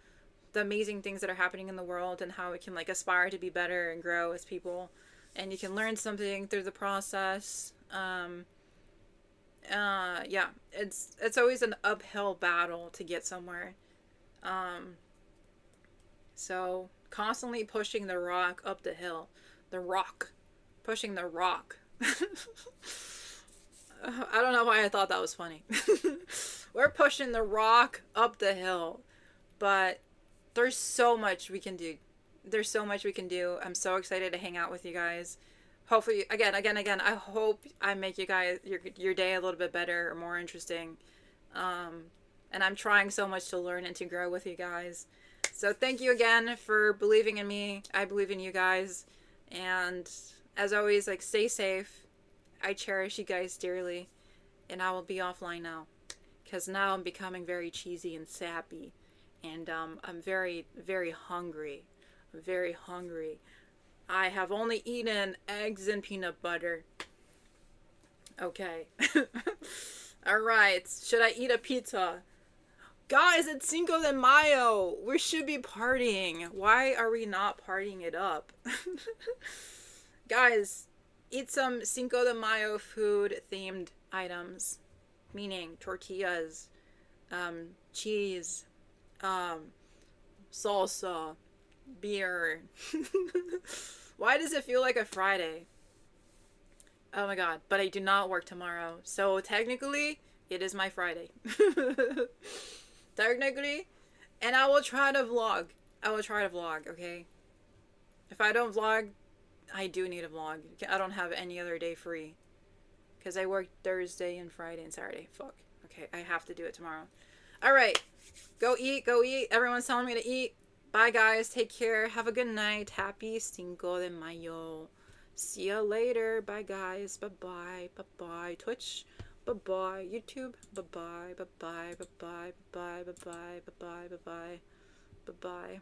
the amazing things that are happening in the world and how we can like aspire to be better and grow as people. And you can learn something through the process. It's always an uphill battle to get somewhere. So constantly pushing the rock up the hill. Pushing the rock. I don't know why I thought that was funny. We're pushing the rock up the hill, but there's so much we can do. There's so much we can do. I'm so excited to hang out with you guys. Hopefully, again, I hope I make you guys, your day a little bit better or more interesting. And I'm trying so much to learn and to grow with you guys. So thank you again for believing in me. I believe in you guys. And as always, like, stay safe. I cherish you guys dearly. And I will be offline now, because now I'm becoming very cheesy and sappy. And I'm very, very hungry. I'm very hungry. I have only eaten eggs and peanut butter. Okay. Alright. Should I eat a pizza? Guys, it's Cinco de Mayo. We should be partying. Why are we not partying it up? Guys, eat some Cinco de Mayo food themed items. Meaning tortillas, cheese, salsa, beer. Why does it feel like a Friday? Oh my god, but I do not work tomorrow, so technically it is my Friday. Technically. And I will try to vlog. Okay? If I don't vlog, I do need a vlog. I don't have any other day free, because I work Thursday and Friday and Saturday. Fuck. Okay, I have to do it tomorrow. Alright. Go eat. Everyone's telling me to eat. Bye, guys. Take care. Have a good night. Happy Cinco de Mayo. See ya later. Bye, guys. Bye-bye. Bye-bye. Twitch. Bye-bye. YouTube. Bye-bye. Bye-bye. Bye-bye. Bye-bye. Bye-bye. Bye-bye. Bye-bye. Bye-bye.